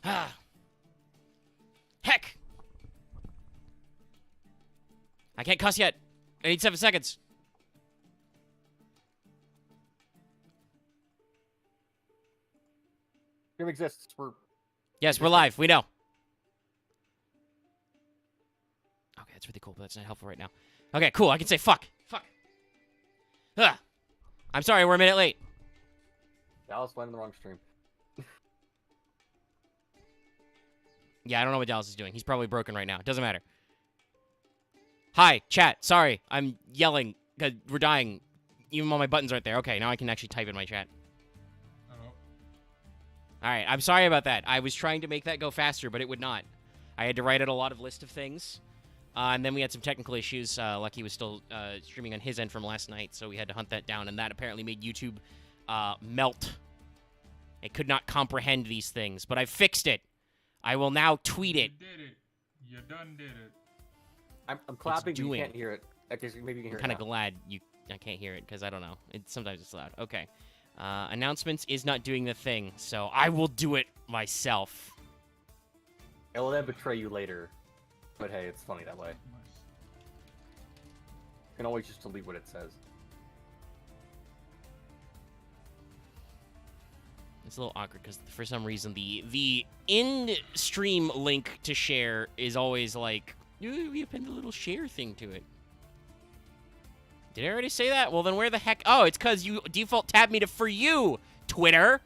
Heck! I can't cuss yet. I need 7 seconds. It exists. Yes, we're live. We know. Okay, that's really cool, but that's not helpful right now. Okay, cool. I can say fuck. Fuck. Ugh. I'm sorry, we're a minute late. Dallas went in the wrong stream. Yeah, I don't know what Dallas is doing. He's probably broken right now. It doesn't matter. Hi, chat. Sorry, I'm yelling because we're dying. Even while my buttons aren't there. Okay, now I can actually type in my chat. All right, I'm sorry about that. I was trying to make that go faster, but it would not. I had to write out a lot of list of things. And then we had some technical issues. Lucky was still streaming on his end from last night, so we had to hunt that down, and that apparently made YouTube melt. It could not comprehend these things, but I fixed it. I will now tweet it. You did it. You done did it. I'm clapping, but you can't hear it. I guess maybe you can hear it. I'm kind of glad I can't hear it, because I don't know. Sometimes it's loud. Okay. Announcements is not doing the thing, so I will do it myself. It will then betray you later. But hey, it's funny that way. Nice. You can always just delete what it says. It's a little awkward because for some reason the in-stream link to share is always like, ooh, we append a little share thing to it. Did I already say that? Well, then where the heck? Oh, it's because you default tabbed me to For You, Twitter.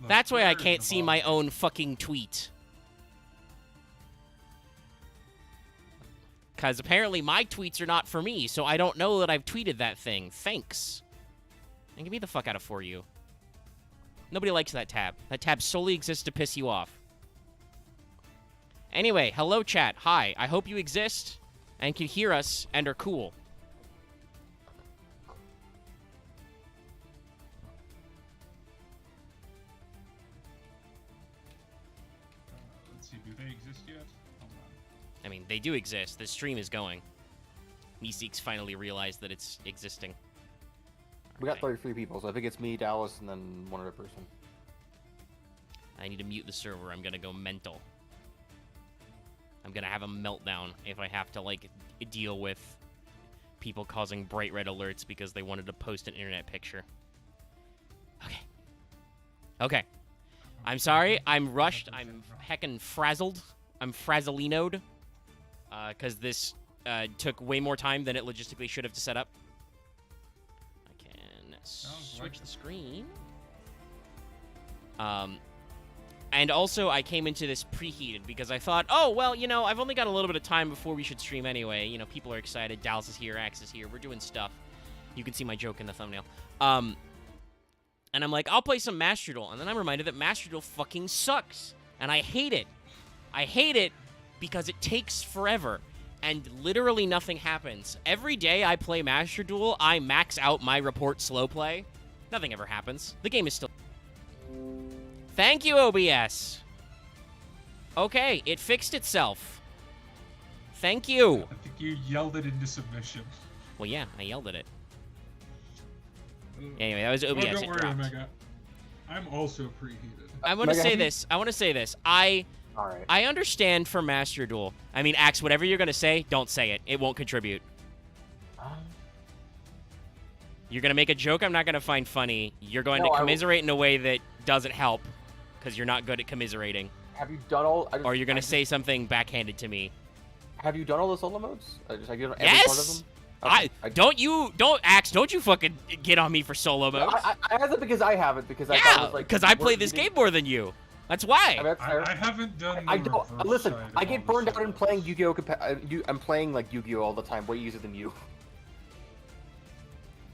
Look, That's why I Twitter's can't see my evolving. own fucking tweet. Because apparently my tweets are not for me, so I don't know that I've tweeted that thing. Thanks. And get me the fuck out of For You. Nobody likes that tab. That tab solely exists to piss you off. Anyway, hello chat. Hi. I hope you exist and can hear us and are cool. Let's see, do they exist yet? Hold on. I mean, they do exist. The stream is going. Meeseeks finally realized that it's existing. We got Okay. 33 people, so I think it's me, Dallas, and then one other person. I need to mute the server. I'm gonna go mental. I'm gonna have a meltdown if I have to, like, deal with people causing bright red alerts because they wanted to post an internet picture. Okay. Okay. I'm sorry. I'm rushed. I'm heckin' frazzled. I'm frazzolinoed. Because this took way more time than it logistically should have to set up. I can switch the screen. And also, I came into this preheated because I thought, oh, well, you know, I've only got a little bit of time before we should stream anyway. You know, people are excited. Dallas is here. Axe is here. We're doing stuff. You can see my joke in the thumbnail. And I'm like, I'll play some Master Duel. And then I'm reminded that Master Duel fucking sucks. And I hate it. I hate it because it takes forever. And literally nothing happens. Every day I play Master Duel, I max out my report slow play. Nothing ever happens. The game is still... Thank you, OBS. Okay, it fixed itself. Thank you. I think you yelled it into submission. Well, yeah, I yelled at it. Anyway, that was OBS. Oh, don't It worry, dropped. Mega. I'm also preheated. I want to Mega, say have you- this. I want to say this. I Alright. understand for Master Duel. I mean, Axe, whatever you're going to say, don't say it. It won't contribute. You're going to make a joke I'm not going to find funny. You're going No, to I will- commiserate in a way that doesn't help because you're not good at commiserating. Have you done all? Or you're going to say something backhanded to me. Have you done all the solo modes? Have you done every part of Yes! them? Okay, Don't Axe, don't you fucking get on me for solo No, modes. I haven't because I haven't because I thought it Yeah, was like because I play this you didn't- game more than you. That's why. I mean, that's fair. I haven't done. I the don't reverse listen. side I of get all burned the out in solos. playing Yu-Gi-Oh. I'm playing like Yu-Gi-Oh all the time, way easier than you.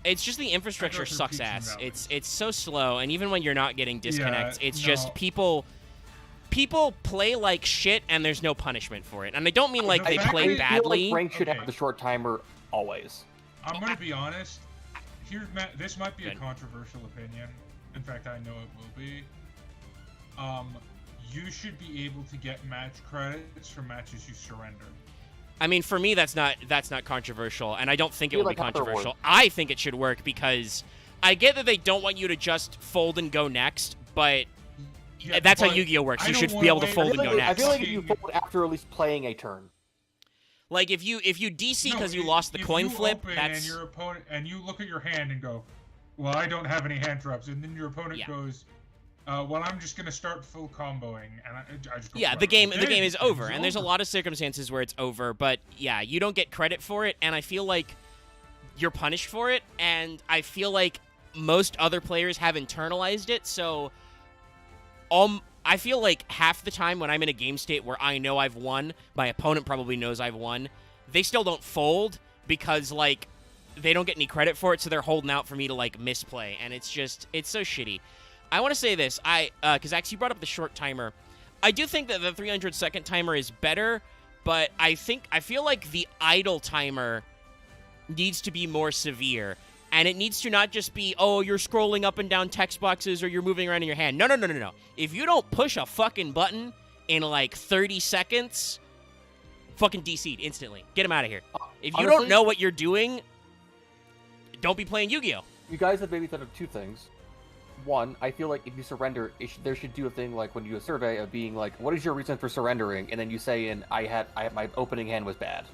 It's just the infrastructure through sucks peaks and ass. valleys. It's so slow, and even when you're not getting disconnects, it's no. just people play like shit, and there's no punishment for it. And I don't mean like The they fact play that- I feel badly. like rank should Okay. have the short timer always. I'm gonna be honest. This might be a Good. controversial opinion. In fact, I know it will be. You should be able to get match credits for matches you surrender. I mean, for me, that's not controversial, and I don't think it Feel will be like after controversial. work. I think it should work because I get that they don't want you to just fold and go next, but Yeah, that's how but Yu-Gi-Oh works. I You don't should wanna be able to wait- fold I and feel go like, I next. feel like if you fold after at least playing a turn. Like if you DC No, because you lost the if coin you flip, open that's and your opponent and you look at your hand and go, "Well, I don't have any hand traps," and then your opponent Yeah. goes, "Well, I'm just gonna start full comboing," and I just go. yeah, for the it. game Okay, is game's over, and there's a lot of circumstances where it's over, but yeah, you don't get credit for it, and I feel like you're punished for it, and I feel like most other players have internalized it, so I feel like half the time when I'm in a game state where I know I've won, my opponent probably knows I've won, they still don't fold because, like, they don't get any credit for it, so they're holding out for me to, like, misplay, and it's so shitty. I want to say this, because Axe, you brought up the short timer. I do think that the 300-second timer is better, but I feel like the idle timer needs to be more severe. And it needs to not just be, oh, you're scrolling up and down text boxes or you're moving around in your hand. No. If you don't push a fucking button in like 30 seconds, fucking DC'd instantly. Get him out of here. If you Honestly, don't know what you're doing, don't be playing Yu-Gi-Oh! You guys have maybe thought of two things. One, I feel like if you surrender, there should do a thing like when you do a survey of being like, what is your reason for surrendering? And then you say, I had my opening hand was bad,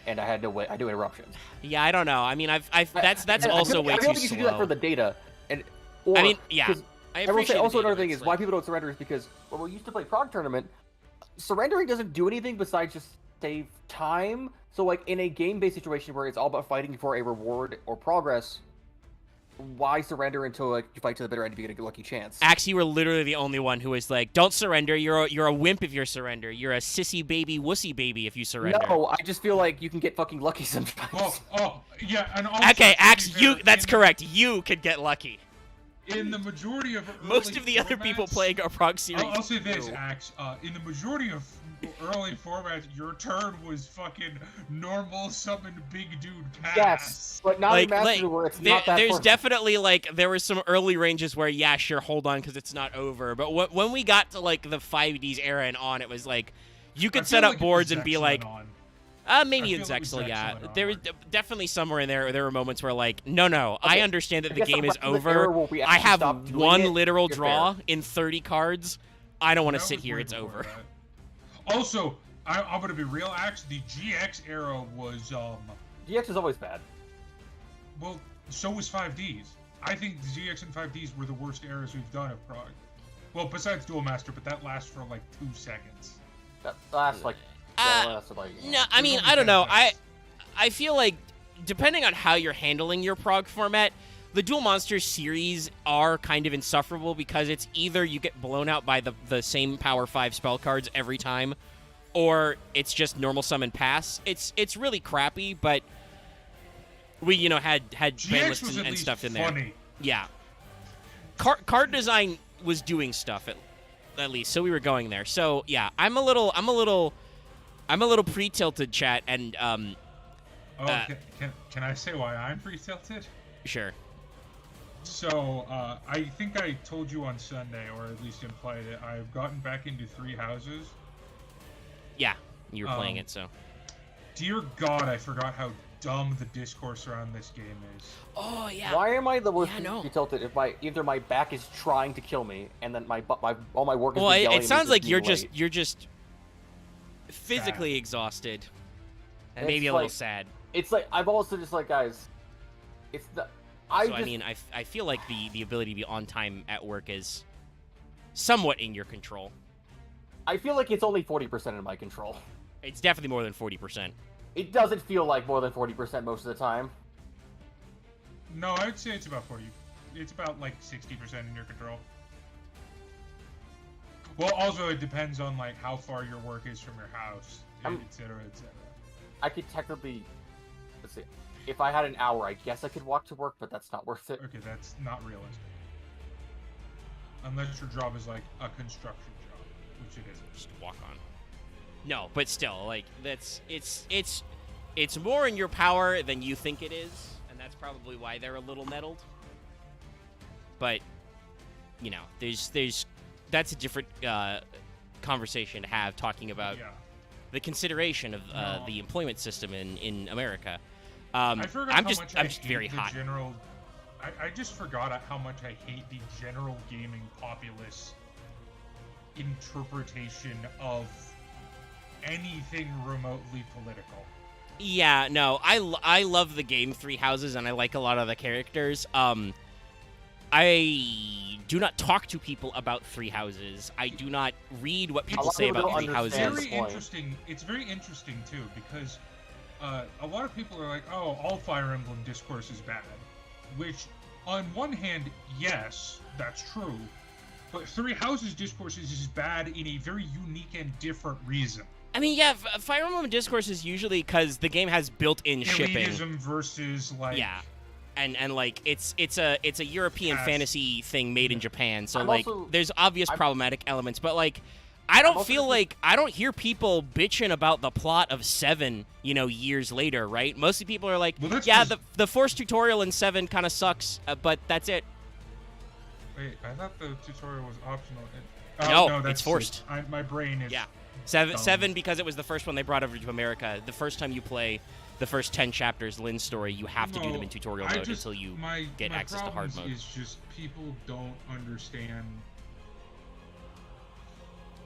and I had no way, I do interruptions. Yeah, I don't know. I mean, that's also way I feel too like you should slow. do that for the data, and or, I mean, yeah. 'cause I I will say appreciate also the data, another thing but is it's why like- people don't surrender is because when we used to play Prog Tournament, surrendering doesn't do anything besides just save time. So like in a game-based situation where it's all about fighting for a reward or progress, why surrender until like you fight to the bitter end if you get a lucky chance? Axe, you were literally the only one who was like, don't surrender. You're a wimp if you surrender. You're a sissy baby, wussy baby if you surrender. No, I just feel like you can get fucking lucky sometimes. Yeah, and also, Okay, to be Axe, fair, that's correct. You could get lucky. In the majority of Most early of the other people formats- playing our Prog series. I'll say this, do. Axe. In the majority of early formats, your turn was fucking normal summon big dude pass. Yes, but not in Master where it's not that there's far. definitely like there were some early ranges where yeah, sure, hold on because it's not over. But when we got to like the 5Ds era and on, it was like you I could feel set up like it boards was and be Zexal like, and on. maybe I in feel it was Zexal, yeah. Zexal and There was onward. definitely somewhere in there were moments where like, no, I Okay, understand that I the guess game the is rest of the era over. where we I actually have stopped doing one it, literal you're draw fair. in 30 cards. I don't want to That sit was here. way It's before over. that. Also, I'm gonna be real, Axe. The GX era was GX is always bad. well, so was 5Ds. I think the GX and 5Ds were the worst eras we've done at Prague. Well, besides Duel Master, but that lasts for like 2 seconds. That lasts like. that lasted, like No, I mean, only I don't 10 know. seconds. I feel like depending on how you're handling your Prog format, the Duel Monsters series are kind of insufferable because it's either you get blown out by the same Power 5 spell cards every time, or it's just normal summon pass. It's really crappy, but we had GX banlists was at and least stuff in there. funny. Yeah. Card design was doing stuff at least, so we were going there. So yeah, I'm a little pre-tilted, chat, and Can I say why I'm pre-tilted? sure. So, I think I told you on Sunday, or at least implied it, I've gotten back into 3 houses. Yeah, you were playing it, so. Dear God, I forgot how dumb the discourse around this game is. Oh yeah. Why am I the worst Yeah, I know. to be tilted if either my back is trying to kill me and then all my work is Well, being yelling it at me sounds for like being you're late. just physically exhausted, and It's maybe a little like- sad. It's like I'm also just like, guys, it's the So I mean, I feel like the ability to be on time at work is somewhat in your control. I feel like it's only 40% in my control. It's definitely more than 40%. It doesn't feel like more than 40% most of the time. No, I would say it's about 40. It's about like 60% in your control. Well, also it depends on like how far your work is from your house, etc., etc. I could technically, let's see, if I had an hour, I guess I could walk to work, but that's not worth it. Okay, that's not realistic. Unless your job is like a construction job, which it isn't. Just walk on. No, but still, like it's more in your power than you think it is, and that's probably why they're a little nettled. But there's that's a different conversation to have, talking about Yeah. the consideration of No. the employment system in America. I forgot I'm how just much I'm I just hate very the hot. General, I just forgot how much I hate the general gaming populace interpretation of anything remotely political. Yeah, no, I love the game Three Houses, and I like a lot of the characters. I do not talk to people about Three Houses. I do not read what people say about Three Houses. It's very interesting too, because a lot of people are like, "Oh, all Fire Emblem discourse is bad," which, on one hand, yes, that's true, but Three Houses discourse is bad in a very unique and different reason. I mean, yeah, Fire Emblem discourse is usually because the game has built-in shipping. Elitism versus like. Yeah. And like it's a European fantasy thing made in Japan, so there's obvious problematic elements, but like I don't hear people bitching about the plot of 7, years later, right? Mostly people are like, the Force tutorial in 7 kind of sucks, but that's it. Wait, I thought the tutorial was optional. No, it's forced. My brain is 7 because it was the first one they brought over to America. The first time you play the first 10 chapters, Lynn's story, you have to do them in tutorial mode until you get access to hard mode. Is just people don't understand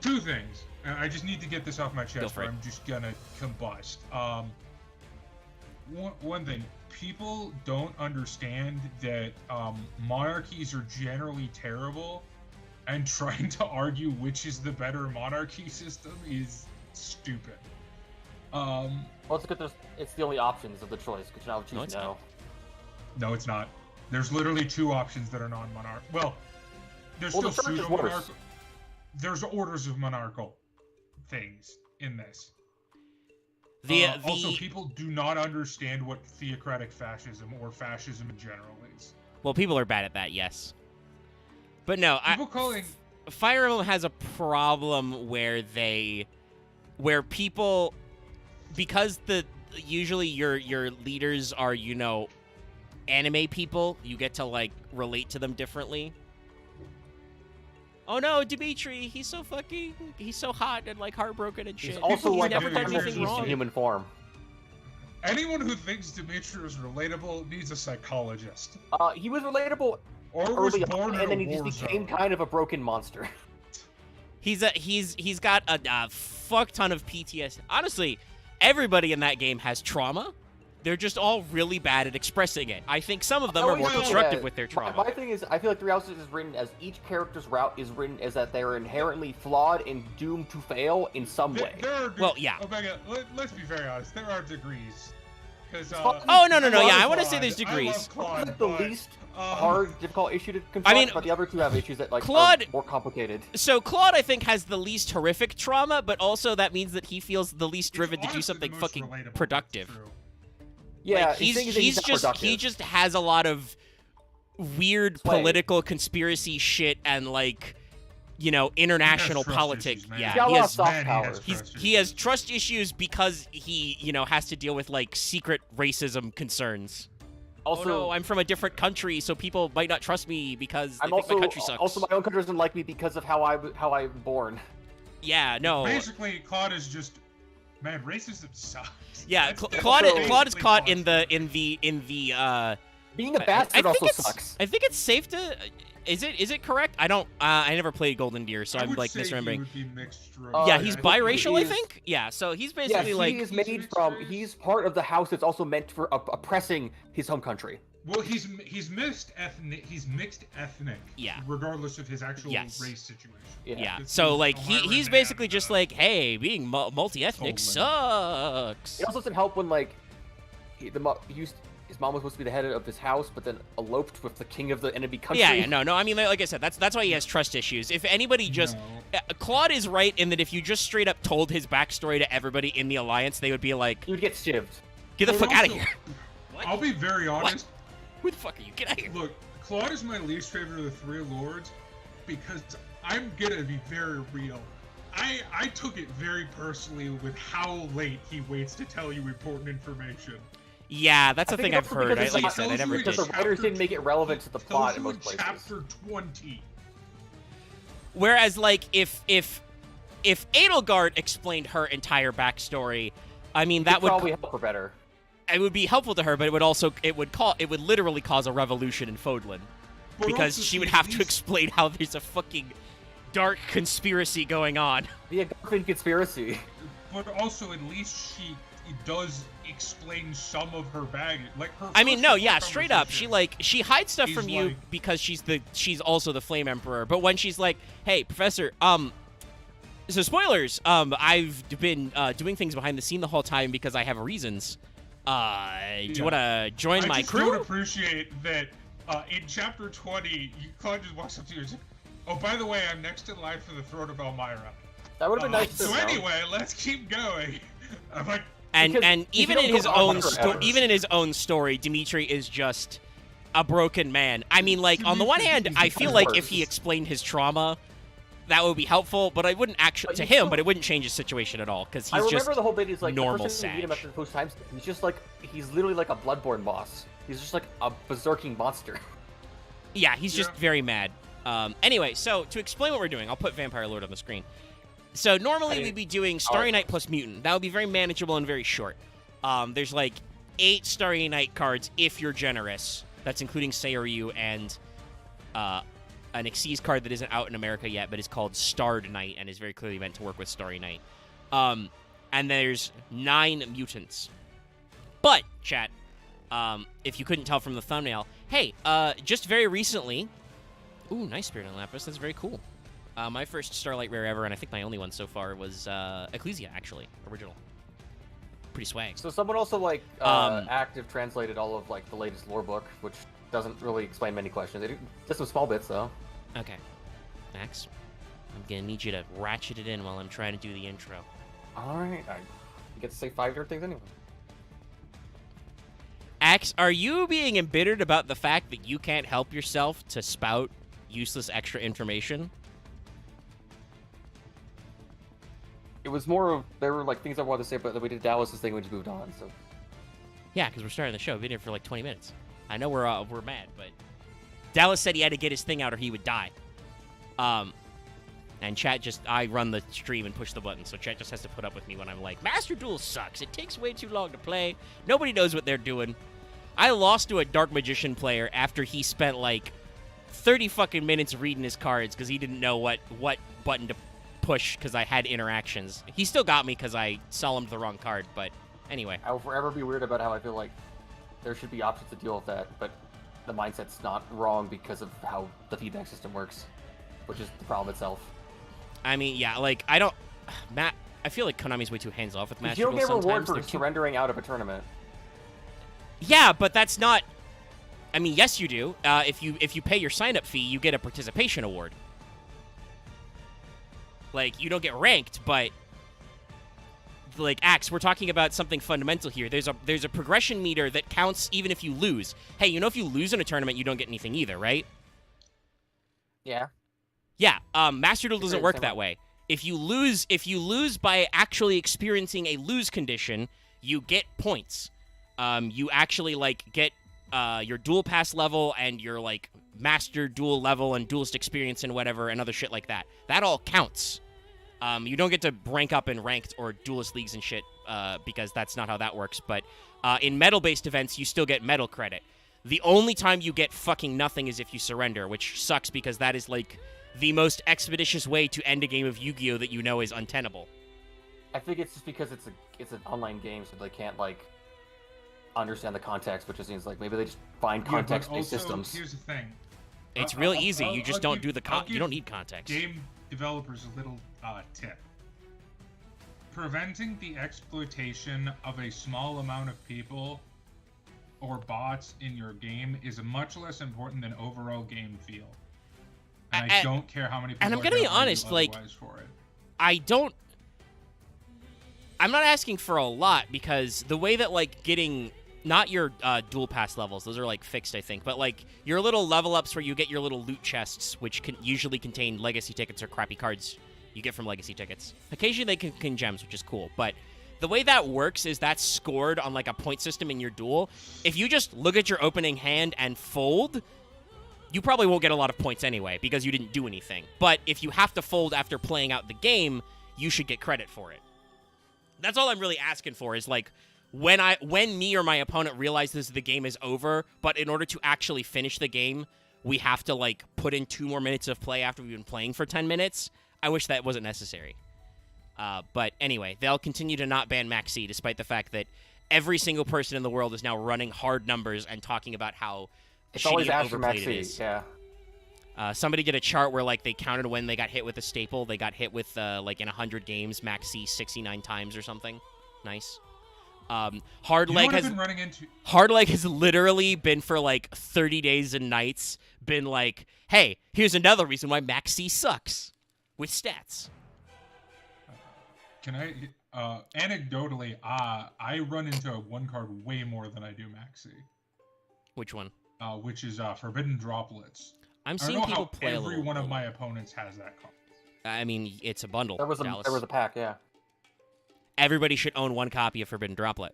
two things. And I just need to get this off my chest, or I'm just gonna combust. One thing, people don't understand that monarchies are generally terrible, and trying to argue which is the better monarchy system is stupid. Well, it's good. It's the only options of the choice. Because you now choose no. No, it's not. There's literally 2 options that are non-monarch. Well, there's still pseudo-monarchical. There's orders of monarchical things in this. Also, people do not understand what theocratic fascism or fascism in general is. Well, people are bad at that, yes. But no, Fire Emblem has a problem where people, because usually your leaders are, anime people, you get to like relate to them differently. Oh no, Dimitri, he's so hot and like heartbroken and shit. He's also like never done anything wrong. In human form. Anyone who thinks Dimitri is relatable needs a psychologist. He was relatable early on, and then he just became kind of a broken monster. He's got a fuck ton of PTSD. Honestly, everybody in that game has trauma. They're just all really bad at expressing it. I think some of them are more constructive with their trauma. My thing is, I feel like Three Houses is written as each character's route is written as that they're inherently flawed and doomed to fail in some way. Well, yeah. Omega, let's be very honest. There are degrees. No. Yeah, I want to say there's degrees. Claude, like the least hard, difficult issue to confront, but the other 2 have issues that are more complicated. So Claude, I think, has the least horrific trauma, but also that means that he feels the least driven to do something fucking productive. Yeah, like, he just has a lot of weird political conspiracy shit and like, international politics. He has trust issues because he, has to deal with like secret racism concerns. Also, oh no, I'm from a different country, so people might not trust me because they think my country sucks. Also, my own country doesn't like me because of how I'm born. Yeah, no. Basically, Claude is just, man, racism sucks. Yeah, Claude is caught in the being a bastard also sucks. I think it's safe to. Is it correct? I never played Golden Deer, so I'm like misremembering. Yeah, he's biracial, I think. Yeah, so he's basically like. He's part of the house that's also meant for oppressing his home country. Well, he's mixed ethnic. He's mixed ethnic. Yeah. Regardless of his actual race situation. Yeah. So like he's basically just like, hey, being multi-ethnic sucks. It also doesn't help when like his mom was supposed to be the head of his house, but then eloped with the king of the enemy country. Yeah, no. I mean, like I said, that's why he has trust issues. If anybody Claude is right in that if you just straight up told his backstory to everybody in the Alliance, they would be like, you would get shivved. Get the fuck out of here. What? I'll be very honest. What? Who the fuck are you? Get out of here. Look, Claude is my least favorite of the 3 lords because I'm gonna be very real. I took it very personally with how late he waits to tell you important information. Yeah, that's the thing I've heard. Like I said, I never did. Because the writers didn't make it relevant to the plot in most places. Chapter 20. Whereas, like, if Edelgard explained her entire backstory, I mean, that would probably help her better. it would be helpful to her, but it would literally cause a revolution in Fodlan. But Because also, she would at have to least- explain how there's a fucking dark conspiracy going on. The Garfin conspiracy. But also, at least she does explain some of her baggage. Like her. I mean, first no, couple yeah, straight up. conversations, She hides stuff He's from you like- because she's also the Flame Emperor. But when she's like, "Hey, Professor, so spoilers, I've been doing things behind the scene the whole time because I have reasons. Do you want to join my I just crew?" don't appreciate that in chapter 20, Claude just walks up to you and says, "Oh, by the way, I'm next in line for the throne of Elmira." That would have been nice. So to know. anyway, let's keep going. I'm like, And Because and if you even don't in go his to own Elmira, even in his own story, Dimitri is just a broken man. I mean, like on the one hand, Dimitri I is feel the like if he worst. explained his trauma, that would be helpful. But I wouldn't actually But to you him, still- but it wouldn't change his situation at all because I he's remember just the whole bit is like normal the first time we meet him Sag. after the post time skip, he's just like he's literally like a Bloodborne boss. He's just like a berserking monster. yeah, he's just Yeah. very mad. Anyway, so to explain what we're doing, I'll put Vampire Lord on the screen. So normally we'd be doing Starry Night plus Mutant. That would be very manageable and very short. There's like 8 Starry Night cards if you're generous. That's including Seiryu and an Xyz card that isn't out in America yet, but is called Starred Night and is very clearly meant to work with Starry Night. And there's 9 mutants. But, chat, if you couldn't tell from the thumbnail, hey, just very recently... Ooh, nice Spirit and Lapis. That's very cool. My first Starlight Rare ever, and I think my only one so far, was Ecclesia, actually. Original. Pretty swag. So someone also like Um, active translated all of like the latest lore book, which doesn't really explain many questions. Just some small bits though. Okay. Max, I'm gonna need you to ratchet it in while I'm trying to do the intro. All right, I get to say 5 different things anyway. Axe, are you being embittered about the fact that you can't help yourself to spout useless extra information? It was more of there were like things I wanted to say, but then we did Dallas's thing, we just moved on. So Yeah, because we're starting the show. We've been here for like 20 minutes. I know we're mad, but Dallas said he had to get his thing out or he would die. And chat I run the stream and push the button, so chat just has to put up with me when I'm like, Master Duel sucks. It takes way too long to play. Nobody knows what they're doing. I lost to a Dark Magician player after he spent like 30 fucking minutes reading his cards because he didn't know what button to push because I had interactions. He still got me because I solemned the wrong card, but anyway. I will forever be weird about how I feel like there should be options to deal with that, but the mindset's not wrong because of how the feedback system works, which is the problem itself. I mean, yeah, like, I don't... Matt, I feel like Konami's way too hands-off with Master You don't Duel get reward sometimes. for They're too- surrendering out of a tournament. Yeah, but that's not... I mean, yes, you do. If you pay your sign-up fee, you get a participation award. Like, you don't get ranked, but... Like, Axe, we're talking about something fundamental here. There's a progression meter that counts even if you lose. Hey, you know if you lose in a tournament, you don't get anything either, right? Yeah. Yeah, Master Duel doesn't Same work way. that way. If you lose by actually experiencing a lose condition, you get points. You actually like get your duel pass level and your like master duel level and duelist experience and whatever and other shit like that. That all counts. You don't get to rank up in ranked or duelist leagues and shit because that's not how that works. But in medal-based events, you still get medal credit. The only time you get fucking nothing is if you surrender, which sucks because that is like the most expeditious way to end a game of Yu-Gi-Oh that you know is untenable. I think it's just because it's an online game, so they can't like understand the context, which just means like maybe they just find yeah, but context-based also, systems. Here's the thing. It's real easy. You I'll just don't give- do the I'll you give don't need context. Game developers a little tip. Preventing the exploitation of a small amount of people or bots in your game is much less important than overall game feel. And I don't care how many people and I'm are gonna be argue honest, like, otherwise for it. I'm not asking for a lot because the way that like getting not your dual pass levels, those are like fixed, I think, but like your little level ups where you get your little loot chests, which can usually contain legacy tickets or crappy cards you get from legacy tickets. Occasionally they can contain gems, which is cool, but the way that works is that's scored on like a point system in your duel. If you just look at your opening hand and fold, you probably won't get a lot of points anyway because you didn't do anything. But if you have to fold after playing out the game, you should get credit for it. That's all I'm really asking for is like, when me or my opponent realizes the game is over, but in order to actually finish the game, we have to like put in 2 more minutes of play after we've been playing for 10 minutes. I wish that wasn't necessary. But anyway, they'll continue to not ban Max C, despite the fact that every single person in the world is now running hard numbers and talking about how It's shitty always and Asher overplayed it Maxi. is. Yeah. Somebody did a chart where like they counted when they got hit with a staple. They got hit with like in 100 games, Max C 69 times or something. Nice. Hard leg has literally been for like 30 days and nights been like, hey, here's another reason why Max C sucks with stats. Can I anecdotally I run into one card way more than I do Max C. Which one? Which is Forbidden Droplets. I'm seeing people play a little. Every one of my opponents has that card. I mean, it's a bundle. There was a pack, yeah. Everybody should own 1 copy of Forbidden Droplet.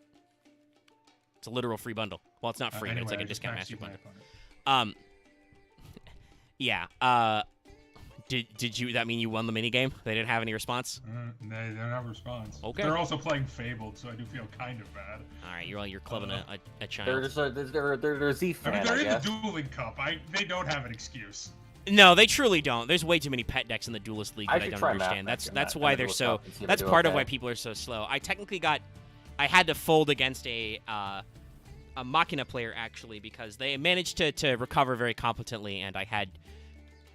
It's a literal free bundle. Well, it's not free, but it's like a discount master bundle. Yeah. Did you? That mean you won the minigame? They didn't have any response. They don't have a response. Okay. They're also playing Fabled, so I do feel kind of bad. All right, you're clubbing a child. They're a Z fan. I mean, they're in the Dueling Cup. They don't have an excuse. No, they truly don't. There's way too many pet decks in the Duelist League that I don't understand. That's why they're so. That's part of why people are so slow. I technically I had to fold against a Machina player actually because they managed to recover very competently, and I had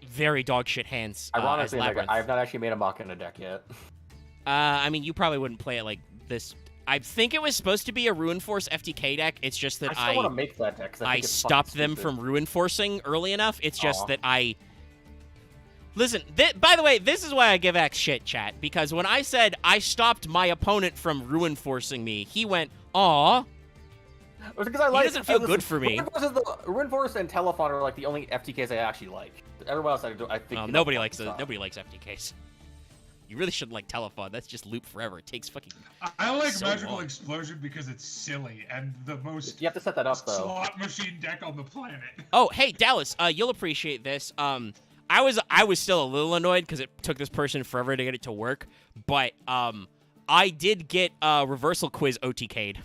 very dog shit hands. Ironically, as Labyrinth. I have not actually made a Machina deck yet. I mean, you probably wouldn't play it like this. I think it was supposed to be a Ruin Force FTK deck. It's just that I still want to make that deck. I stopped them from Ruin Forcing early enough. It's just that I... Listen, by the way, this is why I give X shit, chat. Because when I said I stopped my opponent from Ruin Forcing me, he went, aw. Because I doesn't feel good for me. Ruin Force and Telephone are like the only FTKs I actually like. Everyone else I think... nobody likes FTKs. You really shouldn't like Telephone. That's just loop forever. It takes fucking. I like so Magical long. Explosion because it's silly and the most. You have to set that up though. Slot machine deck on the planet. Oh, hey Dallas, you'll appreciate this. I was still a little annoyed because it took this person forever to get it to work, but I did get Reversal Quiz OTK'd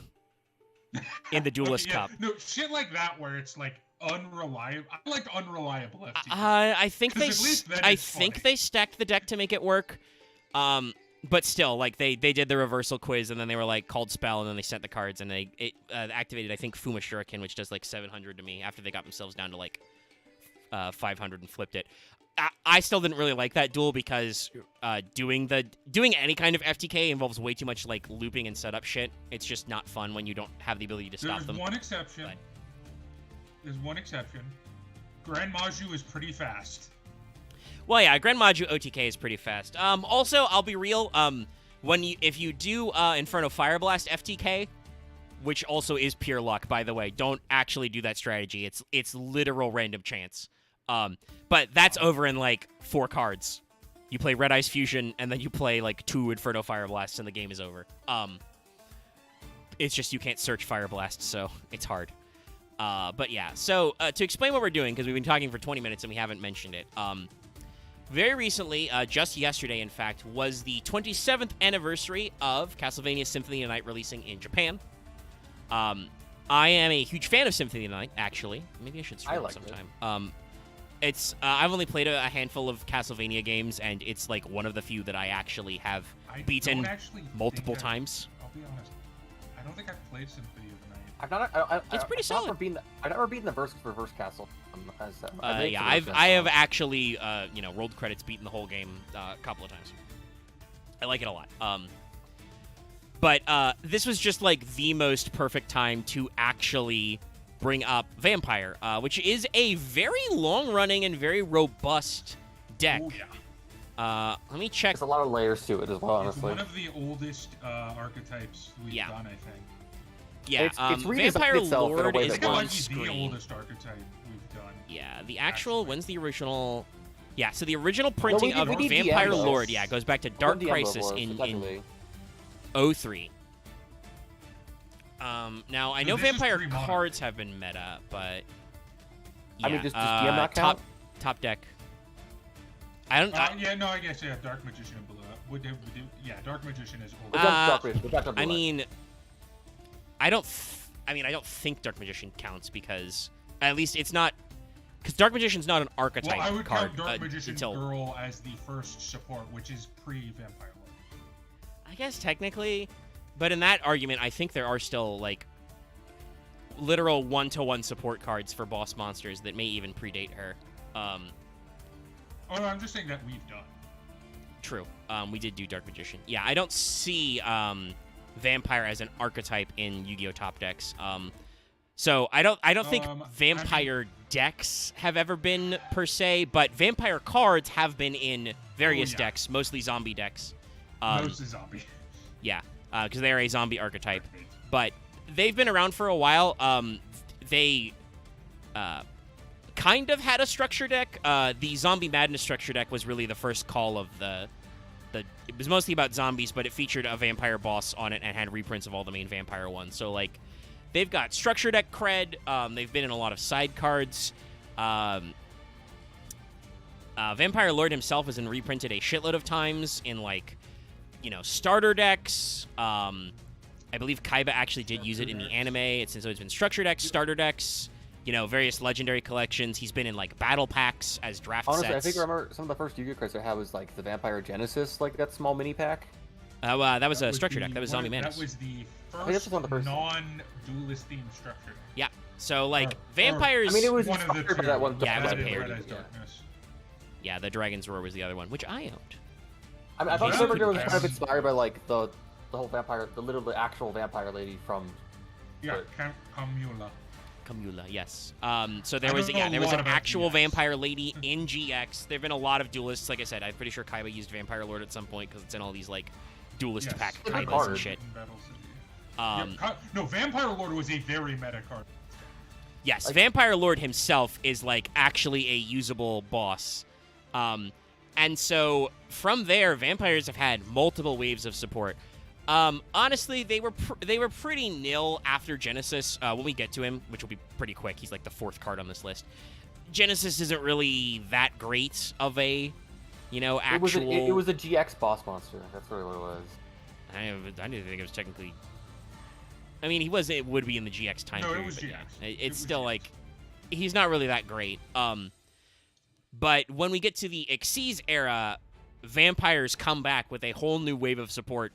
in the Duelist Cup. No shit like that where it's like unreliable. I like unreliable FTK. I think they stacked the deck to make it work. But still, like they did the reversal quiz and then they were like called spell and then they sent the cards and it activated I think Fuma Shuriken, which does like 700 to me after they got themselves down to like 500 and flipped it. I still didn't really like that duel because doing any kind of FTK involves way too much like looping and setup shit. It's just not fun when you don't have the ability to stop them. There's one exception. Grand Maju is pretty fast. Well, yeah, Grand Maju OTK is pretty fast. Also, I'll be real. If you do Inferno Fire Blast FTK, which also is pure luck, by the way, don't actually do that strategy. It's literal random chance. But that's over in like 4 cards. You play Red Ice Fusion, and then you play like 2 Inferno Fire Blasts, and the game is over. It's just you can't search Fire Blast, so it's hard. But yeah, so to explain what we're doing, because we've been talking for 20 minutes and we haven't mentioned it. Very recently, just yesterday, in fact, was the 27th anniversary of Castlevania Symphony of the Night releasing in Japan. I am a huge fan of Symphony of the Night, actually. Maybe I should stream it sometime. I've only played a handful of Castlevania games, and it's like one of the few that I actually have beaten multiple times. I'll be honest. I don't think I've played Symphony of the Night. It's pretty solid. I've never beaten the Reverse Castle. I have actually, rolled credits, beaten the whole game a couple of times. I like it a lot. But this was just like the most perfect time to actually bring up Vampire, which is a very long-running and very robust deck. Oh, yeah. Let me check. There's a lot of layers to it as well, honestly. It's one of the oldest archetypes we've done, I think. Yeah, it's Vampire Lord is on the screen. oldest archetype we've done. Yeah, the actual, when's the original? Yeah, so the original printing of Vampire Lord, goes back to Dark Crisis in 03. Now, I know Vampire cards have been meta, but yeah, I mean, does DM not count? Top deck. I don't. I guess Dark Magician below. Dark Magician is older. I mean, I don't think Dark Magician counts because at least it's not. Because Dark Magician's not an archetype Well, I would card. count Dark Magician until... Girl as the first support, which is pre-Vampire Lord. I guess technically, but in that argument, I think there are still, like, literal one-to-one support cards for boss monsters that may even predate her. Oh, no, I'm just saying that we've done. True. We did do Dark Magician. Yeah, I don't see Vampire as an archetype in Yu-Gi-Oh! Top decks. So I don't think Vampire decks have ever been per se, but Vampire cards have been in various decks, mostly zombie decks. Mostly zombie. Yeah, because they're a zombie archetype. But they've been around for a while. They kind of had a structure deck. The Zombie Madness structure deck was really the first call of the. It was mostly about zombies, but it featured a vampire boss on it and had reprints of all the main vampire ones. So, like, they've got structure deck cred. They've been in a lot of side cards. Vampire Lord himself has been reprinted a shitload of times in, like, you know, starter decks. I believe Kaiba actually did use it in the anime. So it's been structure decks, starter decks, you know, various legendary collections. He's been in, like, battle packs as draft Honestly, sets. I think I remember some of the first Yu-Gi-Oh cards I had was, like, the Vampire Genesis, like, that small mini pack. That was a structure deck. That was Zombie Madness. That was the first non-duelist themed structure deck. Yeah. So, like, vampires... I mean, it was one of the inspired by two. that one. Yeah, it was a Red parody. Eyes Darkness. Yeah, the Dragon's Roar was the other one, which I owned. I mean, I thought Yeah, Silvergirl was yes. kind of inspired by, like, the whole vampire, the actual vampire lady from... Yeah, Camula. Camula, yes. So there I was don't know a there was lot an about actual GX. vampire lady in GX. There've been a lot of duelists. Like I said, I'm pretty sure Kaiba used Vampire Lord at some point because it's in all these like duelist Yes. pack It's a good Kaibas card. and shit. In Battle City. Yeah, no, Vampire Lord was a very meta card. Yes, Like- Vampire Lord himself is like actually a usable boss. And so from there, vampires have had multiple waves of support. Honestly, they were pretty nil after Genesis. When we get to him, which will be pretty quick, he's like the 4th card on this list. Genesis isn't really that great of a, you know, actual. It was a GX boss monster. That's really what it was. I didn't think it was technically. I mean, it would be in the GX time No, it period. was but GX. yeah, It it's was still GX. like, he's not really that great. But when we get to the Xyz era, vampires come back with a whole new wave of support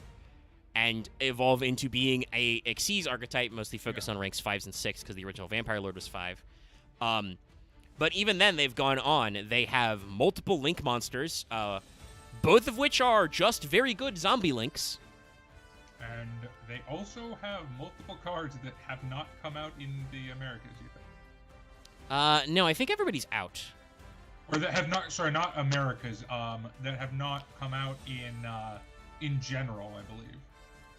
and evolve into being a Xyz archetype, mostly focused on ranks 5s and 6 because the original Vampire Lord was 5. But even then, they've gone on. They have multiple Link monsters, both of which are just very good zombie Links. And they also have multiple cards that have not come out in the Americas yet. No, I think everybody's out. Or that have not, sorry, not Americas, that have not come out in general, I believe.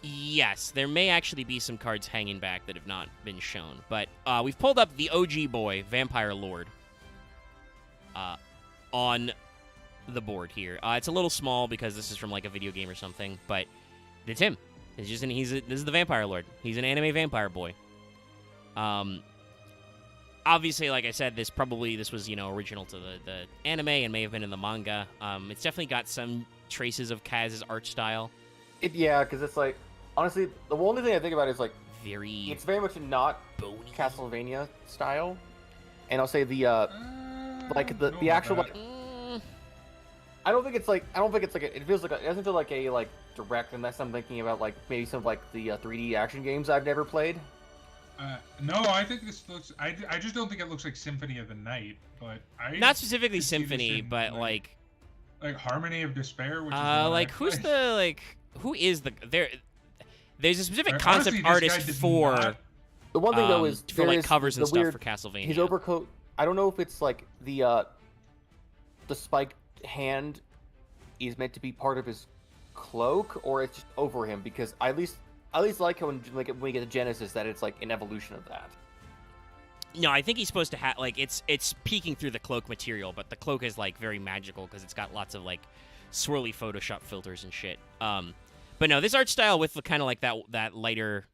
Yes, there may actually be some cards hanging back that have not been shown. But we've pulled up the OG boy, Vampire Lord, on the board here. It's a little small because this is from like a video game or something, but it's him. It's just this is the Vampire Lord. He's an anime vampire boy. Obviously, like I said, this was, you know, original to the anime and may have been in the manga. It's definitely got some traces of Kaz's art style. Yeah, because it's like, honestly, the only thing I think about is like, it's very much not bony. Castlevania style, and I'll say the like don't know the about actual that. like, I don't think it's like it feels like it doesn't feel like a like direct unless I'm thinking about like maybe some of like the 3D action games I've never played. No, I think this looks. I just don't think it looks like Symphony of the Night, but I Not specifically could see this Symphony, in, but like Harmony of Despair, which is the one like I who's played. the like who is the there's a specific Honestly, concept this guy artist did for not- The one thing though is for like there's covers and the stuff weird, for Castlevania. his overcoat. I don't know if it's like the spiked hand is meant to be part of his cloak or it's just over him, because I at least like how when we get to Genesis that it's like an evolution of that. No, I think he's supposed to have like it's peeking through the cloak material, but the cloak is like very magical because it's got lots of like swirly Photoshop filters and shit. But no, this art style with the kind of like that lighter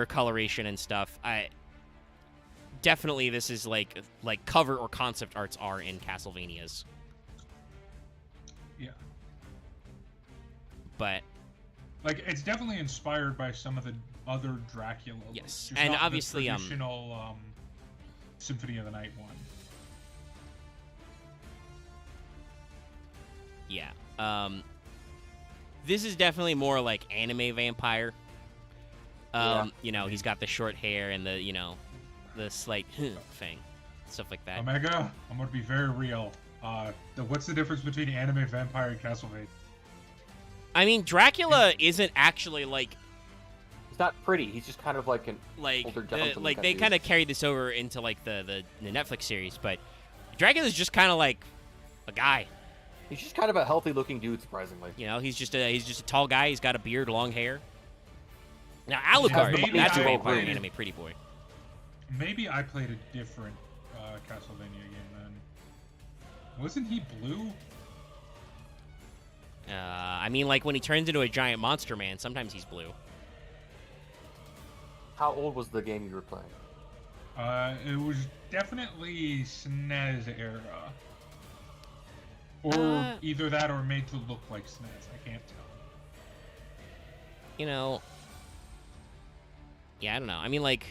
coloration and stuff. Definitely this is like cover or concept arts are in Castlevanias. Yeah. But Like, it's definitely inspired by some of the other Dracula. Yes, just and not obviously, the traditional Symphony of the Night one. Yeah. This is definitely more like anime vampire. You know, he's got the short hair and the, you know, the slight thing, stuff like that. Omega, I'm gonna be very real. What's the difference between anime vampire and Castlevania? I mean, Dracula isn't actually like He's not pretty. He's just kind of like an older gentleman. like they kind of carried this over into like the Netflix series, but Dracula's just kind of like a guy. He's just kind of a healthy-looking dude, surprisingly. You know, he's just a tall guy. He's got a beard, long hair. Now Alucard, that's a vampire anime pretty boy. Maybe I played a different Castlevania game then. Wasn't he blue? I mean, like when he turns into a giant monster man, sometimes he's blue. How old was the game you were playing? It was definitely SNES era. Or either that or made to look like SNES. I can't tell. You know, yeah, I don't know. I mean, like,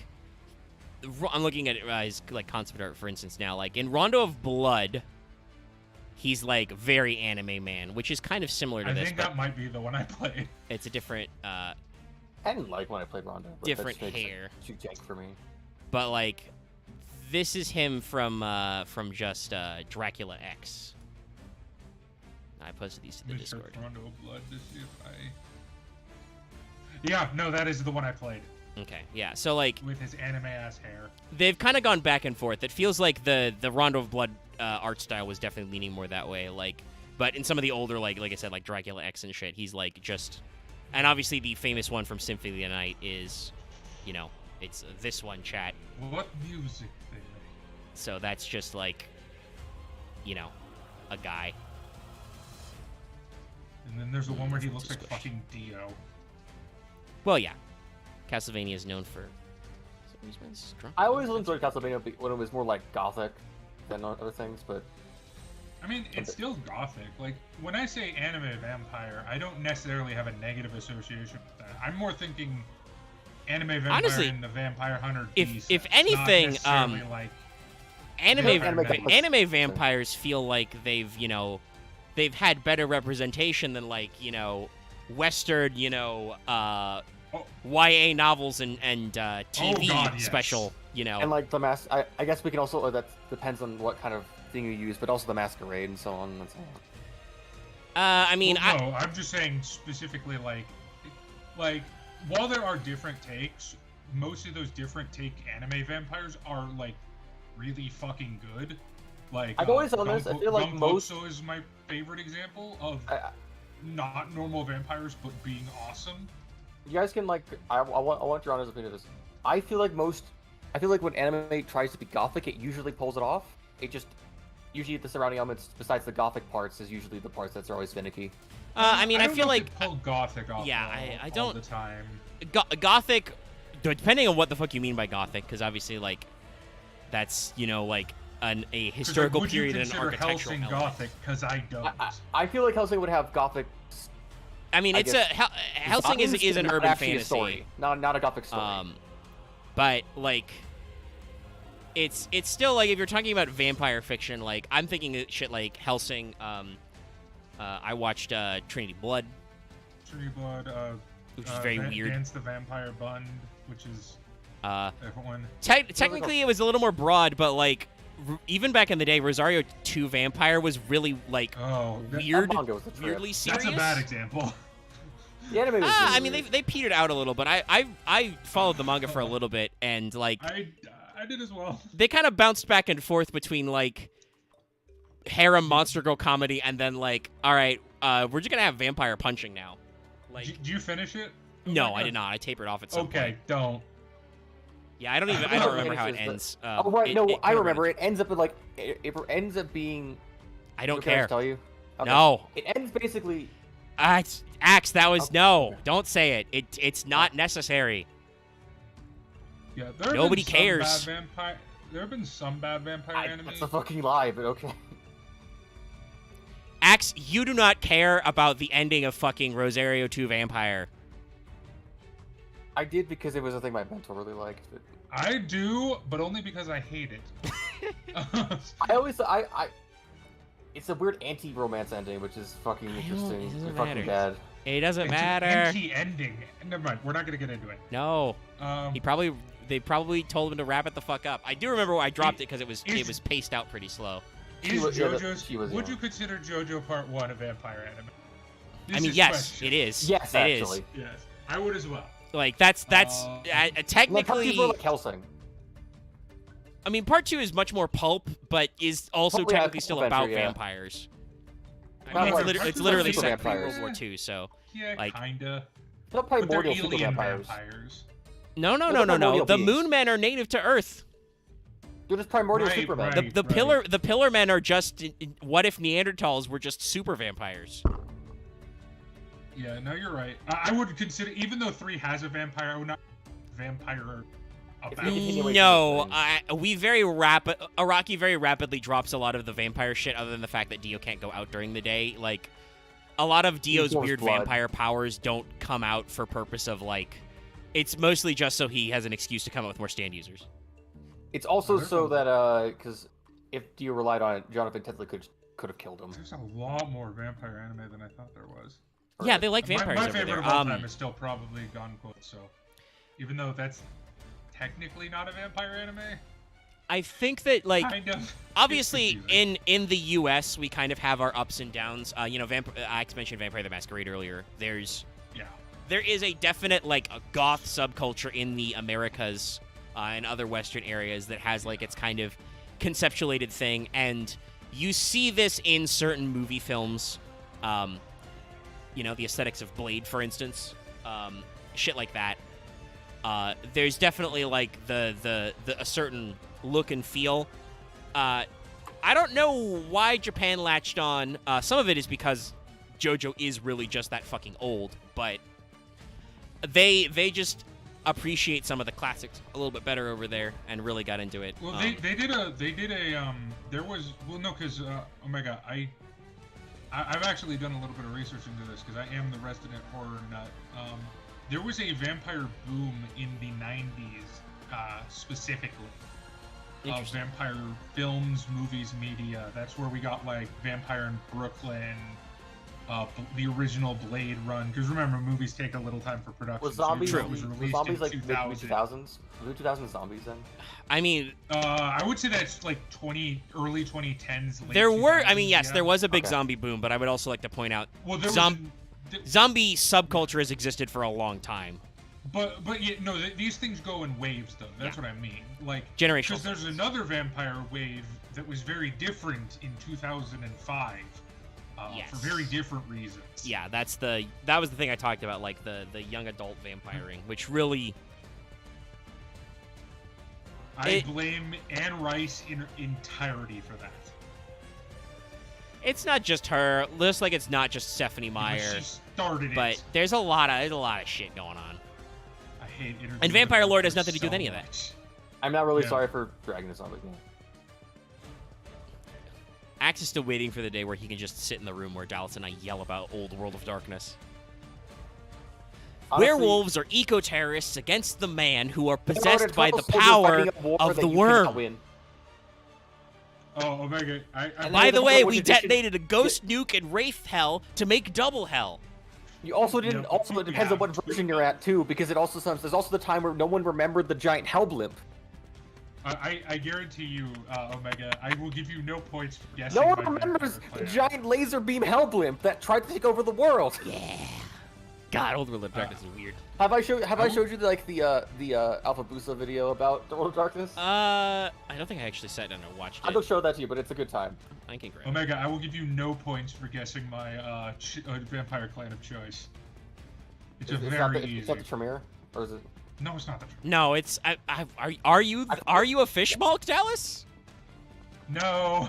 I'm looking at his like concept art, for instance, now. Like in Rondo of Blood, he's like very anime man, which is kind of similar to this. I think that might be the one I played. It's a different, I didn't like when I played Rondo. But different hair. Too jank for me. But like, this is him from just Dracula X. I posted these to the Discord. Rondo of Blood to see if I. Yeah, no, that is the one I played. Okay, yeah. So like, with his anime ass hair. They've kind of gone back and forth. It feels like the Rondo of Blood art style was definitely leaning more that way. Like, but in some of the older, like I said, like Dracula X and shit, he's like just, and obviously the famous one from Symphony of the Night is, you know, it's this one, chat. What music they make? So that's just like, you know, a guy. And then there's the one where he looks like fucking Dio. Well, yeah. Castlevania is known for. I always enjoyed Castlevania when it was more like gothic than other things, but. I mean, it's still gothic. Like, when I say anime vampire, I don't necessarily have a negative association with that. I'm more thinking anime vampire honestly, and the Vampire Hunter. If anything, like anime vampires feel like they've, you know, they've had better representation than like, you know, Western, you know, YA novels and TV special, you know. And like the I guess we can also, that depends on what kind of thing you use, but also the Masquerade and so on and so on. I mean, well, no, I'm just saying specifically like while there are different takes, most of those different take anime vampires are like really fucking good. Like I've always done this. I feel like most is my favorite example of not normal vampires but being awesome. You guys can like I want your honest opinion of this. I feel like when anime tries to be gothic, it usually pulls it off. It just usually the surrounding elements besides the gothic parts is usually the parts that's always finicky. I mean, I feel like pull gothic off. Yeah, I don't all the time. Gothic, depending on what the fuck you mean by gothic, because obviously like that's, you know, like a historical period and an architectural Hellsing element. Gothic? Because I don't. I feel like Hellsing would have gothic. I mean, it's Hellsing is an urban fantasy, a story, not a gothic story. But like, it's still like if you're talking about vampire fiction, like I'm thinking of shit like Hellsing. I watched Trinity Blood. Trinity Blood, which is very weird. Dance the Vampire Bund, which is different one. Technically, it was a little more broad, but like. Even back in the day, Rosario 2 Vampire was really like weird, weirdly serious. That's a bad example. The anime was I mean, they petered out a little, but I followed the manga for a little bit, and like I did as well. They kind of bounced back and forth between like harem monster girl comedy and then like, all right, we're just gonna have vampire punching now. Like, did you finish it? No, I did not. I tapered off at some point. Okay, don't. Yeah, I don't remember how it ends. I remember. It ends up with like it ends up being. I don't care. I tell you. Okay. No. It ends basically. Axe, that was no. Don't say it. It's not necessary. Yeah, nobody cares. There have been some bad vampire anime. That's a fucking lie, but okay. Axe, you do not care about the ending of fucking Rosario 2 Vampire. I did because it was a thing my mentor really liked. I do, but only because I hate it. It's a weird anti-romance ending, which is fucking interesting. It doesn't It's fucking matter. bad. It doesn't It's matter. an anti-ending. Never mind. We're not gonna get into it. No. They probably told him to wrap it the fuck up. I do remember I dropped it because it was paced out pretty slow. Would you consider JoJo Part 1 a vampire anime? I mean, yes, it is. Yes, it actually. is. Yes, I would as well. Like that's technically. Like, people like Hellsing. I mean, Part 2 is much more pulp, but is also Pulp, yeah, technically still adventure, about yeah. vampires. I Well, mean, like, it's Part 2 literally is set super pre-World vampires. War II, so Yeah, like, kinda. They'll But they're primordial super alien vampires. vampires. no. they're The primordial beings. Moon Men are native to Earth. They're just primordial Right, Superman. right. The Pillar Men are just. What if Neanderthals were just super vampires? Yeah, no, you're right. I would consider, even though 3 has a vampire, I would not vampire about. continuation No, of things. Araki very rapidly drops a lot of the vampire shit. Other than the fact that Dio can't go out during the day, like a lot of Dio's Dio's weird blood. vampire powers don't come out for purpose of like. It's mostly just so he has an excuse to come out with more stand users. It's also There's so a- that because if Dio relied on it, Jonathan Tensley could have killed him. There's a lot more vampire anime than I thought there was. Yeah, they like My- vampires my over favorite there. of all time is still probably Gonko, so even though that's technically not a vampire anime, I think that like. kind of. Obviously, It's confusing. in the U.S., we kind of have our ups and downs. I mentioned Vampire the Masquerade earlier. There is a definite like a goth subculture in the Americas and other Western areas that has like its kind of conceptualated thing, and you see this in certain movie films. The aesthetics of Blade, for instance, shit like that. There's definitely like a certain look and feel. I don't know why Japan latched on. Some of it is because JoJo is really just that fucking old, but they just appreciate some of the classics a little bit better over there and really got into it. Well, there was because Omega, I've actually done a little bit of research into this because I am the resident horror nut. There was a vampire boom in the 90s specifically. Of vampire films, movies, media. That's where we got like Vampire in Brooklyn, the original Blade run. Because remember, movies take a little time for production. Was zombies? So it was Was released zombies in like 2000. mid 2000s? Was 2000 zombies then? I mean, I would say that's like early 2010s. Late there were. 2000s, I mean, yes, yeah. there was a big Okay. zombie boom, but I would also like to point out Well, there zombie subculture has existed for a long time. But yeah, no, these things go in waves though. That's what I mean. Like Generational. because there's another vampire wave that was very different in 2005 Yes. for very different reasons. Yeah, that was the thing I talked about, like the young adult vampiring, which really. I blame Anne Rice in her entirety for that. It's not just her, just like it's not just Stephanie Meyer, She started but it. there's a lot of shit going on. I hate interviewing And Vampire Lord has her nothing to do with so any of that. much. I'm not really Yeah. sorry for dragging this on with me. Axe is still waiting for the day where he can just sit in the room where Dallas and I yell about old World of Darkness. Honestly, Werewolves are eco-terrorists against the man who are they wrote possessed a by the total soldier power fighting a war of that the you cannot worm. win. Oh, Omega, I And By then the the way, Overwatch we edition- detonated a ghost nuke in Wraith Hell to make double hell. You also didn't. Yeah, Also, it depends on what version you're at too, because it also there's also the time where no one remembered the giant hell blimp. I guarantee you, Omega, I will give you no points for guessing. No one my remembers vampire the plan. giant laser beam hell blimp that tried to take over the world. Yeah. God, old World of Darkness is weird. Have I showed you like the Alpha Busa video about the World of Darkness? I don't think I actually sat down and watched I'll it. show that to you, but it's a good time. I can grab it. Omega, I will give you no points for guessing my vampire clan of choice. It's a It's very not the, easy. it's not the Tremere, or is it? No, it's not the. No, it's are you a fish milk, Dallas? No,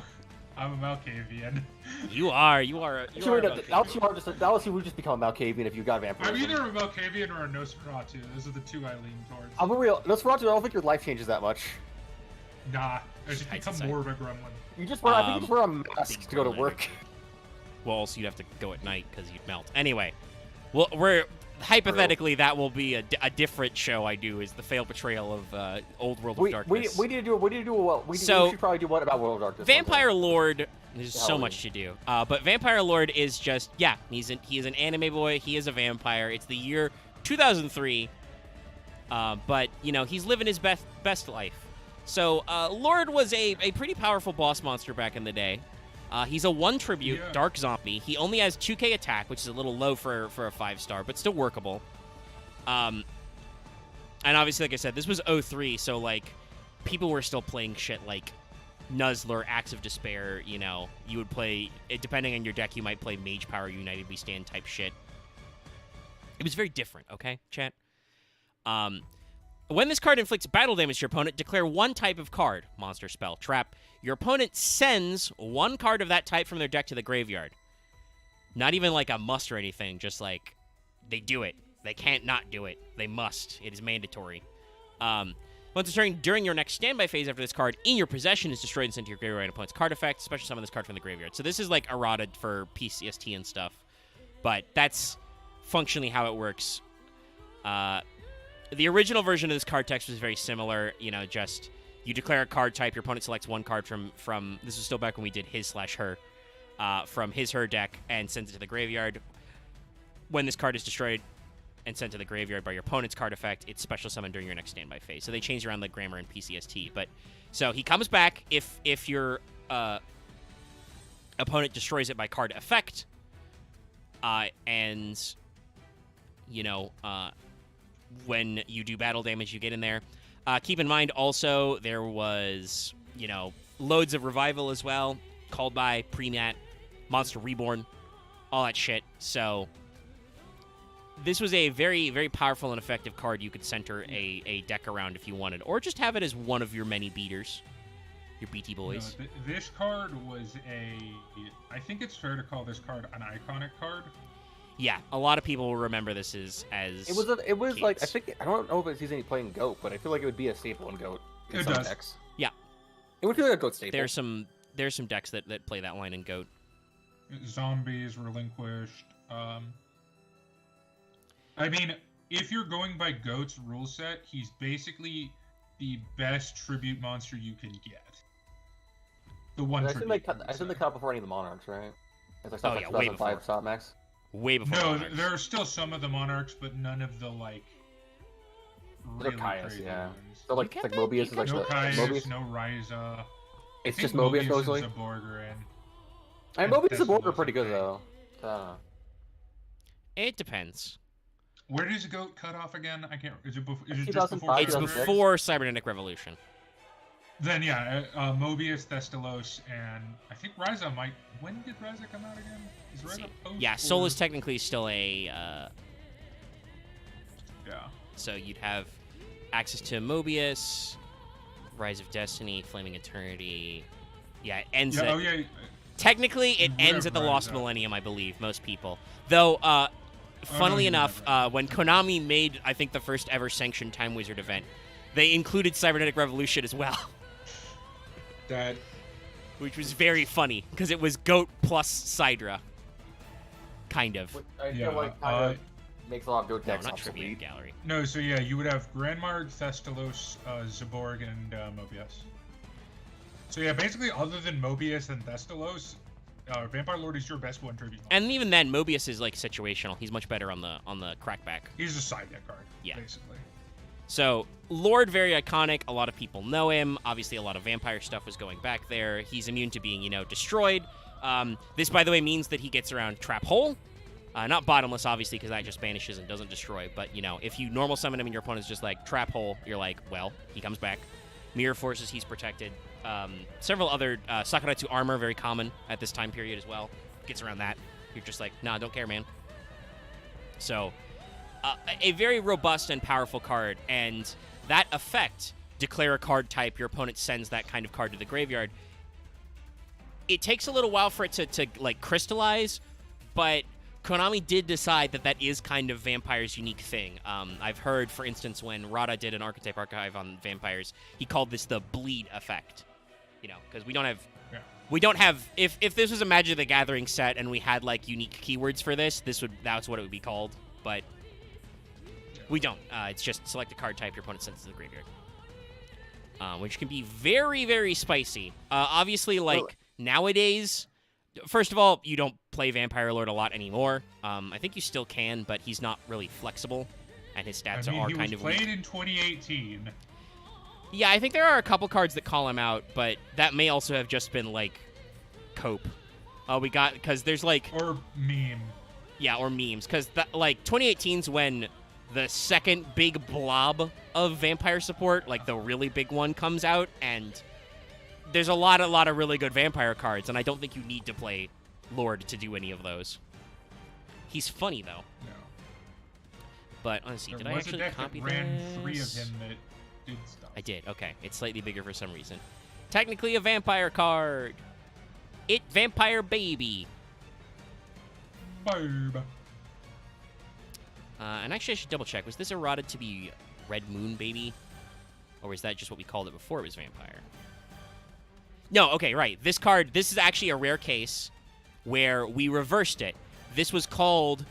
I'm a Malkavian. You are a Dallas, you would just become a Malkavian if you got vampirism. I'm either a Malkavian or a Nosferatu. Those are the two I lean towards. I'm a real Nosferatu. I don't think your life changes that much. Nah, I just High become society. more of a gremlin. You just wear, I think you just wear a mask to go to gremlin. work. Well, also you'd have to go at night because you'd melt. Anyway, well, we're hypothetically, that will be a different show I do, is the failed portrayal of Old World of Darkness. We need to do we should probably do one about World of Darkness. Vampire Lord, there's so much to do. But Vampire Lord is just, he is an anime boy. He is a vampire. It's the year 2003. But, he's living his best life. So, Lord was a pretty powerful boss monster back in the day. He's a 1 tribute, Dark Zombie. He only has 2k attack, which is a little low for a 5-star, but still workable. And obviously, like I said, this was 03, so, like, people were still playing shit like Nuzzler, Axe of Despair, you would play, depending on your deck, you might play Mage Power, United We Stand type shit. It was very different, okay, chat? When this card inflicts battle damage to your opponent, declare 1 type of card, monster, spell, trap. Your opponent sends 1 card of that type from their deck to the graveyard. Not even like a must or anything, just like, they do it. They can't not do it. They must. It is mandatory. Once it's during your next standby phase after this card in your possession is destroyed and sent to your graveyard and opponent's card effect, special summon this card from the graveyard. So this is like errata for PCST and stuff. But that's functionally how it works. The original version of this card text was very similar, just you declare a card type, your opponent selects 1 card from this was still back when we did his/her, from his/her deck and sends it to the graveyard. When this card is destroyed and sent to the graveyard by your opponent's card effect, it's special summoned during your next standby phase. So they changed around the grammar in PCST. But so he comes back if your opponent destroys it by card effect, and when you do battle damage, you get in there. Keep in mind also there was, loads of revival as well, called by, pre-mat, Monster Reborn, all that shit. So this was a very, very powerful and effective card you could center a deck around if you wanted, or just have it as one of your many beaters, your BT boys. No, this card was I think it's fair to call this card an iconic card. Yeah, a lot of people will remember this as it was like, I don't know if it's easy playing Goat, but I feel like it would be a staple in Goat in some decks. Yeah. It would feel like a Goat staple. There's some decks that play that line in Goat. Zombies, Relinquished. I mean, if you're going by Goat's rule set, he's basically the best tribute monster you can get. The one tribute. I think they cut before any of the Monarchs, right? It's like way before. Stop max. Way before. No, there are still some of the Monarchs, but none of the really crazy ones. So like Mobius is like no Caius, Mobius? No Ryza. It's just Mobius mostly. And Zaborgrin. And Mobius and Zaborgrin are pretty good though. It depends. Where does Goat cut off again? I can't. Is it just before? It's before Cybernetic Revolution. Then yeah, Mobius, Thestalos, and I think Ryza might. When did Ryza come out again? Is Ryza post? Yeah, Soul is technically still a. Yeah. So you'd have access to Mobius, Rise of Destiny, Flaming Eternity. Yeah, it ends. Yeah, technically, it ends at the Lost Millennium, I believe. Most people, though. Funnily enough, when Konami made, I think, the first ever sanctioned Time Wizard event, they included Cybernetic Revolution as well. Which was very funny, because it was Goat plus Sidra. Kind of. I feel like makes a lot of Goat decks not obsolete. Tribute Gallery. No, so yeah, you would have Grandmarg, Thestalos, Zaborg, and Mobius. So yeah, basically, other than Mobius and Thestalos, Vampire Lord is your best one tribute. And even then, Mobius is like situational. He's much better on the crackback. He's a side deck card. Yeah. Basically. So Lord, very iconic. A lot of people know him. Obviously, a lot of vampire stuff was going back there. He's immune to being, destroyed. This, by the way, means that he gets around Trap Hole. Not Bottomless, obviously, because that just banishes and doesn't destroy. But, if you normal summon him and your opponent's just like Trap Hole, you're like, well, he comes back. Mirror Forces, he's protected. Several other Sakuretsu armor, very common at this time period as well. Gets around that. You're just like, nah, don't care, man. So, a very robust and powerful card, and that effect, declare a card type, your opponent sends that kind of card to the graveyard. It takes a little while for it to crystallize, but Konami did decide that is kind of Vampire's unique thing. I've heard, for instance, when Rada did an Archetype Archive on Vampires, he called this the bleed effect. Because we don't have... If this was a Magic the Gathering set and we had, unique keywords for this, that's what it would be called. But We don't. It's just select a card type your opponent sends to the graveyard. Which can be very, very spicy. Obviously, like, nowadays, first of all, you don't play Vampire Lord a lot anymore. I think you still can, but he's not really flexible, and his stats are kind of weak. He was played in 2018. Yeah, I think there are a couple cards that call him out, but that may also have just been, like, cope. Because there's, like... Or meme. Yeah, or memes. Because, like, 2018's when the second big blob of Vampire support, like the really big one, comes out, and there's a lot of really good Vampire cards, and I don't think you need to play Lord to do any of those. He's funny, though. No. But, honestly, did I actually copy this? Ran 3 of him that did stuff. I did, okay. It's slightly bigger for some reason. Technically a Vampire card. Vampire Baby. Babe. And actually, I should double check. Was this errated to be Red Moon Baby? Or was that just what we called it before it was Vampire? No, okay, right. This is actually a rare case where we reversed it. This was called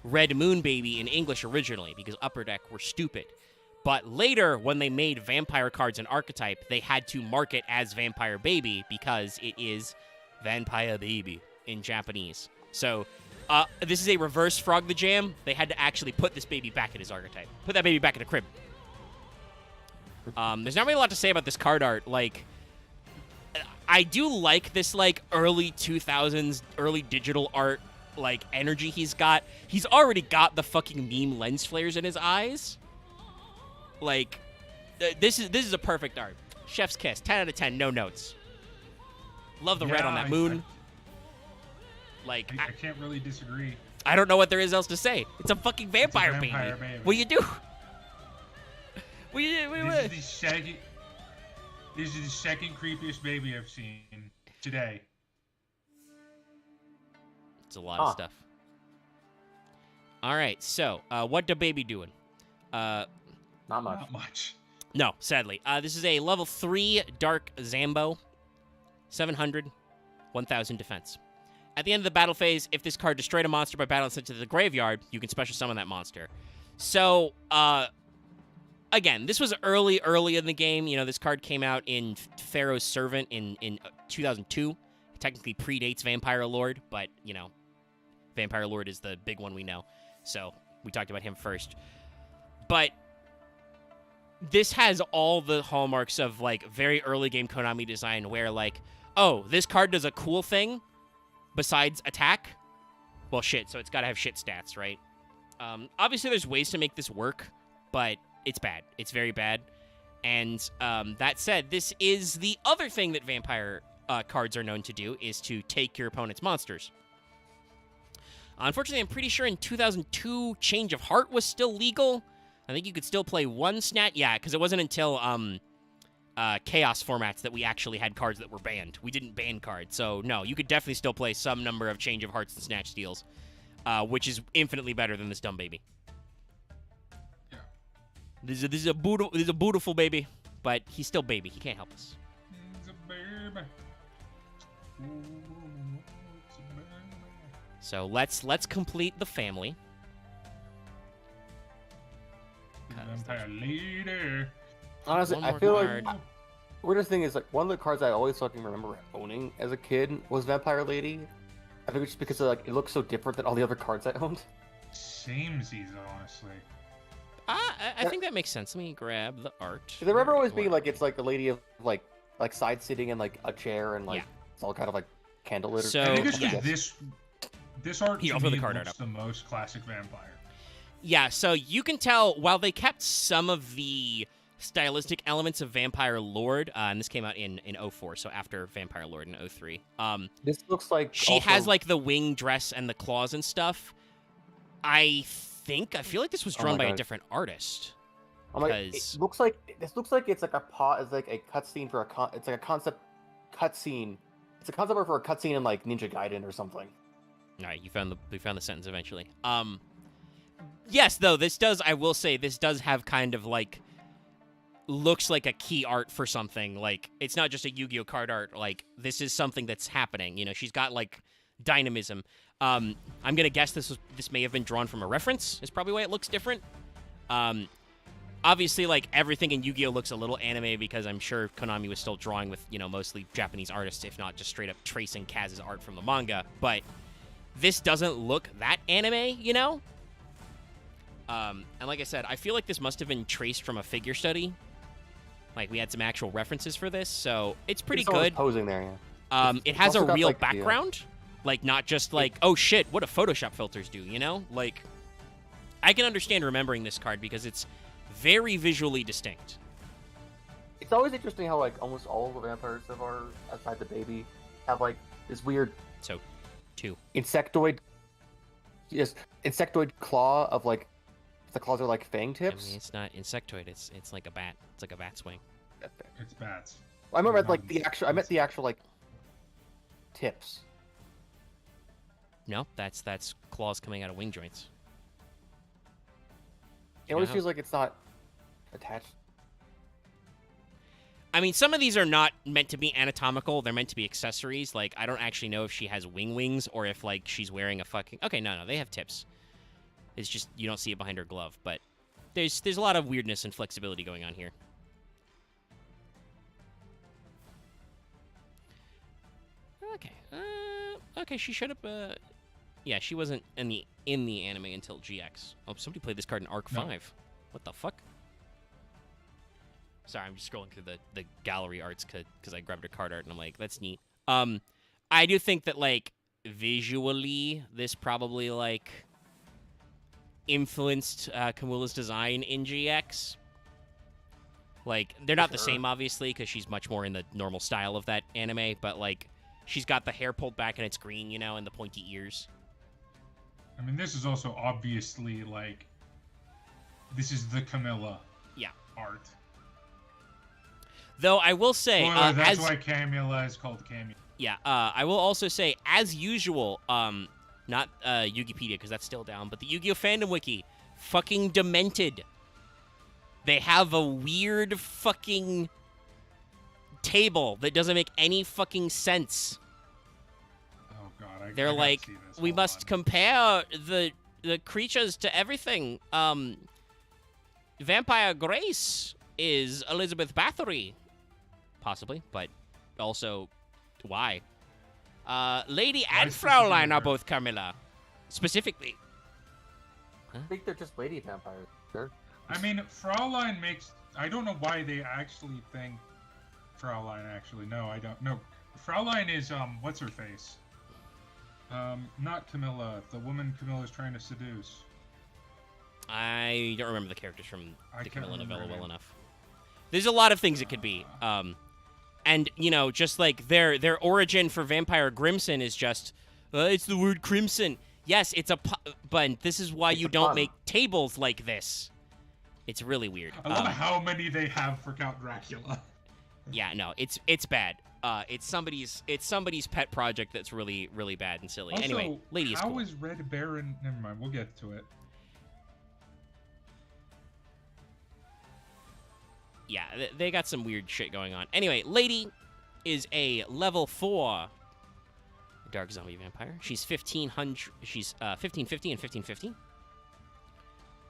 Red Moon Baby in English originally because Upper Deck were stupid. But later, when they made Vampire cards an archetype, they had to mark it as Vampire Baby because it is Vampire Baby in Japanese. So... this is a reverse Frog the Jam. They had to actually put this baby back in his archetype. Put that baby back in the crib. There's not really a lot to say about this card art. Like, I do like this, like, early 2000s, early digital art, like, energy he's got. He's already got the fucking meme lens flares in his eyes. Like, this is a perfect art. Chef's kiss. 10 out of 10. No notes. Love the red on that moon. Like, I can't really disagree. I don't know what there is else to say. It's a fucking vampire, baby. What do you do? This is the second creepiest baby I've seen today. It's a lot of stuff. All right, so what the baby doing? Not much. Not much. No, sadly. This is a level 3 Dark Zambo. 700, 1000 defense. At the end of the battle phase, if this card destroyed a monster by battle and sent it to the graveyard, you can special summon that monster. So, again, this was early in the game. You know, this card came out in Pharaoh's Servant in 2002. It technically predates Vampire Lord, but, you know, Vampire Lord is the big one we know. So, we talked about him first. But this has all the hallmarks of, like, very early game Konami design where, like, oh, this card does a cool thing besides attack. Well, shit, so it's got to have shit stats, right? Obviously, there's ways to make this work, but it's bad. It's very bad. And that said, this is the other thing that Vampire cards are known to do, is to take your opponent's monsters. Unfortunately, I'm pretty sure in 2002, Change of Heart was still legal. I think you could still play one Snatch. Yeah, because it wasn't until Chaos formats that we actually had cards that were banned. We didn't ban cards, so no, you could definitely still play some number of Change of Hearts and Snatch Steals, which is infinitely better than this dumb baby. Yeah. This is a beautiful baby, but he's still baby. He can't help us. He's a baby. Ooh, it's a baby. So let's complete the family. Vampire leader. Honestly, I feel like weirdest thing is, like, one of the cards I always fucking remember owning as a kid was Vampire Lady. I think it's just because like it looks so different than all the other cards I owned. Samesies, honestly. I think that makes sense. Let me grab the art. I remember always being like it's like a lady of like side sitting in like a chair and like it's all kind of like candlelit. So I think it's just this art to me the card looks the most classic Vampire. Yeah, so you can tell while they kept some of the stylistic elements of Vampire Lord, and this came out in 04, so after Vampire Lord in 03. This looks like she has like the wing dress and the claws and stuff. I feel like this was drawn by a different artist. It looks like it's like it's like a cutscene for it's like a concept cutscene. It's a concept art for a cutscene in like Ninja Gaiden or something. All right, we found the sentence eventually. Yes, though I will say this does have kind of like looks like a key art for something. Like it's not just a Yu-Gi-Oh card art. Like this is something that's happening. You know, she's got like dynamism. I'm gonna guess this may have been drawn from a reference. Is probably why it looks different. Obviously, like, everything in Yu-Gi-Oh! Looks a little anime because I'm sure Konami was still drawing with, mostly Japanese artists, if not just straight up tracing Kaz's art from the manga. But this doesn't look that anime, And like I said, I feel like this must have been traced from a figure study. Like, we had some actual references for this, so it's pretty good. Posing there, yeah. It has a real like, background. Like, not just like, oh shit, what do Photoshop filters do, Like, I can understand remembering this card because it's very visually distinct. It's always interesting how, like, almost all the vampires so far, outside the baby, have, like, this weird... So, 2. Insectoid claw of, like... The claws are like fang tips. I mean, it's not insectoid. It's like a bat. It's like a bat swing. It's bats. I remember like I meant the actual like tips. No, that's claws coming out of wing joints. It always feels like it's not attached. I mean, some of these are not meant to be anatomical. They're meant to be accessories. Like, I don't actually know if she has wings or if, like, she's wearing a fucking... Okay, no, they have tips. It's just you don't see it behind her glove. But there's a lot of weirdness and flexibility going on here. Okay. Okay, she showed up... Yeah, she wasn't in the anime until GX. Oh, somebody played this card in Arc 5. What the fuck? Sorry, I'm just scrolling through the gallery arts because I grabbed her card art and I'm like, that's neat. I do think that, like, visually, this probably, like, influenced Kamula's design in GX. Like, they're not the same, obviously, because she's much more in the normal style of that anime, but, like, she's got the hair pulled back and it's green, and the pointy ears. I mean, this is also obviously, like, this is the Camilla art. Though I will say... that's why Camilla is called Camilla. Yeah, I will also say, as usual, not Yugipedia, because that's still down, but the Yu-Gi-Oh! Fandom Wiki, fucking demented. They have a weird fucking table that doesn't make any fucking sense. Oh, God. They're like, we must compare the creatures to everything. Vampire Grace is Elizabeth Bathory. Possibly, but also, why? Lady and Fraulein are both Carmilla. Specifically. I think they're just lady vampires. Sure. I mean, Fraulein makes... I don't know why they actually think... Fraulein, actually. No, I don't. No. Fraulein is, what's her face? Not Camilla. The woman Camilla's trying to seduce. I don't remember the characters from the Camilla novella well enough. There's a lot of things it could be. And, just like their origin for Vampire Crimson is just, it's the word crimson. Yes, it's but this is why you don't make tables like this. It's really weird. I love how many they have for Count Dracula. Yeah, no, it's bad. It's somebody's pet project that's really, really bad and silly. Also, anyway, Lady is cool. How is Red Baron... Never mind, we'll get to it. Yeah, they got some weird shit going on. Anyway, Lady is a level 4 dark zombie vampire. She's 1500. She's 1550 and 1550.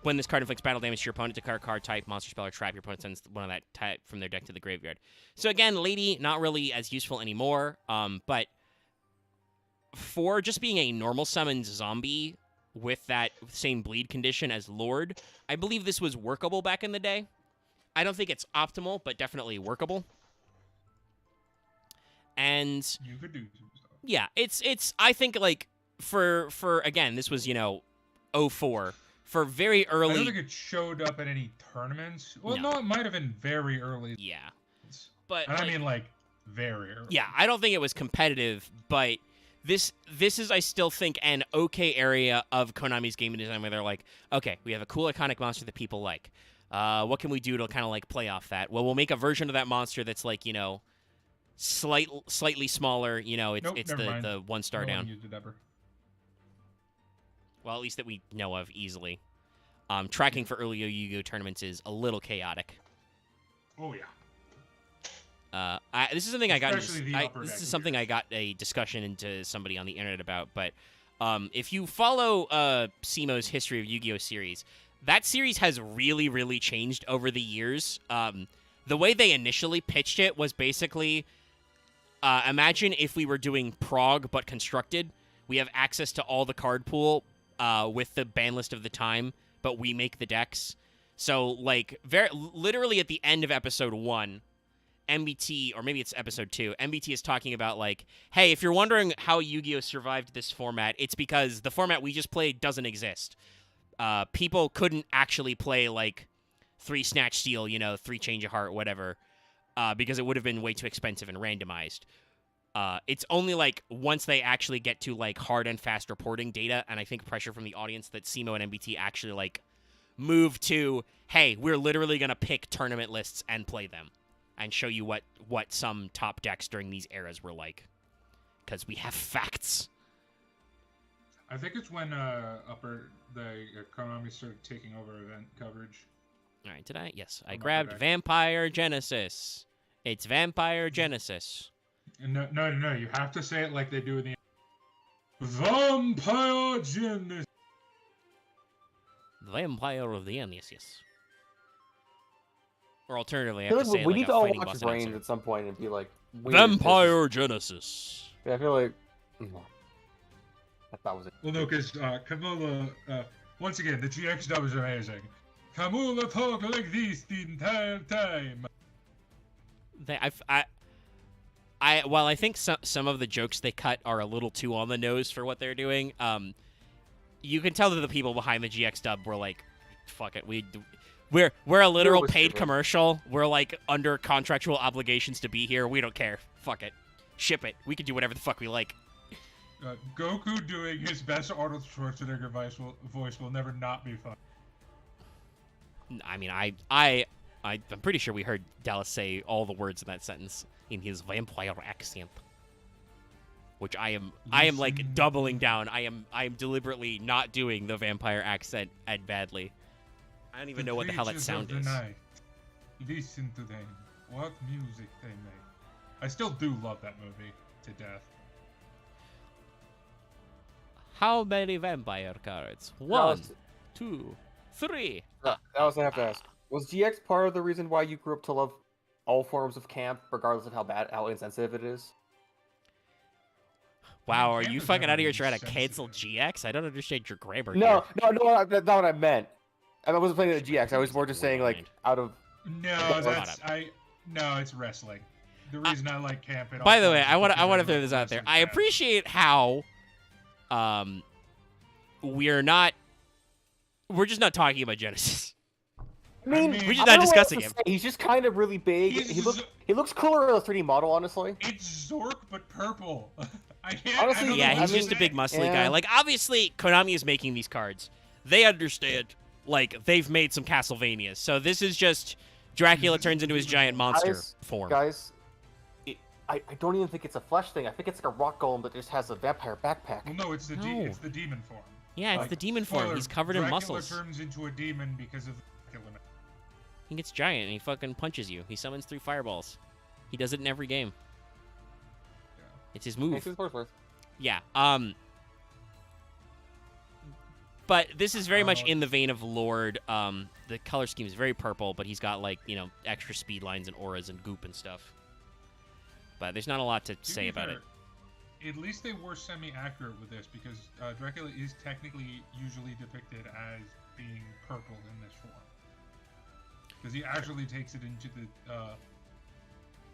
When this card inflicts battle damage to your opponent, declare a card type, monster, spell, or trap. Your opponent sends one of that type from their deck to the graveyard. So again, Lady not really as useful anymore. But for just being a normal summoned zombie with that same bleed condition as Lord, I believe this was workable back in the day. I don't think it's optimal, but definitely workable. And you could do some stuff. Yeah, it's I think like for again, this was 04 for very early. I don't think it showed up at any tournaments. Well, no, it might have been very early. Yeah, but and I mean like very early. Yeah, I don't think it was competitive, but this is, I still think, an okay area of Konami's game design where they're like, okay, we have a cool iconic monster that people like. What can we do to kind of like play off that? Well, we'll make a version of that monster that's like, slightly smaller. It's the 1-star down. Used it ever. Well, at least that we know of easily. Tracking for early Yu-Gi-Oh tournaments is a little chaotic. Oh yeah. This is something I got. This is something I got a discussion into somebody on the internet about. But if you follow Simo's History of Yu-Gi-Oh series, that series has really, really changed over the years. The way they initially pitched it was basically, imagine if we were doing Prog but constructed. We have access to all the card pool with the ban list of the time, but we make the decks. So, like, literally at the end of episode 1, MBT, or maybe it's episode 2, MBT is talking about, like, hey, if you're wondering how Yu-Gi-Oh! Survived this format, it's because the format we just played doesn't exist. People couldn't actually play, like, 3 Snatch Steal, 3 Change of Heart, whatever, because it would have been way too expensive and randomized. It's only, like, once they actually get to, like, hard and fast reporting data, and I think pressure from the audience, that SEMO and MBT actually, like, move to, hey, we're literally going to pick tournament lists and play them and show you what some top decks during these eras were like. Because we have facts. I think it's when Konami started taking over event coverage. All right, did I? Yes, I grabbed Vampire Genesis. It's Vampire Genesis. No, you have to say it like they do in the Vampire Genesis. The Vampire of the Genesis. Or alternatively, I feel have to like say we like need a to all fighting watch boss Brains announcer. at some point and be like, Vampire Genesis. Yeah, I feel like that was it. Well, no, because Kamula, once again, the GX dub is amazing. Kamula talk like this the entire time. While I think some of the jokes they cut are a little too on the nose for what they're doing, you can tell that the people behind the GX dub were like, fuck it, we're a literal paid commercial. We're like under contractual obligations to be here. We don't care. Fuck it. Ship it. We can do whatever the fuck we like. Goku doing his best Arnold Schwarzenegger voice will never not be fun. I mean, I'm pretty sure we heard Dallas say all the words in that sentence in his vampire accent, which I am like doubling down. I am deliberately not doing the vampire accent Ed badly. I don't even know what the hell that sound is. Night. Listen to them. What music they make. I still do love that movie to death. How many vampire cards? 1, 2, 3. That was what I have to ask. Was GX part of the reason why you grew up to love all forms of camp, regardless of how insensitive it is? Wow, are you fucking out of here trying to cancel GX? I don't understand your grammar. No, that's not what I meant. I wasn't playing the GX. I was more just saying, like, out of... No, it's wrestling. The reason I like camp... By the way, I want to throw this out there. I appreciate how... we're just not talking about Genesis. I mean, we're just not discussing him. He's just kind of really big. He looks cooler in a 3D model, honestly. It's Zork, but purple. Honestly, yeah, he's just a big muscly guy. Like, obviously, Konami is making these cards. They understand, like, they've made some Castlevanias. So this is just Dracula turns into his giant monster form. Guys, I don't even think it's a flesh thing. I think it's like a rock golem that just has a vampire backpack. Well, no, it's the demon form. Yeah, it's the demon form. He's covered in muscles. Dracula turns into a demon because of the Dracula. He gets giant and he fucking punches you. He summons 3 fireballs. He does it in every game. Yeah. It's his move. Yeah. But this is very much in the vein of Lord. The color scheme is very purple, but he's got, like, extra speed lines and auras and goop and stuff. But there's not a lot to say about it. At least they were semi-accurate with this, because Dracula is technically usually depicted as being purple in this form. Because he actually takes it into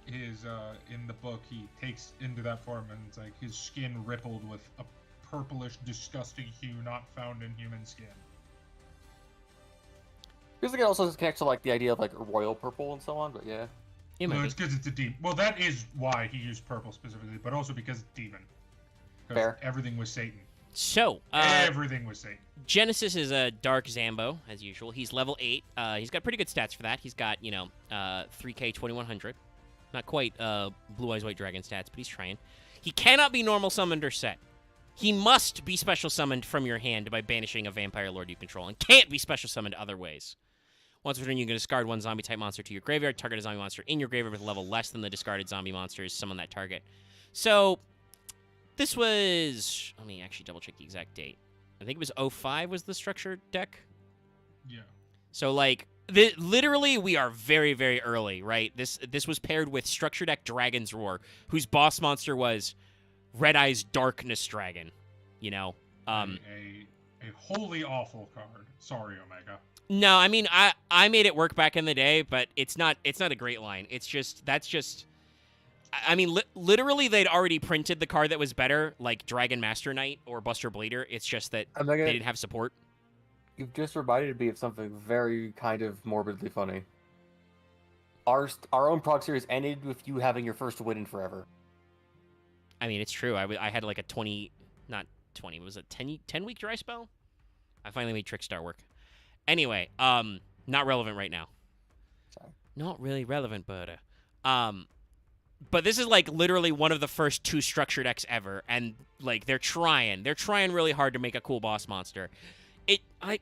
in the book, he takes into that form, and it's like his skin rippled with a purplish, disgusting hue not found in human skin. Feels like it also connects to, like, the idea of, like, royal purple and so on, but yeah. No, it's because it's a demon. Well, that is why he used purple specifically, but also because it's demon. Fair. Everything was Satan. So, everything was Satan. Genesis is a Dark Zambo, as usual. He's level 8. He's got pretty good stats for that. He's got, 3K 2100. Not quite Blue Eyes White Dragon stats, but he's trying. He cannot be normal summoned or set. He must be special summoned from your hand by banishing a vampire lord you control, and can't be special summoned other ways. Once per turn, you can discard 1 zombie-type monster to your graveyard, target a zombie monster in your graveyard with a level less than the discarded zombie monsters, summon that target. So, this was... Let me actually double-check the exact date. I think it was 05 was the structured deck. Yeah. So like, literally, we are very, very early, right? This was paired with Structure Deck Dragon's Roar, whose boss monster was Red Eye's Darkness Dragon. You know, a wholly awful card. Sorry, Omega. No, I mean I made it work back in the day, but it's not a great line. It's just I mean literally they'd already printed the card that was better, like Dragon Master Knight or Buster Blader. It's just that Omega, they didn't have support. You've just reminded me of something very kind of morbidly funny. Our own prog series ended with you having your first win in forever. I mean, it's true. I had like a 20, not 20, was it 10 week dry spell? I finally made Trickstar work. Anyway, not relevant right now. Sorry. Not really relevant, but this is like literally one of the first 2 structure decks ever, and like they're trying really hard to make a cool boss monster. I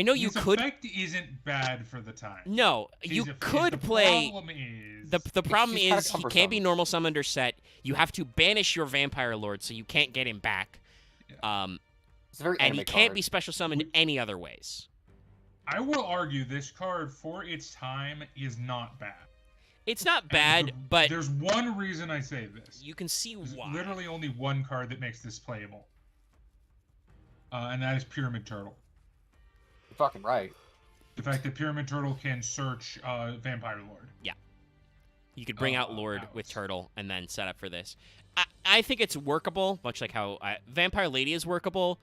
know you could. His effect isn't bad for the time. No, you could play. The problem is he can't be normal summoned or set. You have to banish your Vampire Lord, so you can't get him back. Yeah. It's a very and he can't card. be special summoned any other ways. I will argue this card, for its time, is not bad. It's not bad, but there's one reason I say this. You can see There's why. literally only one card that makes this playable, and that is Pyramid Turtle. You're fucking right. The fact that Pyramid Turtle can search Vampire Lord. Yeah. You could bring out Lord with Turtle and then set up for this. I think it's workable, much like how Vampire Lady is workable.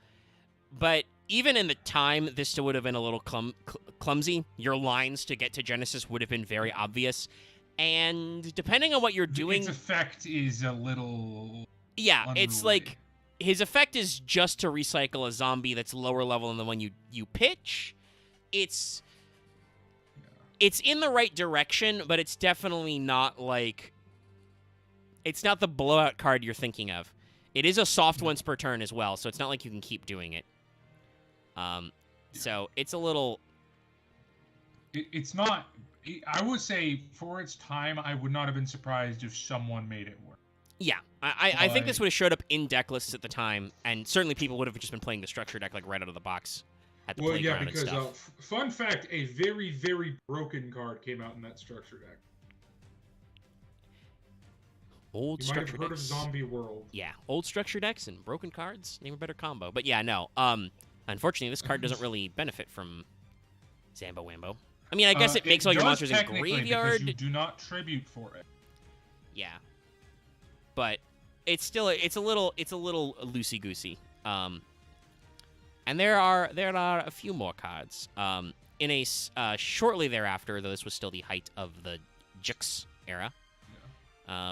But even in the time, this still would have been a little clumsy. Your lines to get to Genesis would have been very obvious. And depending on what you're doing... Its effect is a little... Yeah, unruly. It's like... His effect is just to recycle a zombie that's lower level than the one you pitch. It's in the right direction, but it's definitely not like... It's not the blowout card you're thinking of. It is a soft once per turn as well, so it's not like you can keep doing it. So it's a little... It's not... I would say, for its time, I would not have been surprised if someone made it work. Yeah, I think this would have showed up in deck lists at the time, and certainly people would have just been playing the structure deck like right out of the box at the playground and stuff. Well, yeah, because fun fact, a very, very broken card came out in that structure deck. Old you structure might have heard decks. of Zombie World. Yeah, old structure decks and broken cards. Name a better combo. But yeah, no. Unfortunately, this card doesn't really benefit from Zambo Wambo. I mean, I guess it makes all your monsters in graveyard. Because you do not tribute for it. Yeah, but it's still it's a little loosey goosey. And there are a few more cards. In a shortly thereafter, though this was still the height of the Jix era.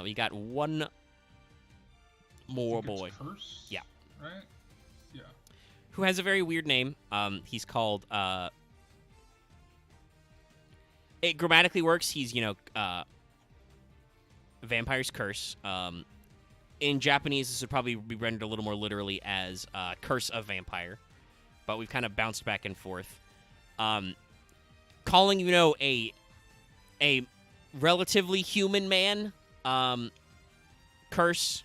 We got one more boy. Curse, yeah. Right? Yeah. Who has a very weird name. He's called... It grammatically works. He's, Vampire's Curse. In Japanese, this would probably be rendered a little more literally as Curse of Vampire. But we've kind of bounced back and forth. Calling, a relatively human man... curse,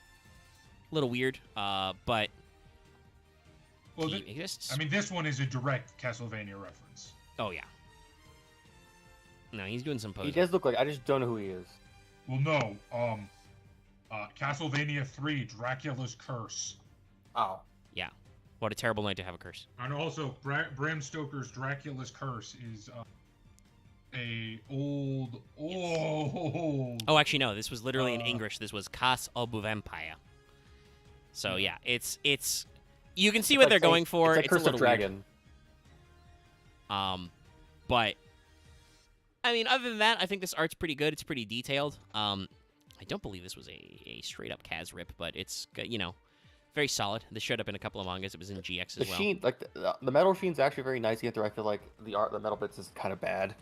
a little weird, but he exists. I mean, this one is a direct Castlevania reference. Oh yeah. No, he's doing some posing. He does look like. I just don't know who he is. Well, no. Castlevania 3, Dracula's Curse. Oh. Yeah. What a terrible night to have a curse. And also, Bram Stoker's Dracula's Curse is old. Oh, actually, no. This was literally in English. This was Cas Obu Vampire. So yeah, it's. You can see what they're going for. It's a Curse little of Dragon. Weird. But I mean, other than that, I think this art's pretty good. It's pretty detailed. I don't believe this was a straight up Kaz rip, but it's very solid. This showed up in a couple of mangas. It was in GX as well. Sheen, like the metal sheen's actually very nice. Yet, I feel like the metal bits is kind of bad.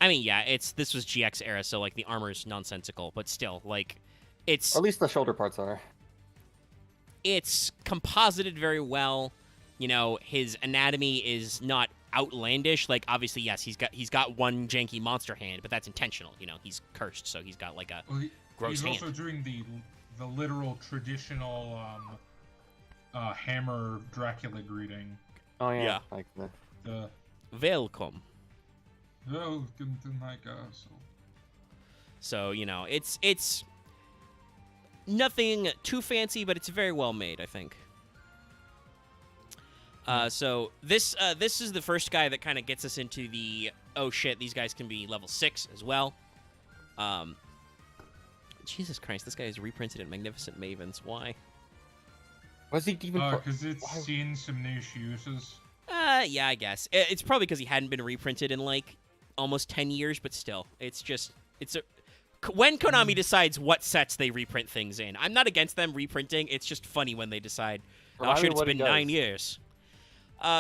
I mean, yeah, this was GX era, so like the armor's nonsensical, but still, like, it's... Or at least the shoulder parts are. It's composited very well. His anatomy is not outlandish. Like, obviously, yes, he's got one janky monster hand, but that's intentional. He's cursed, so he's got like a gross hand. He's also doing the literal traditional hammer Dracula greeting. Oh yeah. Yeah. Like Welcome. Welcome to my castle. So, you know, it's nothing too fancy, but it's very well made, I think. So this is the first guy that kind of gets us into the, oh shit, these guys can be level 6 as well. Jesus Christ, this guy is reprinted in Magnificent Mavens. Why? Was he even? Because it's seen some niche uses. Yeah, I guess. It's probably because he hadn't been reprinted in, like, almost 10 years, but still. When Konami decides what sets they reprint things in. I'm not against them reprinting. It's just funny when they decide, oh shit, it's been 9 years.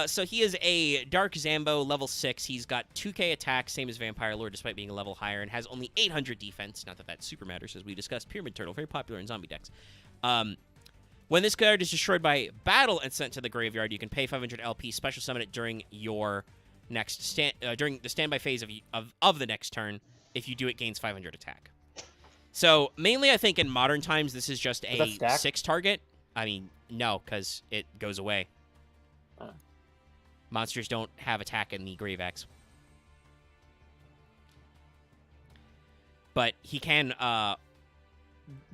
So he is a Dark Zambo, level 6. He's got 2k attack, same as Vampire Lord, despite being a level higher, and has only 800 defense. Not that that super matters, as we discussed. Pyramid Turtle, very popular in zombie decks. When this card is destroyed by battle and sent to the graveyard, you can pay 500 LP, special summon it during your next during the standby phase of the next turn. If you do, it gains 500 attack. So mainly, I think in modern times, this is just a 6 target. I mean, no, because it goes away. Monsters don't have attack in the Grave Axe. But he can,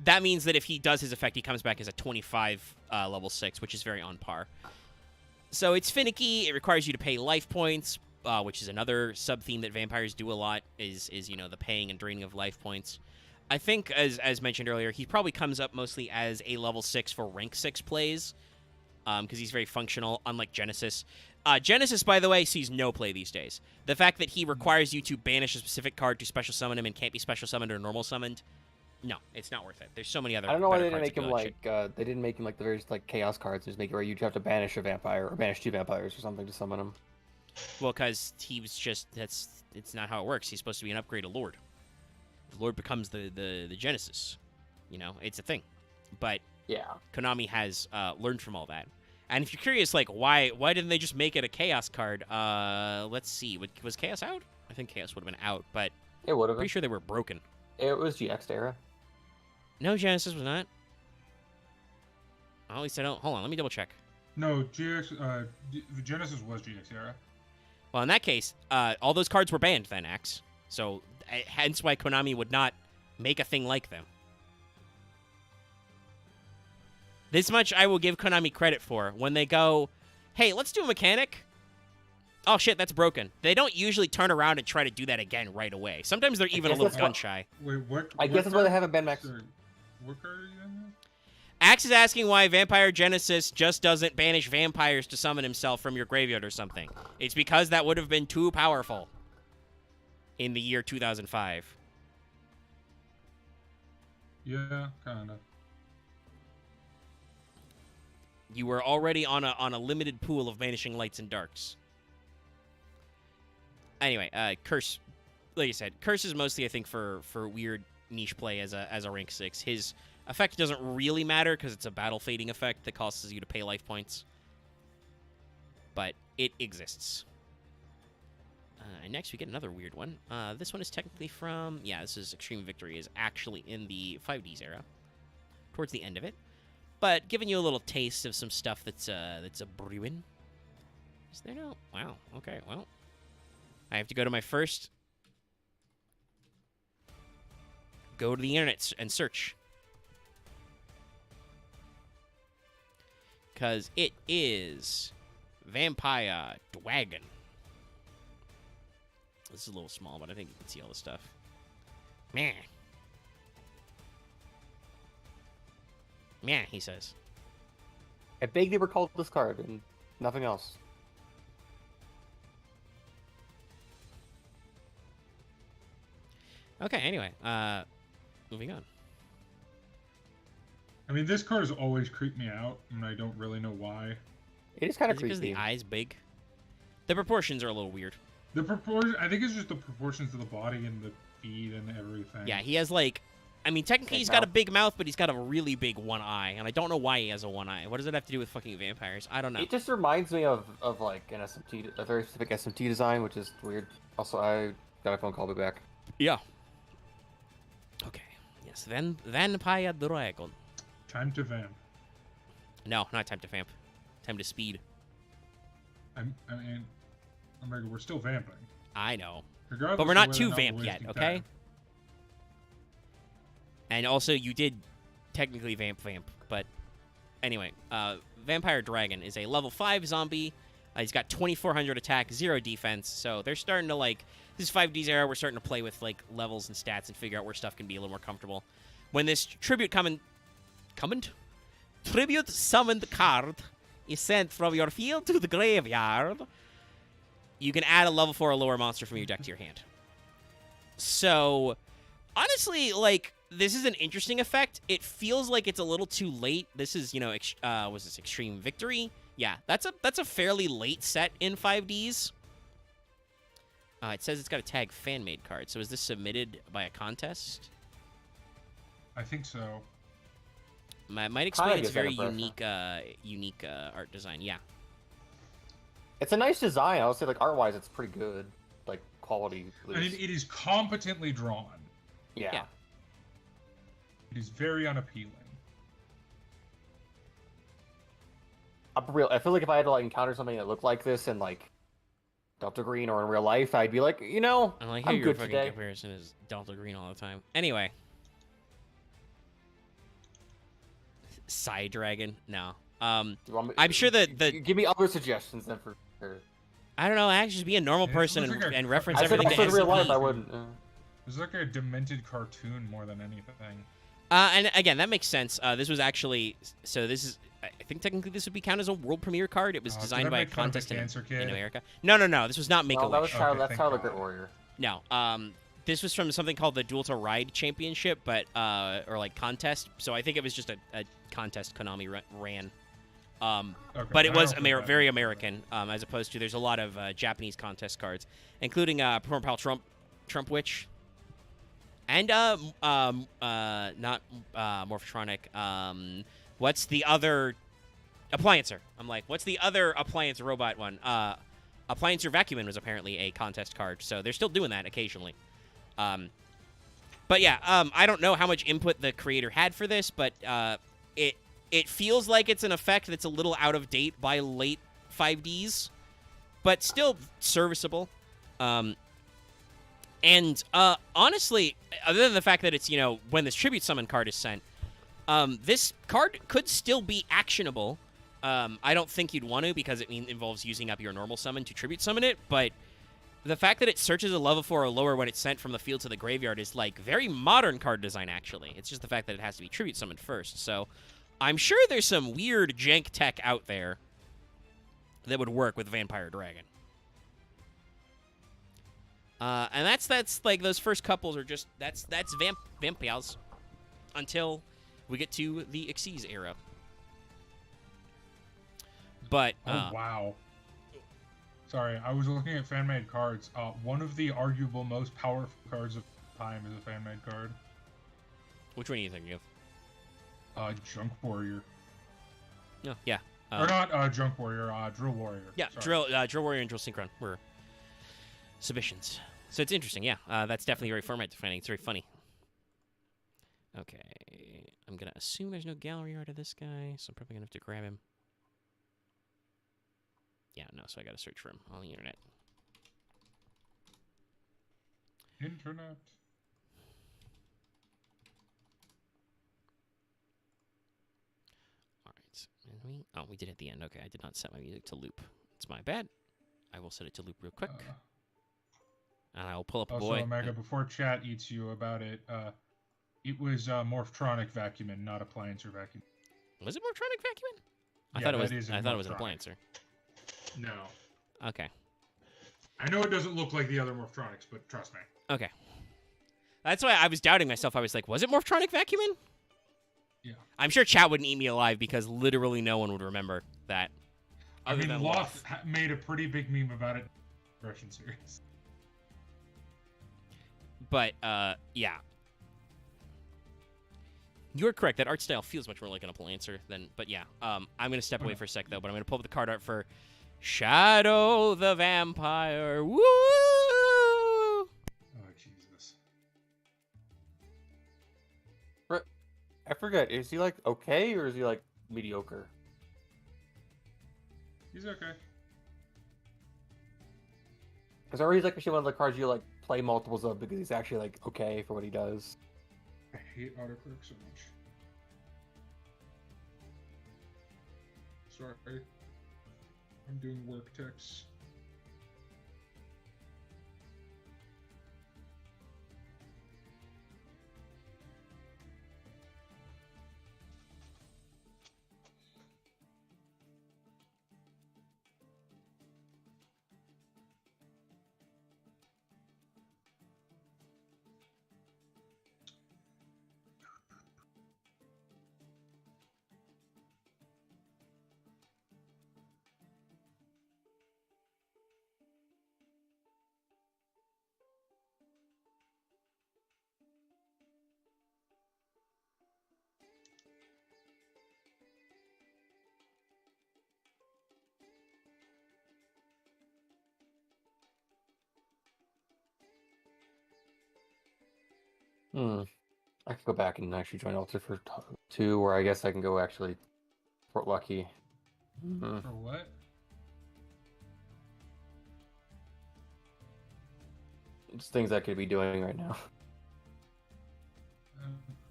that means that if he does his effect, he comes back as a 25 level 6, which is very on par. So it's finicky. It requires you to pay life points, which is another sub-theme that vampires do a lot, is you know, the paying and draining of life points. I think, as mentioned earlier, he probably comes up mostly as a level 6 for rank 6 plays, because he's very functional, unlike Genesis. Genesis, by the way, sees no play these days. The fact that he requires you to banish a specific card to special summon him and can't be special summoned or normal summoned, no, it's not worth it. There's so many other. I don't know why they didn't make him like they didn't make him like the various like chaos cards. Just make it where you have to banish a vampire or banish 2 vampires or something to summon him. Well, because he was just it's not how it works. He's supposed to be an upgraded Lord. The Lord becomes the Genesis. You know, it's a thing. But yeah, Konami has learned from all that. And if you're curious, like, why didn't they just make it a Chaos card? Let's see. Was Chaos out? I think Chaos would have been out, but it would have. Pretty sure they were broken. It was GX era. No, Genesis was not. At least I don't. Hold on, let me double check. No, GX. Genesis was GX era. Well, in that case, all those cards were banned then, Axe. So hence why Konami would not make a thing like them. This much I will give Konami credit for. When they go, hey, let's do a mechanic. Oh, shit, that's broken. They don't usually turn around and try to do that again right away. Sometimes they're even a little gun-shy. Wait, what? I guess that's why they haven't banned Max. What card are you in? Axe is asking why Vampire Genesis just doesn't banish vampires to summon himself from your graveyard or something. It's because that would have been too powerful in the year 2005. Yeah, kind of. You were already on a limited pool of banishing lights and darks. Anyway, Curse, like I said, Curse is mostly, I think, for weird niche play as a rank 6. His effect doesn't really matter because it's a battle fading effect that causes you to pay life points. But it exists. And next we get another weird one. This one is technically from, yeah, this is Extreme Victory, is actually in the 5Ds era, towards the end of it. But giving you a little taste of some stuff that's a brewing. Is there no? Wow. Okay. Well, I have to go to my first. Go to the internet and search. Because it is Vampire Dragon. This is a little small, but I think you can see all the stuff. Meh. Yeah, he says. I vaguely recalled this card and nothing else. Okay, anyway, moving on. I mean, this card has always creeped me out, and I don't really know why. It is kind of creepy. Because the eye's big. The proportions are a little weird. The proportion, I think it's just the proportions of the body and the feet and everything. Yeah, he has like, I mean, technically he's got a big mouth, but he's got a really big one eye, and I don't know why he has a one eye. What does it have to do with fucking vampires? I don't know. It just reminds me of like an SMT, a very specific SMT design, which is weird. Also, I got a phone call back. Yeah. Okay. Yes. Then Vampire Dragon. Time to vamp. No, not time to vamp. Time to speed. I mean, Omega, we're still vamping. I know. Regardless But we're of not whether too or not vamp we're yet, wasting okay? time. And also, you did technically vamp, but anyway, Vampire Dragon is a level 5 zombie. He's got 2,400 attack, 0 defense, so they're starting to, like, this is 5D's era, we're starting to play with, like, levels and stats and figure out where stuff can be a little more comfortable. When this tribute Tribute summoned card is sent from your field to the graveyard, you can add a level 4 or lower monster from your deck to your hand. So, honestly, like, this is an interesting effect. It feels like it's a little too late. This is, you know, was this Extreme Victory? Yeah, that's a fairly late set in 5Ds. It says it's got a tag fan-made card. So is this submitted by a contest? I think so. Might explain its gives that very impression. unique art design. Yeah. It's a nice design. I would say, like, art-wise, it's pretty good. Like, quality. At And least. it is competently drawn. Yeah. It is very unappealing. I feel like if I had to, like, encounter something that looked like this in, like, Delta Green or in real life, I'd be like, you know, I like how I'm your good fucking today. comparison is Delta Green all the time. Anyway. Side Dragon? No. I'm sure that Give me other suggestions then for sure. I don't know, actually just be a normal Yeah, person it looks like and a- reference I said everything to also in real life, SCP. I wouldn't. It's like a demented cartoon more than anything. And again, that makes sense. This was actually this is. I think technically this would be counted as a world premiere card. It was Did designed I by a make fun of a contest in cancer kid? America. No. This was not Make a No, that Wish. was Tyler, Okay, that's thank Tyler God. Great Warrior. No. This was from something called the Duel to Ride Championship, but or like contest. So I think it was just a contest Konami ran. Okay, But it I was don't think that very makes American, as opposed to there's a lot of Japanese contest cards, including Portrayal Trump Witch, and not Morphotronic. What's the other Appliancer? I'm like, what's the other Appliance robot one? Appliancer Vacuumin was apparently a contest card, so they're still doing that occasionally. But yeah, I don't know how much input the creator had for this, but it feels like it's an effect that's a little out of date by late 5Ds, but still serviceable. And honestly, other than the fact that it's, you know, when this Tribute Summon card is sent, this card could still be actionable. I don't think you'd want to because it involves using up your normal summon to Tribute Summon it, but the fact that it searches a level 4 or lower when it's sent from the field to the graveyard is, like, very modern card design, actually. It's just the fact that it has to be Tribute Summoned first, so I'm sure there's some weird jank tech out there that would work with Vampire Dragon. And that's like those first couples are just that's Vampires until we get to the Xyz era. But Oh wow. Sorry, I was looking at fan-made cards. One of the arguable most powerful cards of time is a fan-made card. which one are you thinking of? Junk Warrior. No, yeah. Or not Junk Warrior, Drill Warrior. Yeah, Sorry. Drill Warrior and Drill Synchron were submissions. So it's interesting, yeah. That's definitely very format defining. It's very funny. Okay. I'm going to assume there's no gallery art of this guy, so I'm probably going to have to grab him. Yeah, no, so I got to search for him on the internet. Internet. All right. We did at the end. Okay, I did not set my music to loop. It's my bad. I will set it to loop real quick. And I will pull up a Also, boy. Omega, before chat eats you about it, it was Morphtronic Vacuumin, not Appliancer Vacuum. Was it Morphotronic Vacuumin? I Yeah, thought it that was. is a I thought it was an Morphotronic. appliancer. No. Okay. I know it doesn't look like the other Morphtronics, but trust me. Okay. That's why I was doubting myself. I was like, was it Morphotronic Vacuumin? Yeah. I'm sure chat wouldn't eat me alive because literally no one would remember that. I Other mean, than Loth made a pretty big meme about it in the Russian series. But, yeah. You're correct. That art style feels much more like an appliancer than... But, yeah. I'm going to step away for a sec, though. But I'm going to pull up the card art for Shadow the Vampire. Woo! Oh, Jesus. I forget. Is he like okay or is he like mediocre? He's okay. Because I always like actually one of the cards you like play multiples of because he's actually like okay for what he does. I hate autocorrect so much. Sorry. I'm doing work text. I could go back and actually join Alter for 2, or I guess I can go actually Fort Lucky. For what? Just things I could be doing right now.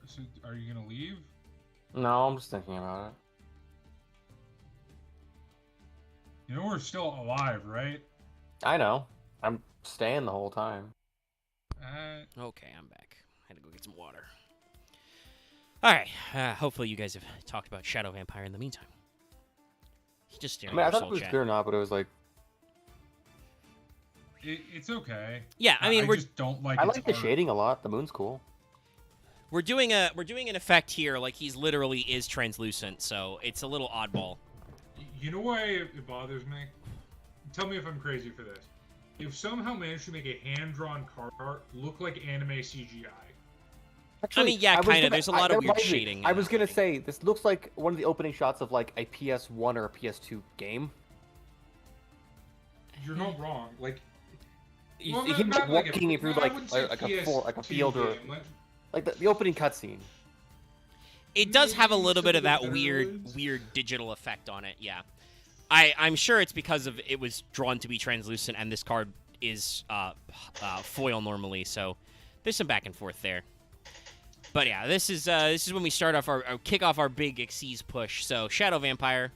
So are you gonna leave? No, I'm just thinking about it. You know we're still alive, right? I know. I'm staying the whole time. Okay, I'm back. I had to go get some water. All right. Hopefully you guys have talked about Shadow Vampire in the meantime. He's just staring I at thought your it was soul good or chat. not, but it was like It's okay. Yeah, I mean, I we're just don't like. I its like the art. shading a lot. The moon's cool. we're doing an effect here like he's literally is translucent, so it's a little oddball. You know why it bothers me? Tell me if I'm crazy for this. If somehow managed to make a hand-drawn card art look like anime CGI. Actually, mean, yeah, was kinda. gonna- There's a lot of that weird reminds me. shading I in was that gonna thing. say this looks like one of the opening shots of like a PS1 or a PS2 game. You're not wrong. Like, Him not like like a- walking through I like wouldn't say a PS2 field or game, like the opening cutscene. It does have a Maybe little bit of some that of the better ones. weird digital effect on it, yeah. I'm sure it's because of it was drawn to be translucent, and this card is foil normally, so there's some back and forth there. But yeah, this is when we start off our kick off our big Xyz push. So Shadow Vampire,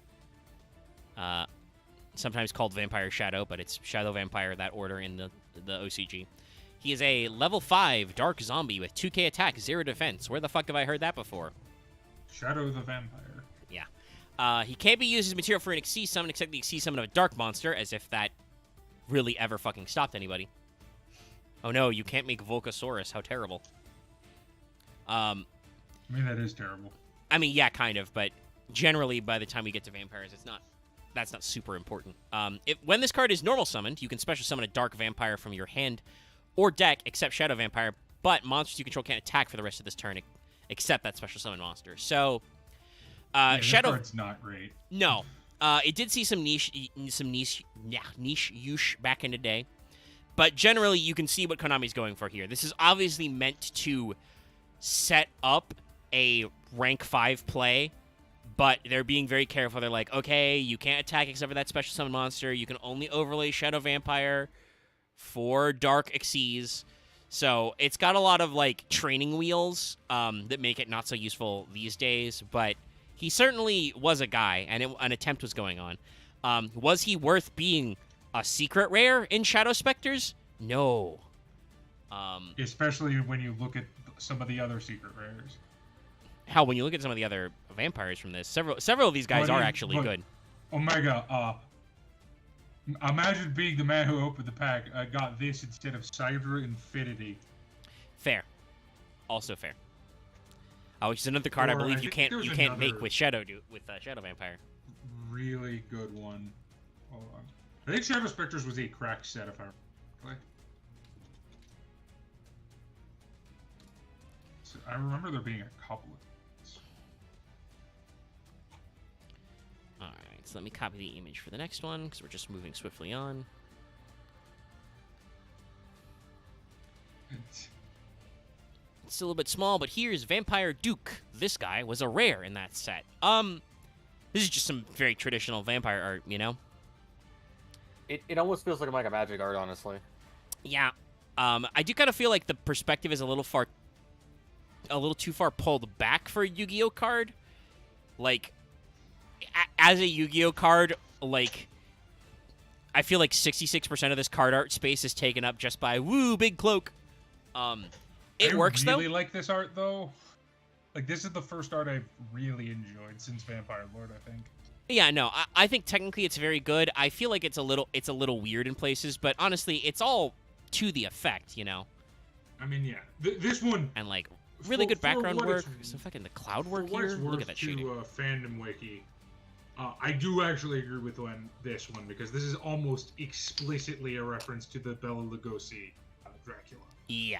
sometimes called Vampire Shadow, but it's Shadow Vampire, that order in the OCG. He is a level 5 dark zombie with 2k attack, 0 defense. Where the fuck have I heard that before? Shadow the Vampire. He can't be used as material for an Xyz summon except the Xyz summon of a dark monster, as if that really ever fucking stopped anybody. Oh no, you can't make Volcasaurus. How terrible. I mean, that is terrible. I mean, yeah, kind of, but generally, by the time we get to vampires, that's not super important. When this card is normal summoned, you can special summon a dark vampire from your hand or deck, except Shadow Vampire, but monsters you control can't attack for the rest of this turn, except that special summon monster. So, Yeah, this Shadow... card's not great. No. It did see some niche use back in the day. But generally, you can see what Konami's going for here. This is obviously meant to set up a rank 5 play, but they're being very careful. They're like, okay, you can't attack except for that special summon monster. You can only overlay Shadow Vampire for Dark Xyz. So it's got a lot of, like, training wheels that make it not so useful these days, but... He certainly was a guy, and an attempt was going on. Was he worth being a secret rare in Shadow Specters? No. Especially when you look at some of the other secret rares. How, when you look at some of the other vampires from this, several of these guys But are it- actually but- good. Omega, imagine being the man who opened the pack. I got this instead of Cyber Infinity. Fair. Also fair. Which is another card I Or I believe you think can't there's make another- with Shadow Vampire. Really good one. Hold on. I think Shadow Specters was a cracked set if I remember correctly. So I remember there being a couple of things. Alright, so let me copy the image for the next one, because we're just moving swiftly on. It's a little bit small, but here's Vampire Duke. This guy was a rare in that set. This is just some very traditional vampire art, you know? It almost feels like a Magic art, honestly. Yeah. I do kind of feel like the perspective is a little too far pulled back for a Yu-Gi-Oh card. Like, as a Yu-Gi-Oh card, like, I feel like 66% of this card art space is taken up just by big cloak. It works though. I really like this art though. Like, this is the first art I've really enjoyed since Vampire Lord, I think. Yeah, no, I think technically it's very good. I feel like it's a little weird in places, but honestly, it's all to the effect, you know. I mean, yeah, this one and like really good background work. So fucking the cloud work here. Look at that shading. Fandom wiki. I do actually agree with this one because this is almost explicitly a reference to the Bela Lugosi Dracula. Yeah,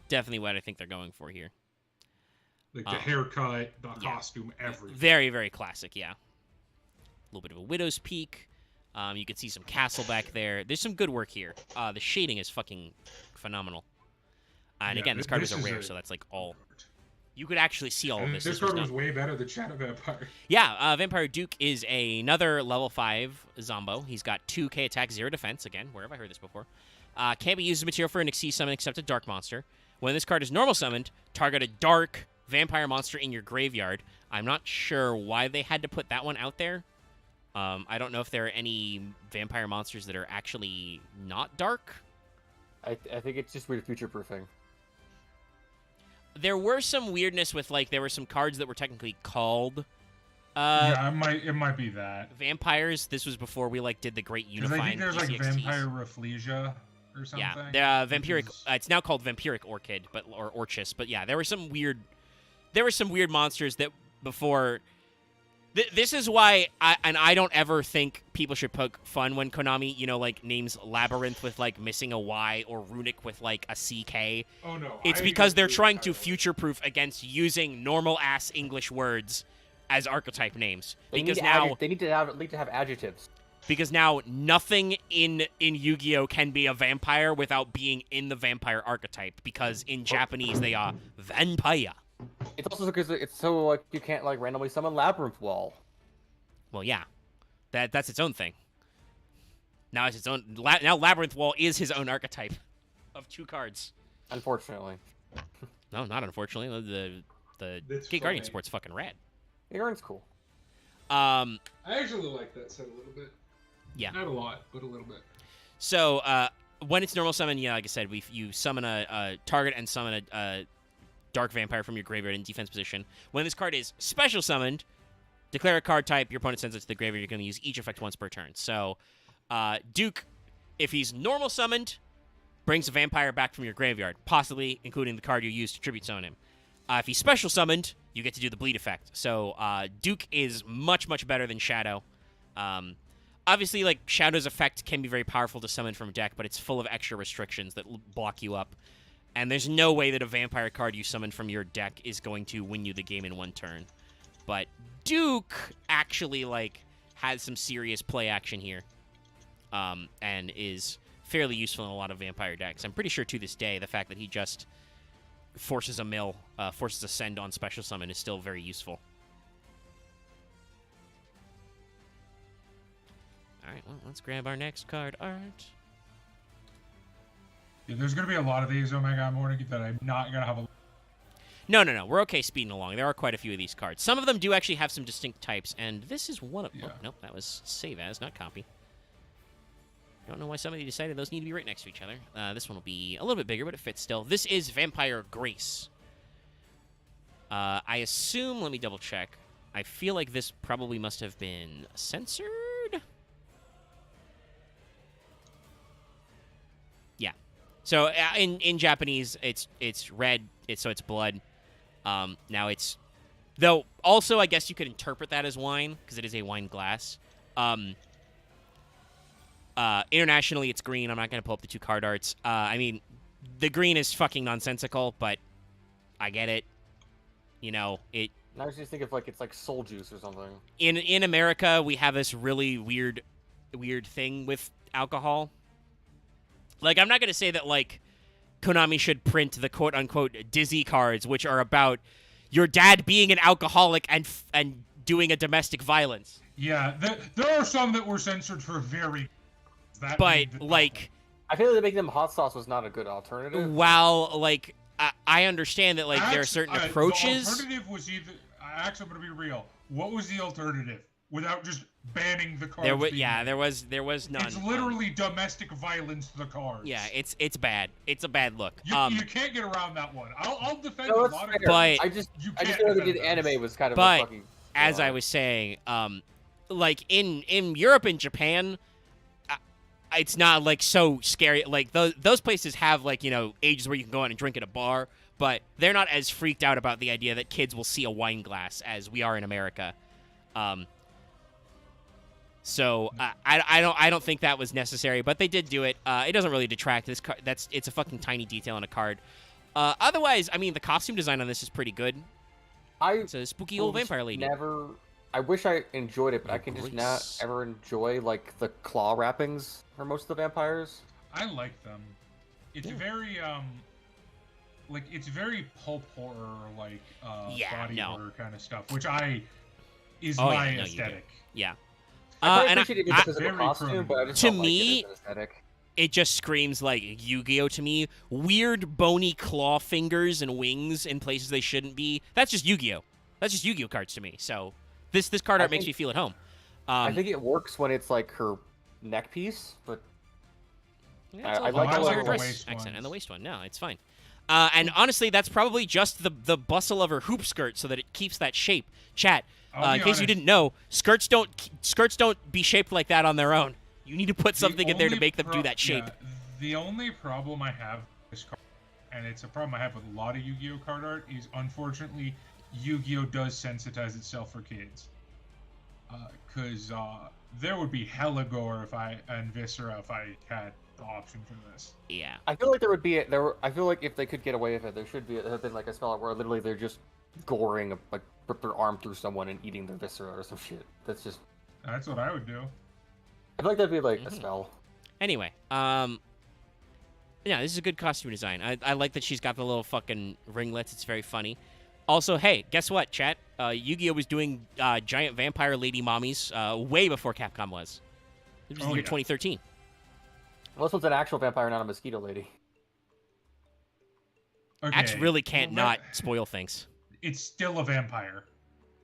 definitely what I think they're going for here. Like the haircut, the costume, everything. Very, very classic, yeah. A little bit of a widow's peak. You can see some castle back there. There's some good work here. The shading is fucking phenomenal. And again, this card is a rare, so that's like all. You could actually see all of this. This card was way better than Shadow Vampire. Yeah, Vampire Duke is another level 5 Zombo. He's got 2k attack, 0 defense. Again, where have I heard this before? Can't be used as material for an Xyz summon except a dark monster. When this card is normal summoned, target a dark vampire monster in your graveyard. I'm not sure why they had to put that one out there. I don't know if there are any vampire monsters that are actually not dark. I think it's just weird future-proofing. There were some weirdness with, like, there were some cards that were technically called... yeah, it might be that. Vampires. This was before we, like, did the Great Unifying. I think there's, like, Vampire Rafflesia or something. Yeah, the Vampiric... it's now called Vampiric Orchid, or Orchis. But, yeah, there were some weird monsters that before... This is why, I don't ever think people should poke fun when Konami, you know, like, names Labyrinth with, like, missing a Y or Runic with, like, a CK. Oh, no. It's because they're trying to future-proof against using normal-ass English words as archetype names. They need to have adjectives. Because now nothing in Yu-Gi-Oh! Can be a vampire without being in the vampire archetype. Because in Japanese, they are vampire. It's also because it's so, like, you can't, like, randomly summon Labyrinth Wall. Well, yeah. That's its own thing. Now it's its own... now Labyrinth Wall is his own archetype of 2 cards. Unfortunately. No, not unfortunately. The Gate Guardian support's fucking rad. Gate Guardian's cool. I actually like that set a little bit. Yeah. Not a lot, but a little bit. So, when it's normal summon, yeah, like I said, you summon a target and summon a dark vampire from your graveyard in defense position. When this card is special summoned, declare a card type, your opponent sends it to the graveyard, you're going to use each effect once per turn. So, Duke, if he's normal summoned, brings a vampire back from your graveyard, possibly including the card you used to tribute summon him. If he's special summoned, you get to do the bleed effect. So, Duke is much, much better than Shadow. Obviously, like, Shadow's effect can be very powerful to summon from deck, but it's full of extra restrictions that block you up. And there's no way that a vampire card you summon from your deck is going to win you the game in 1 turn. But Duke actually, like, has some serious play action here. And is fairly useful in a lot of vampire decks. I'm pretty sure to this day, the fact that he just forces a mill, forces a send on special summon is still very useful. Alright, well, let's grab our next card art. Yeah, there's going to be a lot of these Omega Morning that I'm not going to have a... No. We're okay speeding along. There are quite a few of these cards. Some of them do actually have some distinct types, and this is one of them. Yeah. Oh, nope, that was save as, not copy. Don't know why somebody decided those need to be right next to each other. This one will be a little bit bigger, but it fits still. This is Vampire Grace. I assume, let me double check. I feel like this probably must have been censored. Yeah. So in Japanese, it's red, so it's blood. Now it's... Though, also, I guess you could interpret that as wine, because it is a wine glass. Internationally, it's green. I'm not going to pull up the 2 card arts. I mean, the green is fucking nonsensical, but I get it. You know, it... I was just thinking of, like, it's like soul juice or something. In America, we have this really weird thing with alcohol. Like, I'm not going to say that, like, Konami should print the quote-unquote Dizzy cards, which are about your dad being an alcoholic and doing a domestic violence. Yeah, there are some that were censored for very... But, like, I feel like making them hot sauce was not a good alternative. While like I understand that like there are certain approaches. The alternative was either. Actually, I'm gonna be real. What was the alternative? Without just banning the cards. There was none. It's literally domestic violence to the cards. Yeah, it's bad. It's a bad look. You can't get around that one. I'll defend No, a it's lot fair. of. But I just feel like the anime was kind of but a fucking. as I was saying, like in Europe and Japan, it's not like so scary. Like those places have like ages where you can go out and drink at a bar, but they're not as freaked out about the idea that kids will see a wine glass as we are in America. So I don't think that was necessary, but they did do it. It doesn't really detract this card. It's a fucking tiny detail on a card. Otherwise, I mean, the costume design on this is pretty good. It's a spooky old vampire lady. I wish I enjoyed it, but I can just not ever enjoy like the claw wrappings for most of the vampires. I like them. It's very like it's very pulp horror like body horror kind of stuff, which is my aesthetic. Yeah. I appreciate it as a physical costume, but I just don't like it as an aesthetic. It just screams like Yu-Gi-Oh to me. Weird bony claw fingers and wings in places they shouldn't be. That's just Yu-Gi-Oh. That's just Yu-Gi-Oh cards to me. So this card art makes me feel at home. I think it works when it's like her neck piece, but I like the dress accent and the waist one. No, it's fine. And honestly, that's probably just the bustle of her hoop skirt so that it keeps that shape. Chat. In case you didn't know, skirts don't be shaped like that on their own. You need to put something in there to make them do that shape. Yeah, the only problem I have with this card, and it's a problem I have with a lot of Yu-Gi-Oh card art, is unfortunately Yu-Gi-Oh does sensitize itself for kids. Because there would be hella gore and viscera if I had the option for this. Yeah. I feel like I feel like if they could get away with it, there should have been like a spell where literally they're just goring, like rip their arm through someone and eating their viscera or some shit. That's what I would do. I feel like that'd be like a spell. Anyway, yeah, this is a good costume design. I like that she's got the little fucking ringlets. It's very funny. Also, hey, guess what, chat? Yu-Gi-Oh was doing giant vampire lady mommies way before Capcom was. It was the year 2013. Well, this one's an actual vampire, not a mosquito lady. Okay. Axe really can't not spoil things. It's still a vampire.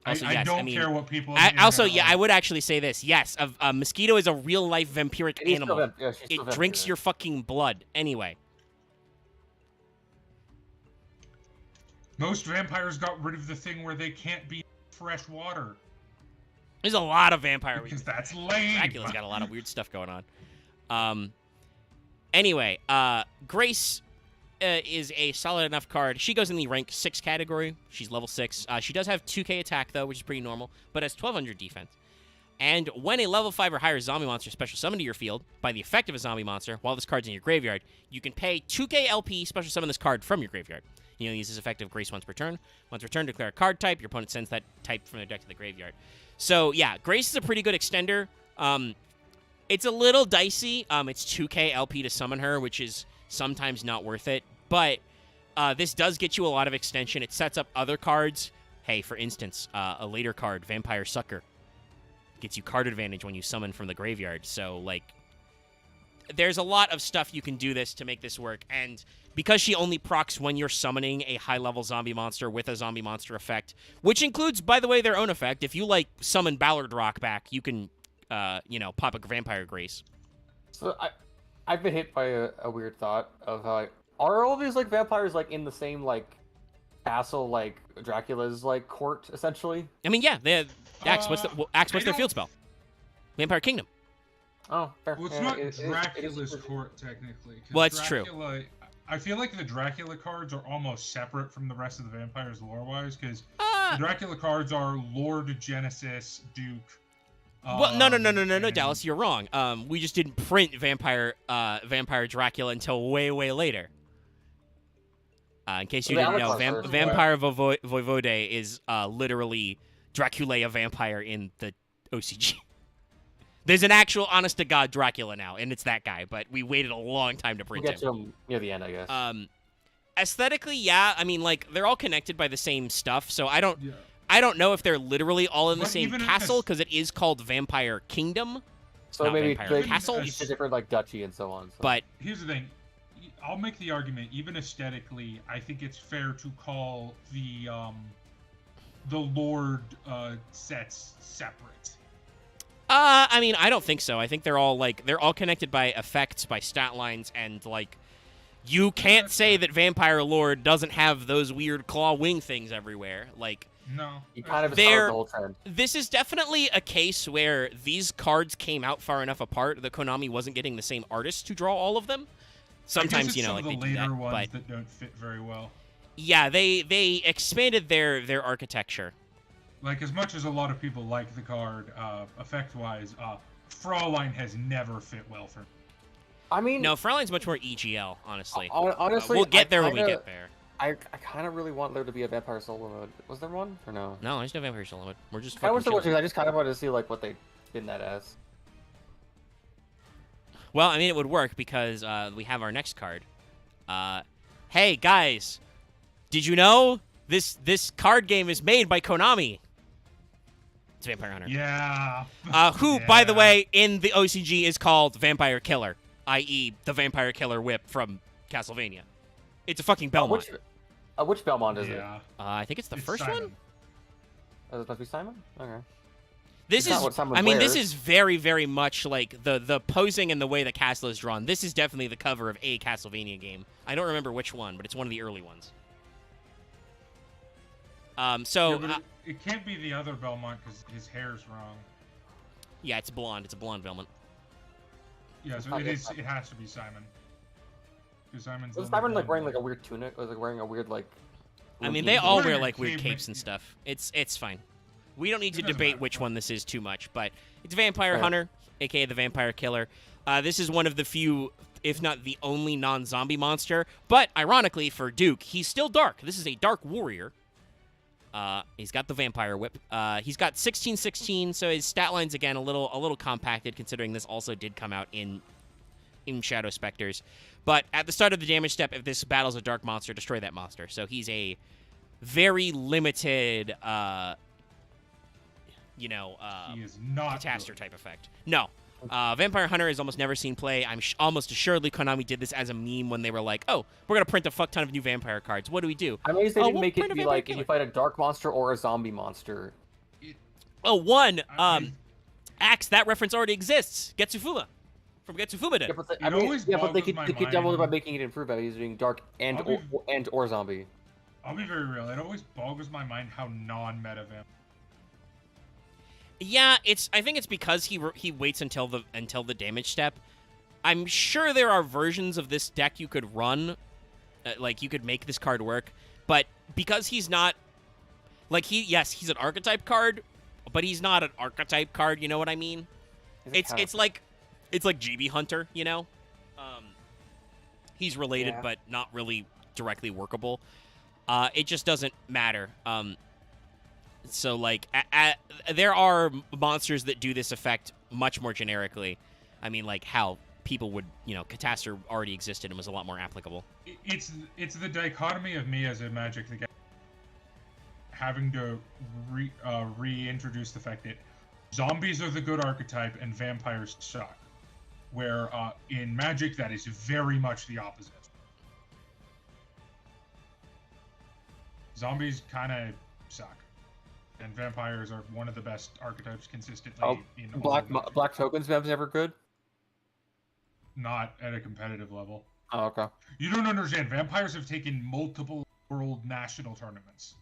Also, I don't care what people. I would actually say this. Yes, a mosquito is a real life vampiric animal. It drinks your fucking blood. Anyway. Most vampires got rid of the thing where they can't be in fresh water. There's a lot of vampire. Because that's lame. Dracula's got a lot of weird stuff going on. Anyway, Grace is a solid enough card. She goes in the rank 6 category. She's level 6. She does have 2k attack, though, which is pretty normal, but has 1200 defense. And when a level 5 or higher zombie monster special summoned to your field by the effect of a zombie monster while this card's in your graveyard, you can pay 2k LP special summon this card from your graveyard. You know, use this effective Grace once per turn. Once per turn, declare a card type. Your opponent sends that type from their deck to the graveyard. So, yeah, Grace is a pretty good extender. It's a little dicey. It's 2k LP to summon her, which is sometimes not worth it. But this does get you a lot of extension. It sets up other cards. Hey, for instance, a later card, Vampire Sucker, gets you card advantage when you summon from the graveyard. So, like, there's a lot of stuff you can do this to make this work. And because she only procs when you're summoning a high-level zombie monster with a zombie monster effect, which includes, by the way, their own effect. If you, like, summon Ballard Rock back, you can, pop a Vampire Grace. So I've been hit by a weird thought of how are all these like vampires like in the same like castle like Dracula's like court essentially? I mean, yeah, they Axe. What's their field spell? Vampire Kingdom. Oh, fair. Well, it's not Dracula's court technically. Well, it's true. I feel like the Dracula cards are almost separate from the rest of the vampires lore-wise because the Dracula cards are Lord Genesis, Duke. Well, no, Dallas, you're wrong. We just didn't print Vampire Dracula until way later. In case you didn't know, Vampire Voivode is literally Dracula, a vampire in the OCG. There's an actual, honest-to-God Dracula now, and it's that guy, but we waited a long time to print him. We'll get to him near the end, I guess. Aesthetically, yeah. I mean, like, they're all connected by the same stuff, so I don't know if they're literally all in the same castle, because it is called Vampire Kingdom. So not maybe Vampire they Castle. each a different like duchy and so on. So. But Here's the thing. I'll make the argument, even aesthetically, I think it's fair to call the Lord sets separate. I mean, I don't think so. I think they're all connected by effects, by stat lines, and like you can't say that Vampire Lord doesn't have those weird claw wing things everywhere. Like No. You kind of They're- the whole time. this is definitely a case where these cards came out far enough apart that Konami wasn't getting the same artists to draw all of them. Sometimes, some like of the they do later that, ones but that don't fit very well. yeah, they expanded their architecture. Like, as much as a lot of people like the card, effect-wise, Fraulein has never fit well for me. I mean, No, Fraulein's much more EGL, honestly. honestly, We'll get there when we kinda- get there. I kind of really want there to be a Vampire Solo mode. Was there one or no? No, there's no Vampire Solo mode. We're just I fucking wish there was. chilling. I just kind of wanted to see like what they spin that as. Well, I mean, it would work because we have our next card. Hey, guys, did you know this card game is made by Konami? It's Vampire Hunter. Yeah. Who, by the Yeah. way, in the OCG is called Vampire Killer, i.e. the Vampire Killer whip from Castlevania. It's a fucking Belmont. Which Belmont is it? Yeah. I think it's the It's first Simon. one. Is it supposed to be Simon? Okay. This It's not is, what Simon I mean, this wears. is very, very much like the posing and the way that Castle is drawn. This is definitely the cover of a Castlevania game. I don't remember which one, but it's one of the early ones. So, Yeah, but it can't be the other Belmont because his hair's wrong. yeah, it's blonde. It's a blonde Belmont. Yeah, so Oh, it yeah. is. It has to be Simon. Because Simon's. Was the only Simon like blonde wearing guy. like a weird tunic? Was like wearing a weird like? I mean, looking- they all Wearing wear a like weird caveman- capes and stuff. It's fine. We don't need It to doesn't debate matter. which one this is too much, but it's Vampire Fair. Hunter, aka the Vampire Killer. This is one of the few, if not the only, non-zombie monster. But ironically for Duke, he's still dark. This is a dark warrior. He's got the vampire whip. He's got 16/16, so his stat line's again a little compacted, considering this also did come out in Shadow Specters. But at the start of the damage step, if this battles a dark monster, destroy that monster. So he's a very limited, He is not. catastor good. type effect. No. Vampire Hunter is almost never seen play. I'm almost assuredly Konami did this as a meme when they were like, oh, we're going to print a fuck ton of new vampire cards. What do we do? I'm amazed they Oh, didn't we'll make print it a be Vampire like if you fight a dark monster or a zombie monster. Oh, one, I- Axe, that reference already exists. Getsufuma. From Getsufuma Yeah, Day. but, It always but they boggles could my they could double it by mind. making it improve by using dark and I'll be- or zombie. I'll be very real. It always boggles my mind how non-meta Vamp. Yeah, I think it's because he waits until the damage step. I'm sure there are versions of this deck you could run, like you could make this card work, but because he's not, like he's an archetype card, but he's not an archetype card. You know what I mean? It's like GB Hunter. You know, he's related Yeah. but not really directly workable. It just doesn't matter. So, like, there are monsters that do this effect much more generically. I mean, like, how people would, Catastor already existed and was a lot more applicable. It's the dichotomy of me as a Magic the Gathering having to reintroduce the fact that zombies are the good archetype and vampires suck. Where in Magic that is very much the opposite. Zombies kind of suck. And vampires are one of the best archetypes consistently Oh, in all of Magic. Black tokens map's never good. Not at a competitive level. Oh, okay. You don't understand. Vampires have taken multiple world national tournaments.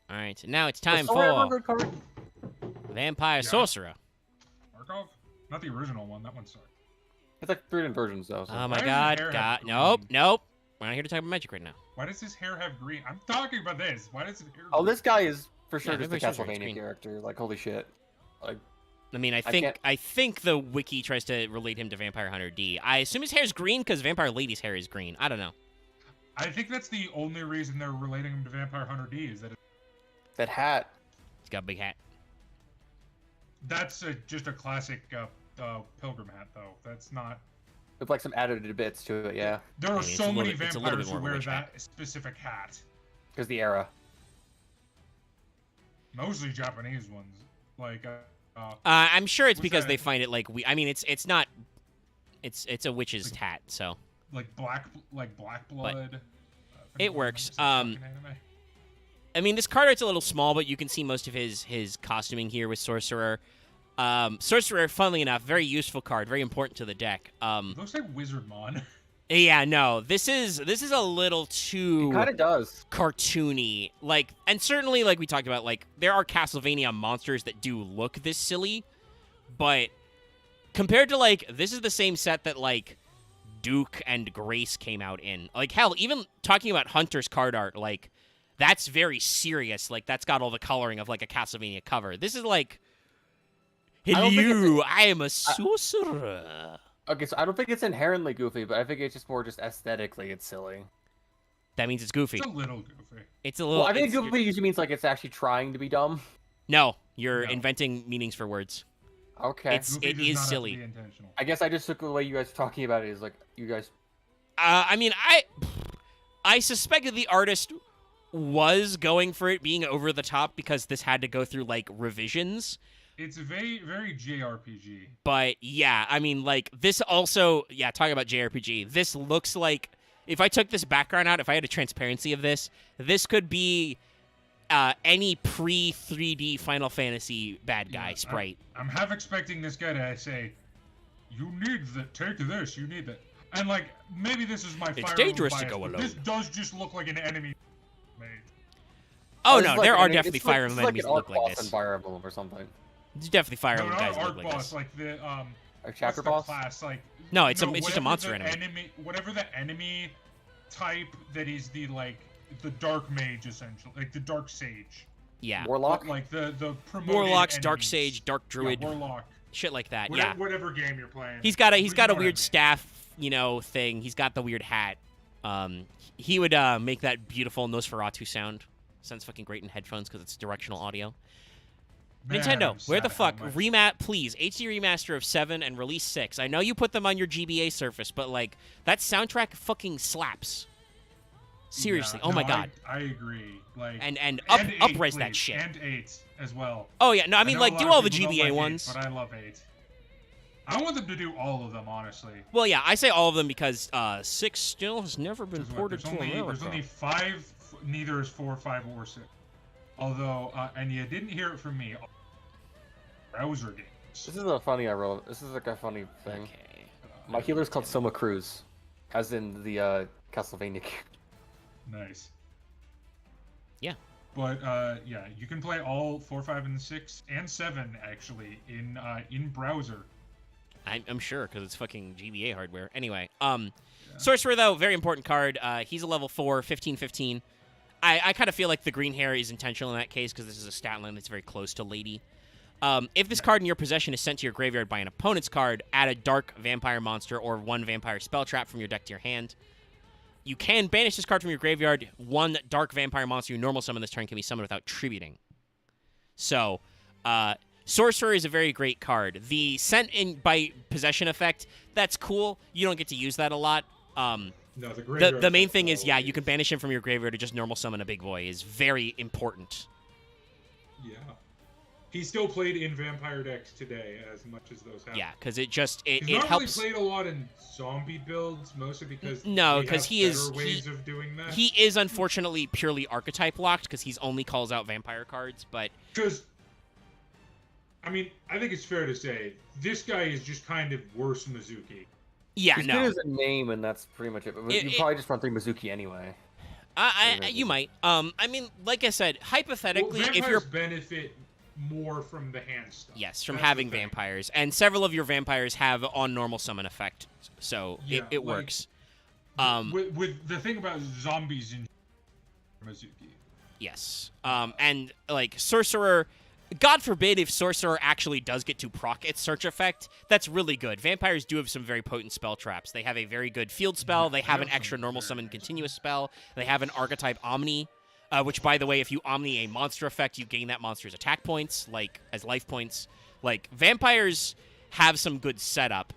All right, now it's time Was Sorry ever a for good card? Vampire Yeah. Sorcerer. Markov? Not the original one. That one sucked. It's like 3 different versions though. So. Oh Why my does god, his hair have nope. We're not here to talk about Magic right now. Why does his hair have green? I'm talking about this. Why does his hair? Oh, green? this guy is for sure Yeah, just a Vampire Sorcerer, it's Castlevania green. character. Like holy shit. Like I mean, I can't- think the wiki tries to relate him to Vampire Hunter D. I assume his hair's green because Vampire Lady's hair is green. I don't know. I think that's the only reason they're relating him to Vampire Hunter D is that that hat. He's got a big hat. that's just a classic pilgrim hat, though. That's not. With like some added bits to it, yeah. There are I mean, it's so a little many bit- it's a little bit vampires who more of a wear witch hat. that specific hat. Because the era. Mostly Japanese ones. Like, I'm sure it's What's because that? they find it like I mean, it's not. It's a witch's hat, so Like black blood. it works. Anime. I mean, this card art's a little small, but you can see most of his costuming here with Sorcerer. Sorcerer, funnily enough, very useful card, very important to the deck. It looks like Wizardmon. Yeah, no, this is a little too It kind of does. cartoony. Like, and certainly, like we talked about, like there are Castlevania monsters that do look this silly, but compared to like this is the same set that like Duke and Grace came out in. Like hell, even talking about Hunter's card art, like that's very serious. Like that's got all the coloring of like a Castlevania cover. This is like, hello, I am a sorcerer. Okay, so I don't think it's inherently goofy, but I think it's just more just aesthetically it's silly. That means it's goofy. It's a little goofy. It's a little. Well, I think goofy usually means like it's actually trying to be dumb. No, you're No. inventing meanings for words. Okay. Goofy It does is not have to silly. be intentional. I guess I just took the way you guys are talking about it is like you guys. I mean, I suspect that the artist was going for it being over the top because this had to go through like revisions. It's very, very JRPG. But yeah, I mean, like this also, yeah, talking about JRPG, this looks like if I took this background out, if I had a transparency of this could be any pre-3D Final Fantasy bad guy Yeah, sprite. I'm half expecting this guy to say, "You need that. Take this. You need that." And like maybe this is my. It's Fire dangerous Emblem to go bias, but alone. This does just look like an enemy made. Oh This no, is like there are an- definitely it's like- Fire it's Emblem enemies that like look an like arc boss this. in Fire Emblem or something. There's definitely Fire No, Emblem not guys that arc look like boss, this. like the A chapter what's the boss. class like. No, it's just a whatever monster the enemy. Whatever the enemy type that is the like the dark mage essentially, like the dark sage. Yeah. Warlock. Like the promoted Warlocks, enemies. Dark Sage, Dark Druid, Yeah, Warlock. shit like that. Whatever, Yeah. whatever game you're playing. He's got a You know what I weird mean. staff, thing. He's got the weird hat. He would make that beautiful Nosferatu sound. Sounds fucking great in headphones because it's directional audio. Man, Nintendo, I'm where the sad fuck? how much- Please, HD remaster of 7 and release 6. I know you put them on your GBA Surface, but like that soundtrack fucking slaps. Seriously, Yeah, oh my no, god. I agree. Like And and up-res that please, shit. And 8 as well. Oh yeah, no, I mean know like a do lot all of the people don't GBA like 8, ones. but I love 8. I want them to do all of them, honestly. Well, yeah, I say all of them because 6 still has never been There's what, ported there's to only, America. There's only 5. Neither is 4, 5, or 6. Although, and you didn't hear it from me. Browser games. This is a funny I wrote. This is like a funny thing. Okay. My healer's called Soma Cruz, as in the Castlevania. Nice. Yeah. But yeah, you can play all 4, 5, and 6 and 7 actually in browser. I'm sure because it's fucking GBA hardware. Anyway, Sorcerer though, very important card. He's a level 4, 15/15. I kind of feel like the green hair is intentional in that case because this is a stat line that's very close to Lady. If this card in your possession is sent to your graveyard by an opponent's card, add a dark vampire monster or 1 vampire spell trap from your deck to your hand. You can banish this card from your graveyard. 1 dark vampire monster you normal summon this turn can be summoned without tributing. So, Sorcerer is a very great card. The sent in by possession effect, that's cool. You don't get to use that a lot. No, the graveyard The main effect thing is, yeah, always- you can banish him from your graveyard to just normal summon a big boy is very important. Yeah. He's still played in vampire decks today as much as those have. Yeah, because it He's not helps. really played a lot in zombie builds, mostly because No, we 'cause have he is- better ways of doing that. He is unfortunately purely archetype locked because he's only calls out vampire cards, but Because, I mean, I think it's fair to say this guy is just kind of worse Mizuki. yeah, He's no. good as a name, and that's pretty much it. But you probably just run through Mizuki anyway. You might. I mean, like I said, hypothetically, Well, if vampires you're benefit more from the hand stuff. yes, from That's the having thing. vampires, and several of your vampires have on normal summon effect, so Yeah, it like, works. With the thing about zombies in Mizuki. Yes. And like Sorcerer, God forbid if Sorcerer actually does get to proc its search effect, that's really good. Vampires do have some very potent spell traps. They have a very good field spell. They have an extra normal summon continuous spell. They have an archetype Omni, which by the way, if you Omni a monster effect, you gain that monster's attack points, like as life points. Like vampires have some good setup.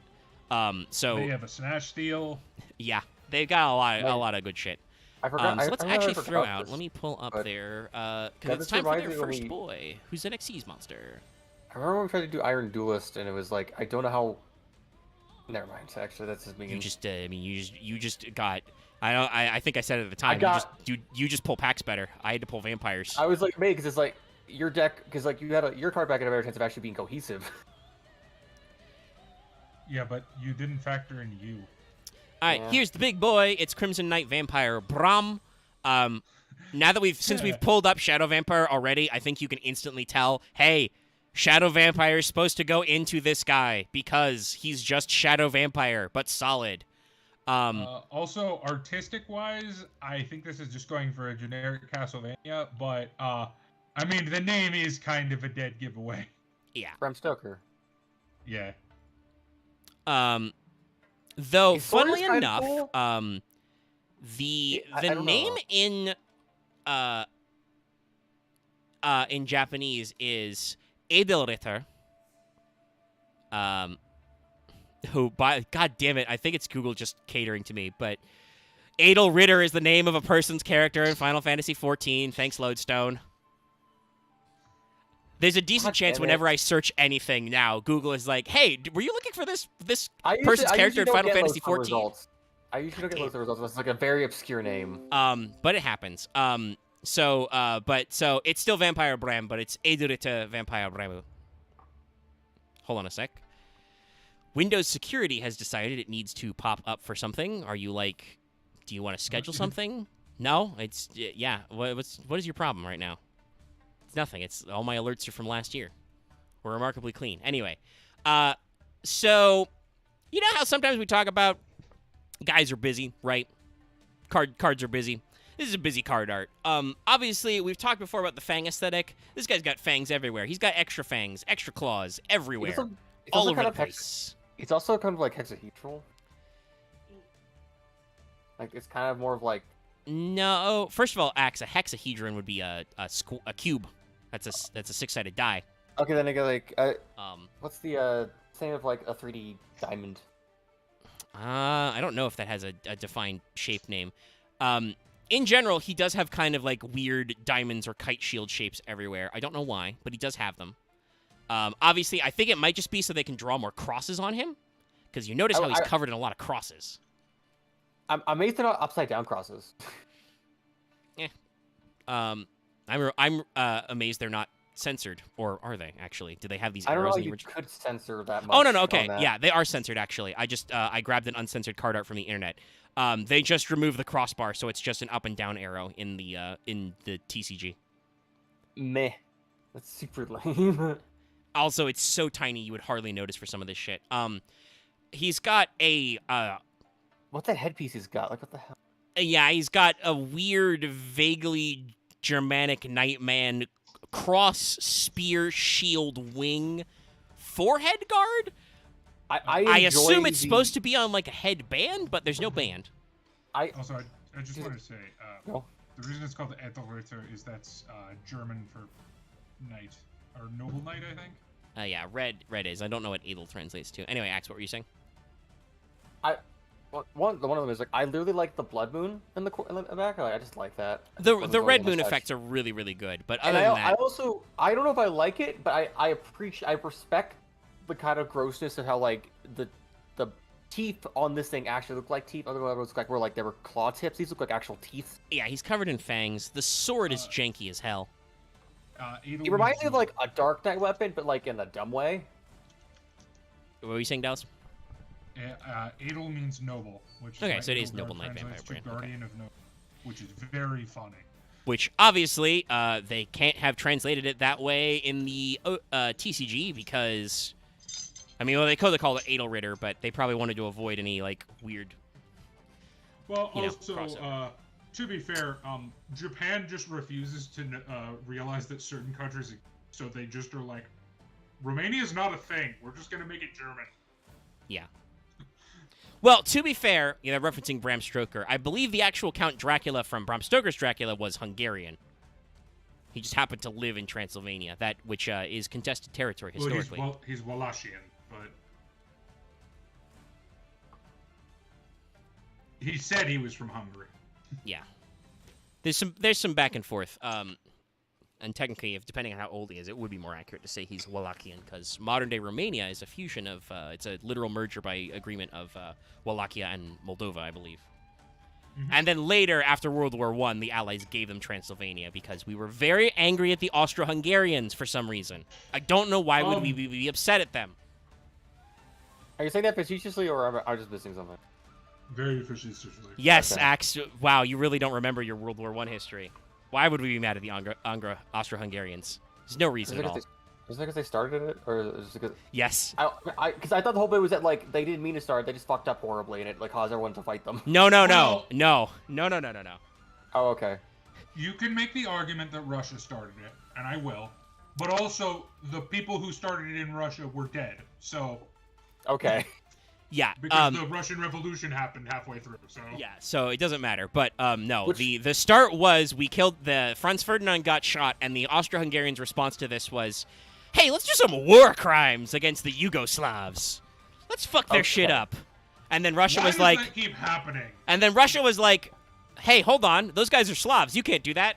So They have a Snash Steel. yeah, they've got a lot of good shit. I forgot. So let's actually throw out. This. Let me pull up but- there Yeah, because it's this time for reminds their me when first we- boy, who's an Xyz monster. I remember when we tried to do Iron Duelist, and it was like, I don't know how. Never mind. Actually, that's just being. You just, I mean, you just got. I don't. I think I said it at the time. got- you just pull packs better. I had to pull vampires. I was like, mate, because it's like your deck, because like you had your card back had a better chance of actually being cohesive. Yeah, but you didn't factor in you. All right, Yeah. here's the big boy. It's Crimson Knight Vampire Brahm. Now that since we've pulled up Shadow Vampire already, I think you can instantly tell, hey, Shadow Vampire is supposed to go into this guy because he's just Shadow Vampire, but solid. Also, artistic-wise, I think this is just going for a generic Castlevania, but I mean, the name is kind of a dead giveaway. Yeah. Bram Stoker. Yeah. Though, His sword is funnily kinda enough, cool. the I don't name know. in Japanese is Edelritter. Who, God damn it, I think it's Google just catering to me, but Adel Ritter is the name of a person's character in Final Fantasy XIV. Thanks, Lodestone. There's a decent God chance damn it. whenever I search anything now, Google is like, hey, were you looking for this I usually- person's I character usually in don't Final get Fantasy those XIV? results. I usually don't get those results. It's like a very obscure name. But it happens. So it's still Vampire Bram, but it's Edurita Vampire Bramu. Hold on a sec. Windows Security has decided it needs to pop up for something. Are you like, do you want to schedule something? No? It's, yeah. What is your problem right now? It's nothing. It's all my alerts are from last year. We're remarkably clean. Anyway, so you know how sometimes we talk about guys are busy, right? Cards are busy. This is a busy card art. Obviously, we've talked before about the fang aesthetic. This guy's got fangs everywhere. He's got extra fangs, extra claws everywhere, It's all also over kind the of place. It's also kind of like hexahedral. Like it's kind of more of like No, first of all, Axe, a hexahedron would be a cube. That's a six-sided die. okay. Then I get like Um, what's the same of like a 3D diamond? I don't know if that has a defined shape name. In general, he does have kind of like weird diamonds or kite shield shapes everywhere. I don't know why, but he does have them. Obviously, I think it might just be so they can draw more crosses on him, because you notice how he's covered in a lot of crosses. I'm amazed they're not upside down crosses. I'm amazed they're not censored, or are they actually? Do they have these I don't know arrows how in the you original? could censor that much. Oh no, on okay, that. yeah, they are censored actually. I just I grabbed an uncensored card art from the internet. They just removed the crossbar, so it's just an up and down arrow in the TCG. Meh. That's super lame. Also, it's so tiny you would hardly notice for some of this shit. He's got a What's that headpiece he's got? Like what the hell? yeah, he's got a weird, vaguely Germanic Nightman cross spear shield wing forehead guard. I assume it's supposed to be on like a headband, but there's no band. Also, I just wanted to say, No. the reason it's called the Edelritter is that's German for knight, or noble knight, I think. Yeah, red is. I don't know what Adel translates to. Anyway, Axe, what were you saying? One of them is like I literally like the blood moon in the back. Like, I just like that. The One of the those red on the moon side. effects are really, really good, but And other than that, I don't know if I like it, but I respect the kind of grossness of how like the teeth on this thing actually look like teeth. Otherwise, it looks like they were claw tips. These look like actual teeth. yeah, he's covered in fangs. The sword is janky as hell. Adel It reminds me means of like a Dark Knight weapon, but like in a dumb way. What were you saying, Dallas? Adel means noble, which is Okay, why so it is Edelgard noble knight translates vampire to brand, okay. Guardian of Noble, which is very funny. Which obviously they can't have translated it that way in the TCG because, I mean, well, they could have called it Edelritter, but they probably wanted to avoid any like weird. Well, You know, also, crossover. to be fair, Japan just refuses to realize that certain countries, so they just are like, Romania's not a thing. We're just gonna make it German. Yeah. Well, to be fair, you know, referencing Bram Stoker, I believe the actual Count Dracula from Bram Stoker's Dracula was Hungarian. He just happened to live in Transylvania, which is contested territory historically. Well, he's Wallachian, but he said he was from Hungary. Yeah. There's some back and forth. And technically, if depending on how old he is, it would be more accurate to say he's Wallachian, because modern-day Romania is a fusion of, it's a literal merger by agreement of Wallachia and Moldova, I believe. Mm-hmm. And then later, after World War I, the Allies gave them Transylvania because we were very angry at the Austro-Hungarians for some reason. I don't know why would we be upset at them. Are you saying that facetiously, or am I just missing something? Very facetiously. Yes, Okay. Axe. Wow, you really don't remember your World War I history. Why would we be mad at the Austro-Hungarians? There's no reason at all. Is it because they started it, or is it because Yes. Because I thought the whole bit was that like they didn't mean to start, they just fucked up horribly, and it like caused everyone to fight them. No. Well- No. Oh, okay. You can make the argument that Russia started it, and I will. But also, the people who started it in Russia were dead. So, Okay. Yeah. because the Russian Revolution happened halfway through. So, Yeah, so it doesn't matter. But no, Which- the start was we killed Franz Ferdinand got shot, and the Austro-Hungarians' response to this was, "Hey, let's do some war crimes against the Yugoslavs. Let's fuck their shit Okay. up." And then Russia why was does like, that keep happening? "Hey, hold on, those guys are Slavs. You can't do that.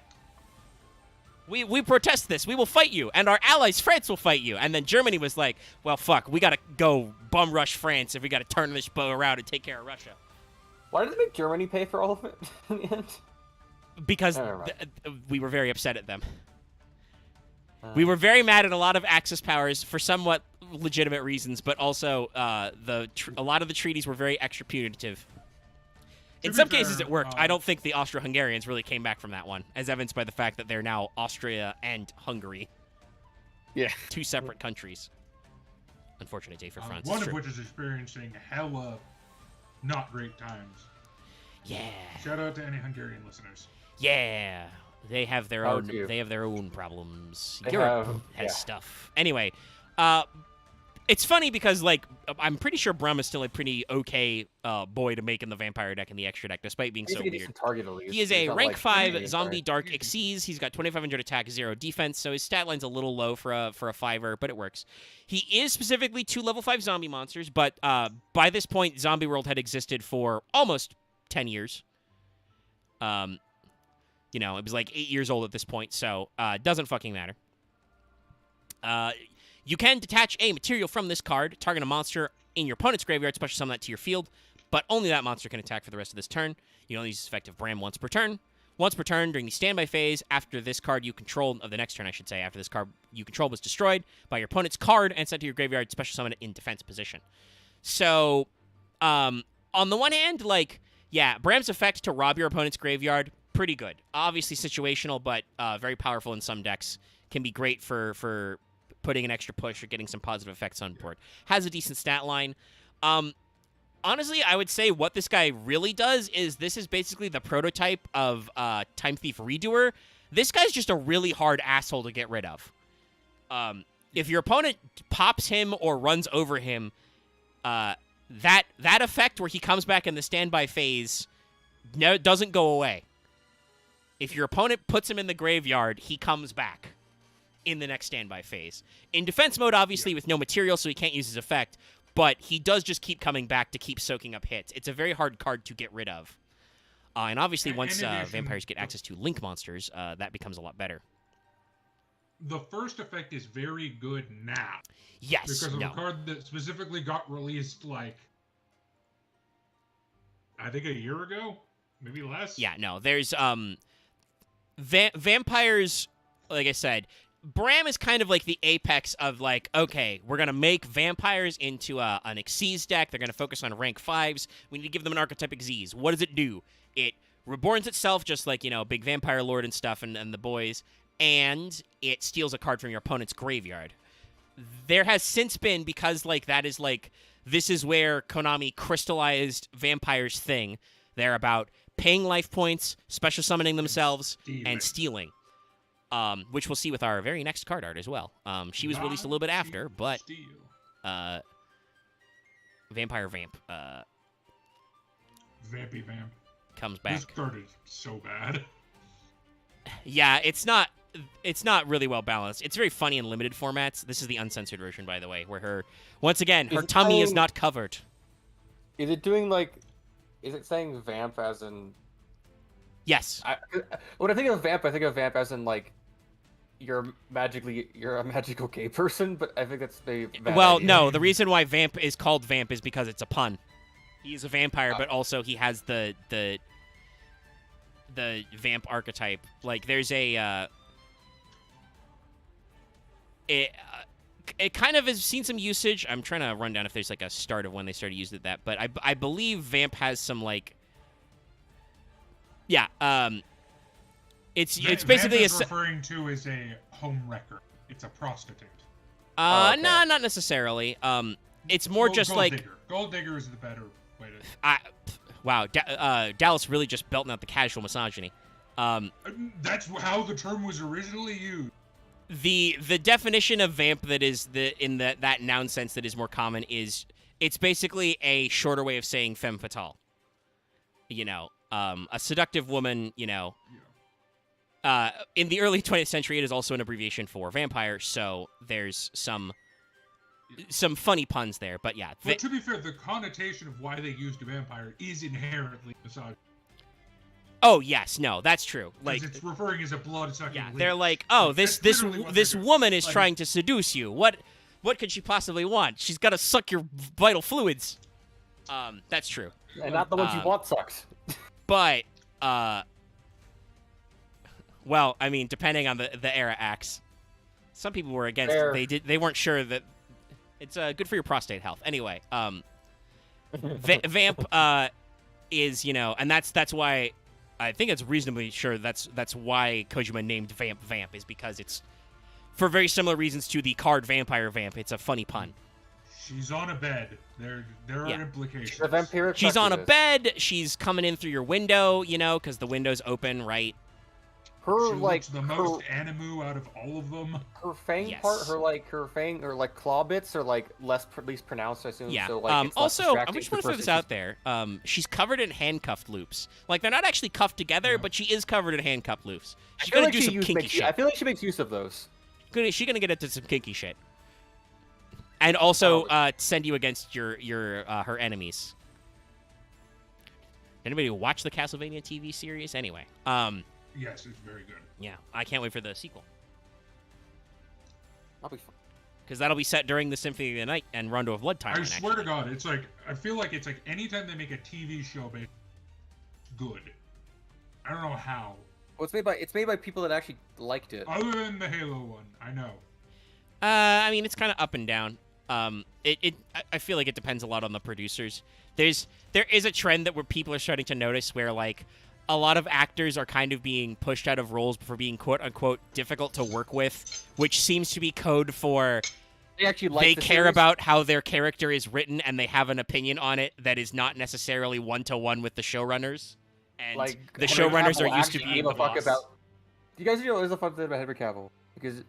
We protest this. We will fight you, and our allies France will fight you." And then Germany was like, "Well, fuck, we gotta go bum rush France if we gotta turn this boat around and take care of Russia." Why did they make Germany pay for all of it in the end? Because Oh, right. we were very upset at them. We were very mad at a lot of Axis powers for somewhat legitimate reasons, but also a lot of the treaties were very extra punitive. To In be some cases, fair, it worked. I don't think the Austro-Hungarians really came back from that one, as evidenced by the fact that they're now Austria and Hungary, Yeah. two separate countries. Unfortunate day for France. One it's of true. which is experiencing hella not great times. Yeah, Shout out to any Hungarian listeners. yeah. They have their Oh, own. dear. They have their own problems. They Europe have- has yeah. stuff. Anyway, it's funny because like I'm pretty sure Brum is still a pretty okay boy to make in the vampire deck and the extra deck, despite being He's so like a weird. decent target at least. He is He's a not, rank like, 5 crazy, zombie sorry. dark Xyz. He's got 2,500 attack, 0 defense, so his stat line's a little low for a fiver, but it works. He is specifically 2 level 5 zombie monsters, but by this point, Zombie World had existed for almost 10 years. You know, it was like 8 years old at this point, so it doesn't fucking matter. You can detach a material from this card, target a monster in your opponent's graveyard, special summon that to your field, but only that monster can attack for the rest of this turn. You only use effective Bram once per turn. Once per turn during the standby phase, after this card you control, of the next turn I should say, after this card you control was destroyed by your opponent's card and sent to your graveyard, special summon it in defense position. So, on the one hand, like, yeah, Bram's effect to rob your opponent's graveyard, pretty good. Obviously situational, but very powerful in some decks. Can be great for putting an extra push or getting some positive effects on board. Has a decent stat line. Honestly, I would say what this guy really does is this is basically the prototype of Time Thief Redoer. This guy's just a really hard asshole to get rid of. If your opponent pops him or runs over him, that effect where he comes back in the standby phase doesn't go away. If your opponent puts him in the graveyard, he comes back in the next standby phase. In defense mode, obviously, with no material, so he can't use his effect, but he does just keep coming back to keep soaking up hits. It's a very hard card to get rid of. And obviously, In once addition, vampires get access to link monsters, that becomes a lot better. The first effect is very good now. Yes, Because of no. a card that specifically got released, like, I think a year ago? Maybe less? Yeah, no. There's vampires, like I said, Bram is kind of like the apex of like, okay, we're going to make vampires into an Xyz deck. They're going to focus on rank 5s. We need to give them an archetype Xyz. What does it do? It reborns itself just like, you know, big vampire lord and stuff and the boys, and it steals a card from your opponent's graveyard. There has since been, because like that is like, this is where Konami crystallized Vampire's thing. They're about paying life points, special summoning themselves, and stealing. Which we'll see with our very next card art as well. She was released a little bit after, but Vampire Vamp Vampy Vamp. comes back. This card is so bad. Yeah, it's not really well balanced. It's very funny in limited formats. This is the uncensored version, by the way, where her Is it tummy is saying- not covered. Is it doing like? Is it saying vamp as in? Yes. When I think of vamp, I think of vamp as in like, you're a magical gay person, but I think that's a bad Well, idea. no, the reason why Vamp is called Vamp is because it's a pun. He's a vampire, Oh. but also he has the vamp archetype. Like, there's a it kind of has seen some usage. I'm trying to run down if there's like a start of when they started using that, but I believe Vamp has some like, yeah, it's basically Vamp is referring to as a home wrecker. It's a prostitute. okay. Nah, not necessarily. It's more just gold like digger. Gold digger is the better way to. Wow, Dallas really just belting out the casual misogyny. That's how the term was originally used. The definition of vamp that is in that noun sense that is more common is it's basically a shorter way of saying femme fatale. You know, a seductive woman. You know, in the early 20th century, it is also an abbreviation for vampire. So there's some funny puns there, but yeah. But to be fair, the connotation of why they used a vampire is inherently misogynist. Oh yes, no, that's true. Like it's referring as a blood-sucking. yeah, leech. they're like, oh, That's this literally what this they're doing. woman is Like- trying to seduce you. What could she possibly want? She's got to suck your vital fluids. That's true. And not the ones you want sucks. But well, I mean, depending on the era acts, some people were against. Fair. They weren't sure that it's good for your prostate health. Anyway, Vamp is, you know, and that's why I think it's reasonably sure that's why Kojima named Vamp is because it's for very similar reasons to the card Vampire Vamp. It's a funny pun. She's on a bed. There Yeah. are implications. She's a vampiric. She's on a succubus. bed. She's coming in through your window, you know, because the window's open, right? Her She like looks the most animu out of all of them. her fang Yes. part, her fang or like claw bits are like least pronounced, I assume. Yeah. So like it's less Also, I distracting just to want the to throw this person out there. She's covered in handcuffed loops. Like they're not actually cuffed together, Yeah. but she is covered in handcuffed loops. I She's feel gonna like do she some kinky makes, shit. I feel like she makes use of those. She's gonna get into some kinky shit. And also send you against your her enemies. Anybody watch the Castlevania TV series? Anyway, Yes, it's very good. yeah, I can't wait for the sequel That'll be fun. because that'll be set during the Symphony of the Night and Rondo of Blood timeline. I swear to actually. God, it's like I feel like it's like anytime they make a TV show, it's good. I don't know how. Well, it's made by people that actually liked it. Other than the Halo one, I know. I mean, it's kind of up and down. I feel like it depends a lot on the producers. There is a trend that where people are starting to notice where like a lot of actors are kind of being pushed out of roles for being quote unquote difficult to work with, which seems to be code for They actually like they the care series. about how their character is written and they have an opinion on it that is not necessarily one-to-one with the showrunners. And like the Henry showrunners Cavill are used to actually being gave the a fuck boss. about. Do you guys know there's a fun thing about Henry Cavill? Because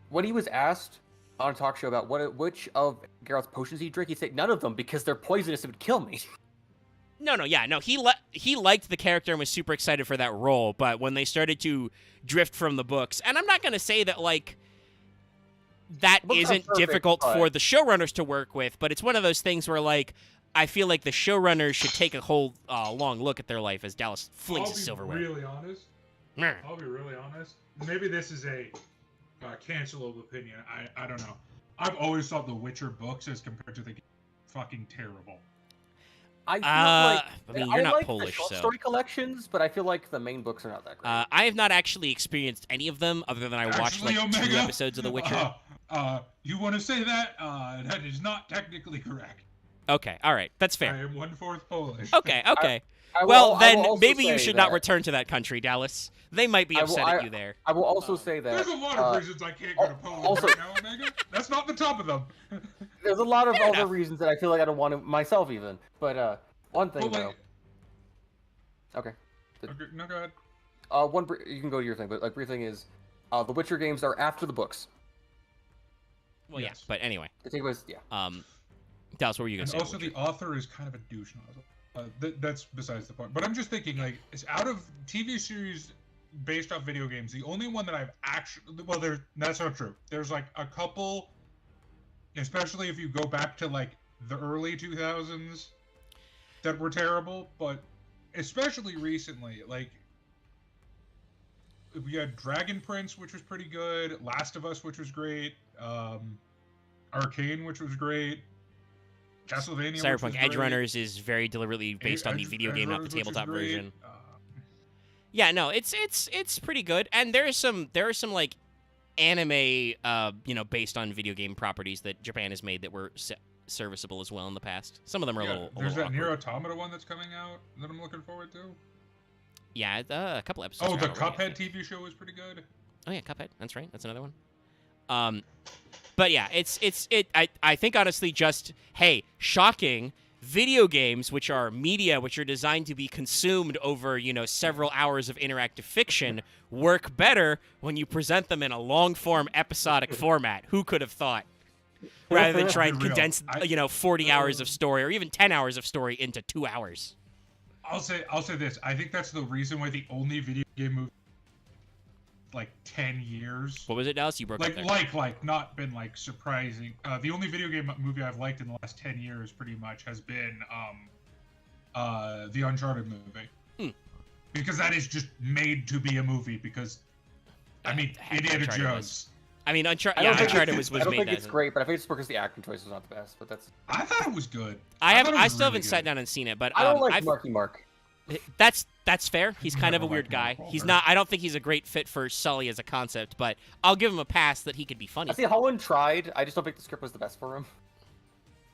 when he was asked on a talk show about which of Geralt's potions he drank, he said none of them because they're poisonous and would kill me. No. He liked the character and was super excited for that role, but when they started to drift from the books, and I'm not going to say that like that Books are isn't perfect, difficult but- for the showrunners to work with, but it's one of those things where like I feel like the showrunners should take a whole long look at their life as Dallas flings I'll his be silverware. really honest. Meh. I'll be really honest. Maybe this is a cancelable opinion. I don't know. I've always thought the Witcher books, as compared to the game, fucking terrible. I feel like I mean, you're not like Polish, the short so story collections, but I feel like the main books are not that great. I have not actually experienced any of them other than I watched Actually, like 2 Omega, episodes of The Witcher. You want to say that? That is not technically correct. Okay, all right, that's I fair. am 1/4 Polish. Okay. I will- Well, I then will also maybe you say should not that- return to that country, Dallas. They might be I will- upset at you there. I will also say that There's a lot of reasons I can't go to Poland also- right now, Omega. That's not the top of them. there's a lot of Fair other enough. reasons that I feel like I don't want to myself even. But one thing But, though. like, Okay. okay, no, go ahead. You can go to your thing, but like brief thing is, the Witcher games are after the books. Well, Yes. yeah, but anyway. They take place, yeah. Dallas, what were you gonna And say? also, the author is kind of a douche nozzle. That's besides the point. But I'm just thinking, like, it's out of TV series based off video games, the only one that I've actually that's not true. There's like a couple, especially if you go back to like the early 2000s, that were terrible. But especially recently, like we had Dragon Prince, which was pretty good. Last of Us, which was great. Arcane, which was great. Castlevania. Cyberpunk Edge Runners is very deliberately based on the video game, not the tabletop version. Yeah, no, it's pretty good, and there are some like anime, based on video game properties that Japan has made that were serviceable as well in the past. Some of them are a little. There's that awkward. Nier Automata one that's coming out that I'm looking forward to. Yeah, a couple episodes. Oh, the are out already, Cuphead TV show was pretty good. Oh yeah, Cuphead. That's right. That's another one. But yeah, I think honestly, just hey, shocking. Video games, which are media, which are designed to be consumed over, several hours of interactive fiction, work better when you present them in a long-form episodic format. Who could have thought? Rather than try and condense, 40 hours of story or even 10 hours of story into 2 hours. I'll say this. I think that's the reason why the only video game movie like 10 years. What was it, Dallas? You broke up there. Not been like surprising. The only video game movie I've liked in the last 10 years pretty much has been the Uncharted movie. Because that is just made to be a movie because Indiana Jones. Uncharted was made. I don't think it's great, but I think it's because the acting choice was not the best. But that's. I thought it was good. I still haven't sat down and seen it, but I don't like Marky Mark. That's fair. He's kind of a weird guy. He's not. I don't think he's a great fit for Sully as a concept, but I'll give him a pass that he could be funny. I see Holland tried. I just don't think the script was the best for him.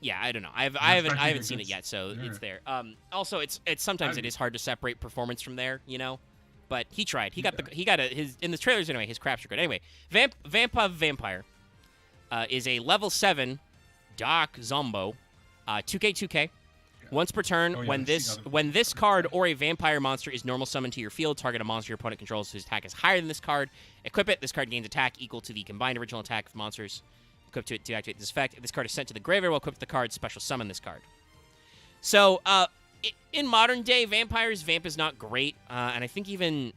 Yeah, I don't know. I haven't seen it yet, so it's there. Also, it's sometimes it is hard to separate performance from there, But he tried. He got his in the trailers anyway. His craps are good. Anyway, Vampire is a level 7 Dark Zombo, 2K. Once per turn, when this card or a vampire monster is normal summoned to your field, target a monster your opponent controls whose attack is higher than this card. Equip it. This card gains attack equal to the combined original attack of monsters equipped to it to activate this effect. If this card is sent to the graveyard while equipped to the card, special summon this card. So, in modern day vampires, Vamp is not great, and I think I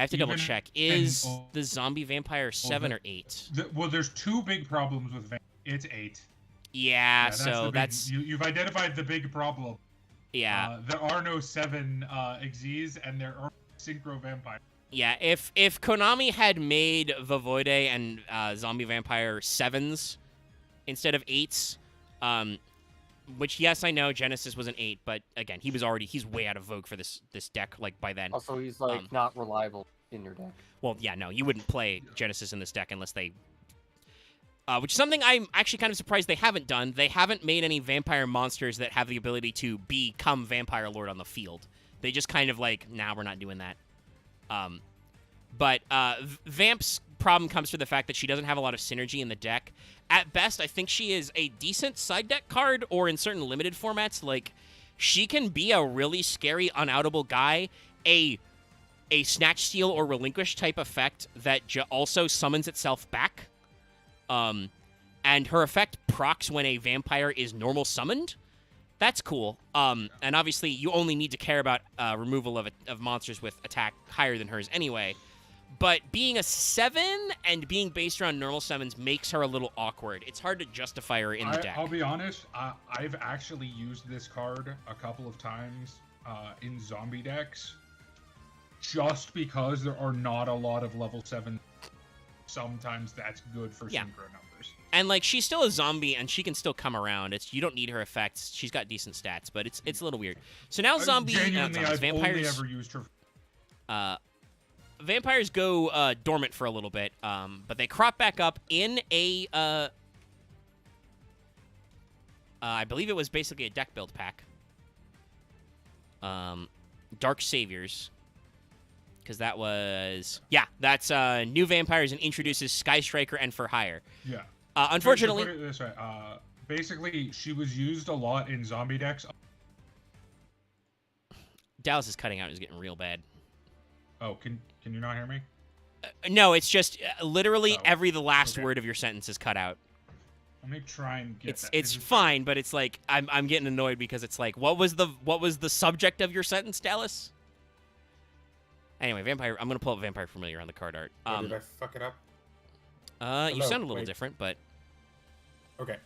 have to double check. Is the zombie vampire 7 or 8? There's two big problems with Vamp. It's 8. Yeah, so that's you've identified the big problem. Yeah, there are no 7 Xyz, and there are synchro vampires. Yeah, if Konami had made Voivode and Zombie Vampire 7s instead of 8s, which yes, I know Genesis was an 8, but again, he's way out of vogue for this deck. Like by then. Also, he's not reliable in your deck. Well, yeah, no, you wouldn't play Genesis in this deck unless they. Which is something I'm actually kind of surprised they haven't done. They haven't made any vampire monsters that have the ability to become Vampire Lord on the field. They just kind of like, nah, we're not doing that. But Vamp's problem comes from the fact that she doesn't have a lot of synergy in the deck. At best, I think she is a decent side deck card, or in certain limited formats, like, she can be a really scary, unoutable guy, a Snatch Steal or Relinquish type effect that also summons itself back. And her effect procs when a vampire is normal summoned. That's cool. And obviously, you only need to care about removal of monsters with attack higher than hers anyway. But being a 7 and being based around normal summons makes her a little awkward. It's hard to justify her in the deck. I'll be honest, I've actually used this card a couple of times in zombie decks just because there are not a lot of level 7. Sometimes that's good for synchro numbers. And like, she's still a zombie and she can still come around. You don't need her effects. She's got decent stats, but it's a little weird. So now I've vampires only ever used her. Vampires go dormant for a little bit, but they crop back up in a I believe it was basically a deck build pack. Dark Saviors. Because that was... Yeah, that's new vampires and introduces Sky Striker and For Hire. Yeah. Unfortunately... To put it this way, basically, she was used a lot in zombie decks. Dallas is cutting out and is getting real bad. Oh, can you not hear me? No, it's just literally the last word of your sentence is cut out. Let me try and get that. It's fine, but it's like I'm getting annoyed because it's like, what was the subject of your sentence, Dallas? Anyway, Vampire. I'm gonna pull up Vampire Familiar on the card art. Did I fuck it up? You sound a little different, but okay.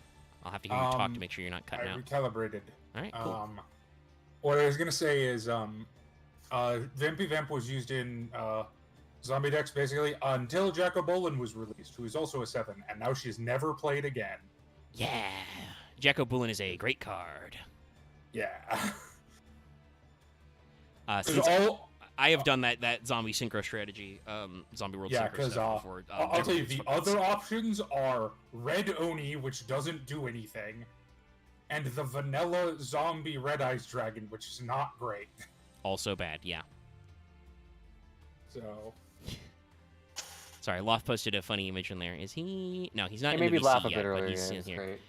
I'll have to hear you talk to make sure you're not cutting out. I recalibrated. All right, cool. What I was gonna say is, Vampy Vamp was used in zombie decks basically until Jacobulin was released, who is also a 7, and now she's never played again. Yeah. Jacko Bulin is a great card. Yeah. Since I have done that zombie synchro strategy, zombie world synchro because stuff before. I'll tell you, the other options are Red Oni, which doesn't do anything, and the vanilla zombie Red Eyes Dragon, which is not great. Also bad, yeah. So... Sorry, Loft posted a funny image in there. Is he? No, he's not It in made the me VC laugh a yet, bit but earlier. he's Yeah, in it's here. great.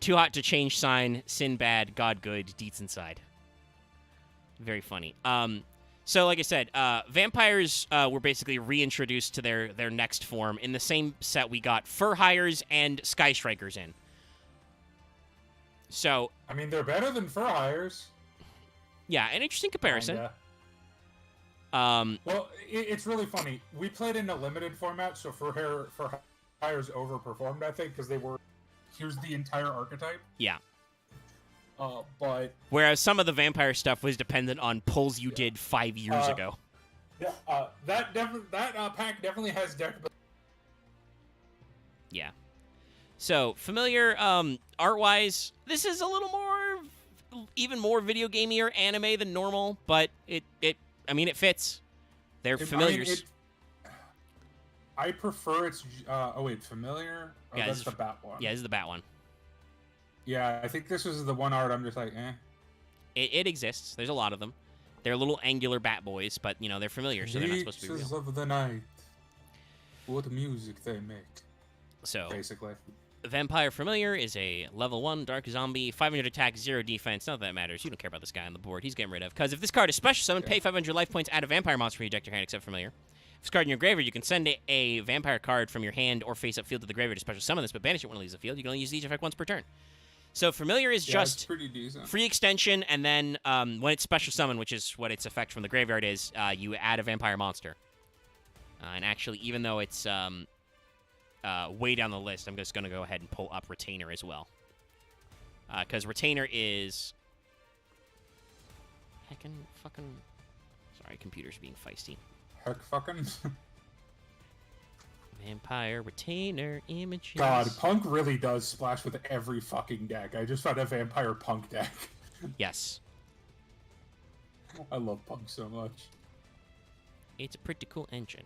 Too hot to change sign, sin bad, God good, deets inside. Very funny. So like I said, vampires were basically reintroduced to their next form in the same set we got Fur Hires and Sky Strikers in. So I mean, they're better than Fur Hires. yeah, an interesting comparison. Kinda. Well, it's really funny. We played in a limited format, so Fur Hires overperformed, I think, because they were... Here's the entire archetype. Yeah. But... Whereas some of the vampire stuff was dependent on pulls you did 5 years ago. Yeah, that pack definitely has deck... Yeah. So, familiar, art-wise, this is a little more, even more video gamey or anime than normal, but it fits. They're familiars. I prefer its... oh, wait, familiar? Oh, Yeah, that's the bat one. Yeah, this is the bat one. Yeah, I think this is the one art I'm just like, eh. It exists. There's a lot of them. They're little angular bat boys, but, they're familiar, so they're not supposed to be Creatures real. of the night. What music they make. So, Basically. Vampire Familiar is a level 1 Dark Zombie, 500 attack, 0 defense. Not that that matters. You don't care about this guy on the board. He's getting rid of. Because if this card is special summon, pay 500 life points, add a vampire monster from your deck to your hand except Familiar. If this card in your graveyard, you can send a vampire card from your hand or face-up field to the graveyard to special summon this, but banish it when it leaves the field. You can only use each effect once per turn. So Familiar is It's just pretty decent. free extension, and then when it's special summon, which is what its effect from the graveyard is, you add a vampire monster. And actually, even though it's way down the list, I'm just going to go ahead and pull up Retainer as well. Because Retainer is... fucking... Sorry, computer's being feisty. Heck fucking... Vampire Retainer images. God, Punk really does splash with every fucking deck. I just found a Vampire Punk deck. Yes. I love Punk so much. It's a pretty cool engine.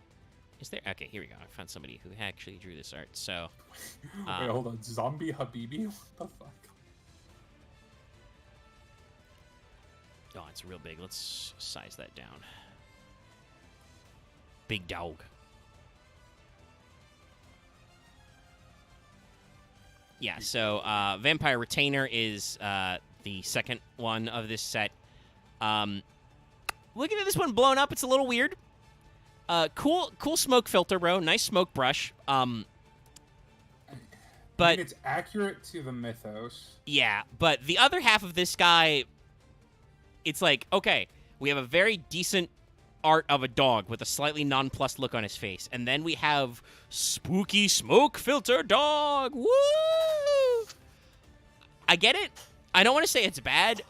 Is there... Okay, here we go. I found somebody who actually drew this art, so... Wait, hold on. Zombie Habibi? What the fuck? Oh, it's real big. Let's size that down. Big dog. Yeah, so Vampire Retainer is the second one of this set. Looking at this one blown up, it's a little weird. Cool smoke filter, bro. Nice smoke brush. But I mean, it's accurate to the mythos. yeah, but the other half of this guy, it's like, okay, we have a very decent art of a dog with a slightly nonplussed look on his face, and then we have spooky smoke filter dog. Woo! I get it. I don't want to say it's bad.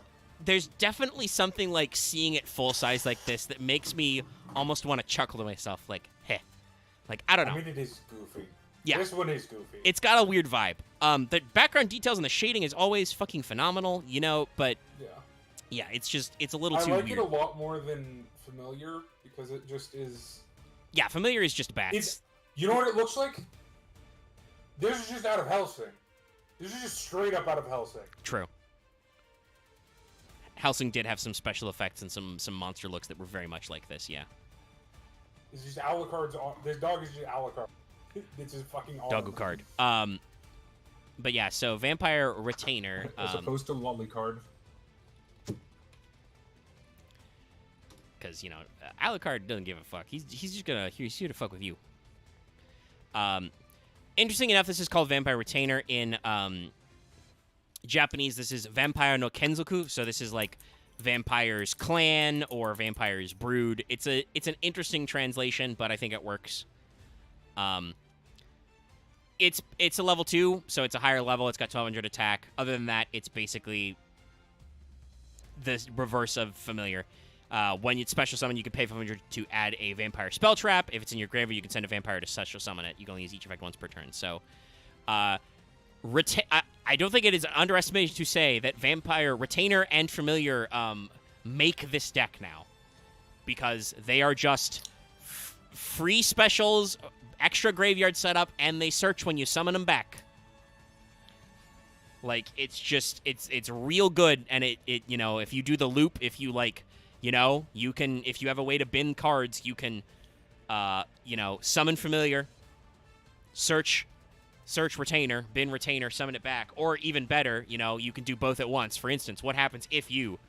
There's definitely something like seeing it full size like this that makes me almost want to chuckle to myself, like, heh. Like, I don't know. I mean, it is goofy. Yeah. This one is goofy. It's got a weird vibe. The background details and the shading is always fucking phenomenal, but Yeah. yeah, it's a little I too like weird. it a lot more than Familiar because it just is. Yeah, Familiar is just bats. It's. You know what it looks like? This is just out of Hellsing. This is just straight up out of Hellsing. True. Helsing did have some special effects and some monster looks that were very much like this, yeah. It's just Alucard's. This dog is just Alucard. It's just fucking awesome. Doggocard. But yeah, so Vampire Retainer. As opposed to Lollycard. Because, Alucard doesn't give a fuck. He's just he's here to fuck with you. Interesting enough, this is called Vampire Retainer. In Japanese, this is Vampire no Kenzoku, so this is like Vampire's Clan or Vampire's Brood. It's an interesting translation, but I think it works. It's a level 2, so it's a higher level. It's got 1200 attack. Other than that, it's basically the reverse of Familiar. When you special summon, you can pay 500 to add a vampire spell trap. If it's in your graveyard, you can send a vampire to special summon it. You can only use each effect once per turn. So, I don't think it is underestimated to say that Vampire Retainer and Familiar make this deck now, because they are just free specials, extra graveyard setup, and they search when you summon them back. Like, it's just, it's real good, and it you know, if you do the loop, if you, like, you know, you can, if you have a way to bin cards, you can, you know, summon Familiar, search Retainer, bin Retainer, summon it back, or even better, you know, you can do both at once. For instance, what happens if you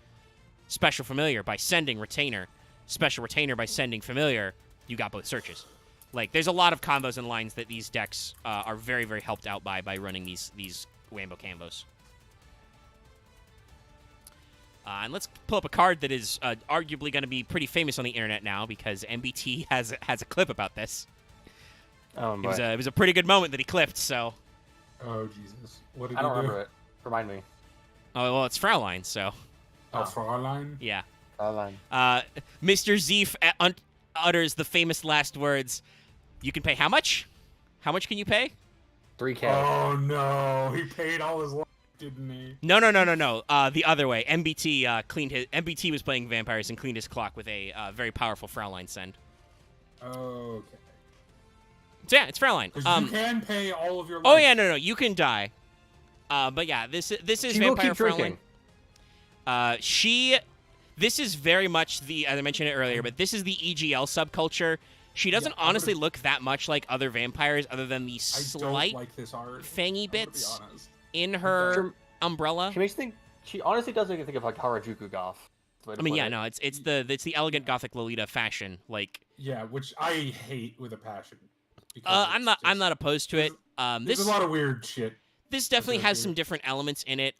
special Familiar by sending Retainer, special Retainer by sending Familiar, you got both searches. Like, there's a lot of combos and lines that these decks are very, very helped out by running these Wambo Canvos. And let's pull up a card that is arguably going to be pretty famous on the internet now, because MBT has a clip about this. Oh, it was a pretty good moment that he clipped, so... Oh, Jesus. What did I don't he do? remember it. Remind me. Oh, well, it's Fraulein, so... Oh, Fraulein? Yeah. Fraulein. Mr. Zeef utters the famous last words, "You can pay how much? How much can you pay?" 3K. Oh, no. He paid all his life, didn't he? No. The other way. MBT was playing vampires and cleaned his clock with a very powerful Fraulein send. Okay. So yeah, it's Fraulein. Because you can pay all of your life. Oh yeah, no, you can die. But yeah, this is She Vampire will keep Fraulein. drinking. This is very much as I mentioned it earlier, but this is the EGL subculture. She doesn't honestly look that much like other vampires, other than the slight like this art. fangy bits in her umbrella. She honestly does make me think of like Harajuku goth. I mean, yeah, no, it's the elegant gothic Lolita fashion. Like, yeah, which I hate with a passion. I'm not opposed to it. There's a lot of weird shit. This definitely has some different elements in it.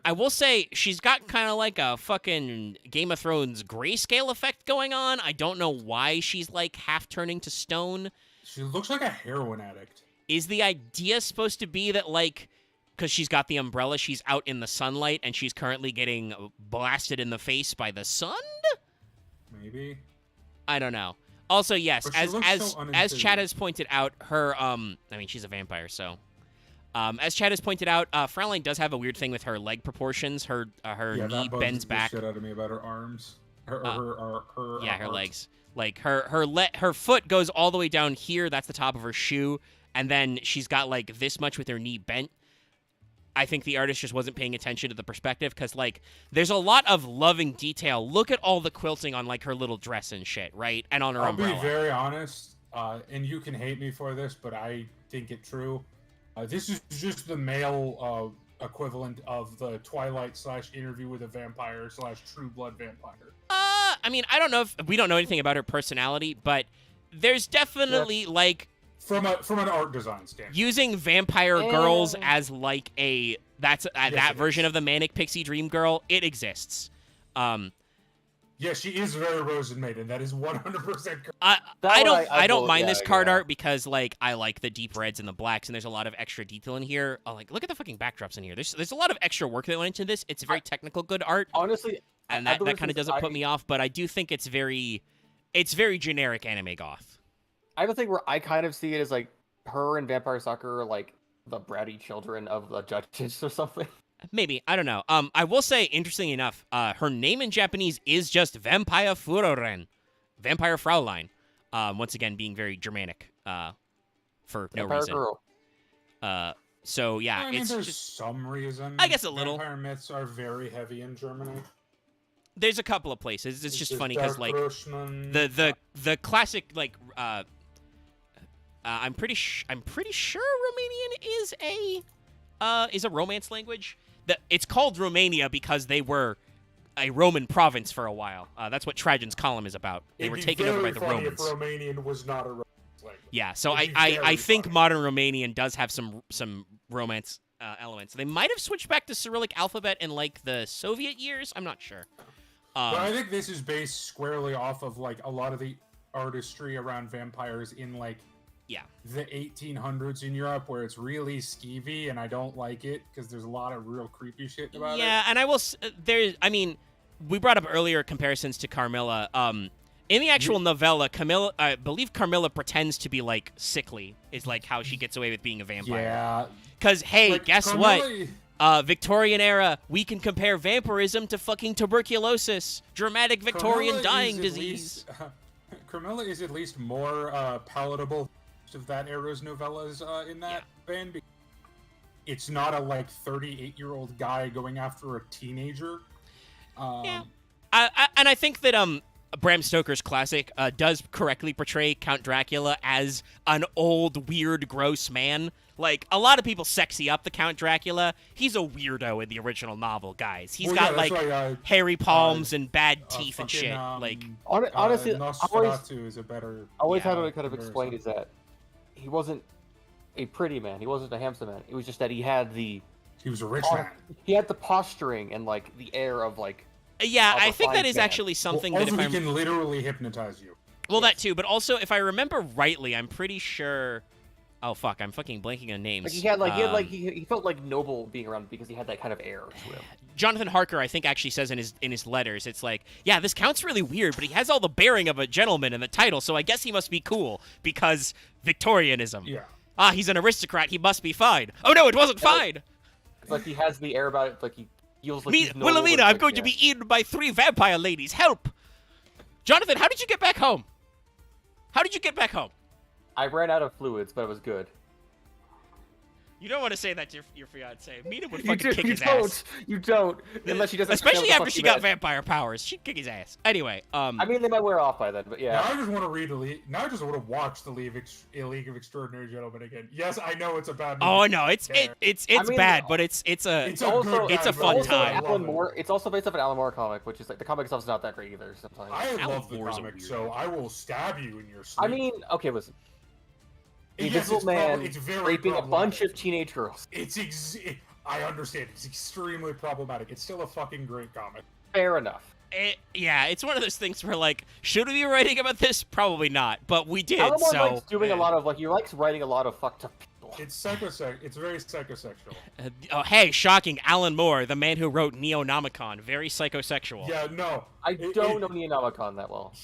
I will say she's got kind of like a fucking Game of Thrones grayscale effect going on. I don't know why she's like half turning to stone. She looks like a heroin addict. Is the idea supposed to be that, like, because she's got the umbrella, she's out in the sunlight and she's currently getting blasted in the face by the sun? Maybe. I don't know. Also, yes, as Chad has pointed out, her I mean, she's a vampire, so. As Chad has pointed out, Fraulein does have a weird thing with her leg proportions. Her knee bends back. Shit out of me about her arms. Her legs. Like her foot goes all the way down here. That's the top of her shoe, and then she's got like this much with her knee bent. I think the artist just wasn't paying attention to the perspective, because like there's a lot of loving detail. Look at all the quilting on like her little dress and shit, right? And on her umbrella. I'll be very honest, and you can hate me for this, but I think it's true. This is just the male equivalent of the Twilight / Interview with a Vampire / True Blood Vampire. I mean, I don't know if we don't know anything about her personality, but there's definitely like from an art design standpoint, using vampire girls as like that version of the manic pixie dream girl. It exists. Yeah, she is very Rosen Maiden. That is 100% correct. I don't mind this card art, because like I like the deep reds and the blacks, and there's a lot of extra detail in here. Oh, like look at the fucking backdrops in here. There's a lot of extra work that went into this. It's very technical, good art. Honestly, and that kind of doesn't put me off. But I do think it's very generic anime goth. I have a thing where I kind of see it as like her and Vampire Sucker are like the bratty children of the judges or something. Maybe. I don't know. I will say, interestingly enough, her name in Japanese is just Vampire Furoren. Vampire Fraulein. Once again, being very Germanic for no Vampire reason. Girl. So, yeah, I mean, it's there's just... some reason. I guess a little. Vampire myths are very heavy in Germany. There's a couple of places. It's just funny because, like, Grossman. the classic, like, I'm pretty sure Romanian is a Romance language. It's called Romania because they were a Roman province for a while. That's what Trajan's column is about. They were taken over by the Romans. If Romanian was not a Romance language. Yeah, so I think modern Romanian does have some Romance elements. They might have switched back to Cyrillic alphabet in like the Soviet years. I'm not sure. But I think this is based squarely off of like a lot of the artistry around vampires in like the 1800s in Europe, where it's really skeevy, and I don't like it because there's a lot of real creepy shit about it. Yeah, and I will. I mean, we brought up earlier comparisons to Carmilla. In the actual novella, Camilla, I believe Carmilla pretends to be like sickly. Is like how she gets away with being a vampire. Yeah. Because hey, Like, guess Carmilla- what? Victorian era, we can compare vampirism to fucking tuberculosis, dramatic Victorian Carmilla dying is at disease. least- Carmilla is at least more palatable of that era's novellas in that vein. It's not a like 38-year-old guy going after a teenager. Yeah, and I think that Bram Stoker's classic does correctly portray Count Dracula as an old, weird, gross man. Like, a lot of people sexy up the Count Dracula. He's a weirdo in the original novel, guys. He's got, like, hairy palms and bad teeth and shit. Like, honestly, Nosferatu is a better... always had to kind of explain is that he wasn't a pretty man. He wasn't a handsome man. It was just that he had the... He was a rich man. He had the posturing and, like, the air of, like... yeah, of a I think that fine is man. actually something Well, that also, if he I'm... can literally hypnotize you. Well, that too, but also, if I remember rightly, I'm pretty sure... Oh, fuck, I'm fucking blanking on names. Like, he felt, like, noble being around because he had that kind of air to him. Jonathan Harker, I think, actually says in his letters, it's like, yeah, this Count's really weird, but he has all the bearing of a gentleman in the title, so I guess he must be cool, because Victorianism. Yeah. Ah, he's an aristocrat, he must be fine. Oh no, it wasn't fine! It's like he has the air about it, like he feels like he's noble. Wilhelmina, and, I'm like, going to be eaten by 3 vampire ladies, help! Jonathan, how did you get back home? How did you get back home? I ran out of fluids, but it was good. You don't want to say that to your fiance. Mina would You fucking kick his don't. ass. You don't. Unless she doesn't. Especially know what after the fuck she you got meant. vampire powers. She'd kick his ass. Anyway, I mean, they might wear off by then, but yeah. Now I just want to read now I just want to watch the League of Extraordinary Gentlemen again. Yes, I know it's a bad movie. oh no, it's I mean, bad, but it's a It's a also, good it's a guy, fun but also time. I Alan love it. Moore. It's also based off an Alan Moore comic, which is like the comic itself's not that great either. Sometimes. I Alan love the Moore's a comic, weird so guy. I will stab you in your sleep. I mean, okay, listen. The Yes, Invisible it's Man it's very raping a bunch problematic. of teenage girls. I understand. It's extremely problematic. It's still a fucking great comic. Fair enough. Yeah, it's one of those things where, like, should we be writing about this? Probably not, but we did, Alan Moore so... likes doing a lot of, like, he likes writing a lot of fucked up people. It's It's very psychosexual. Oh, hey, shocking, Alan Moore, the man who wrote Neonomicon, very psychosexual. Yeah, no. I don't know Neonomicon that well.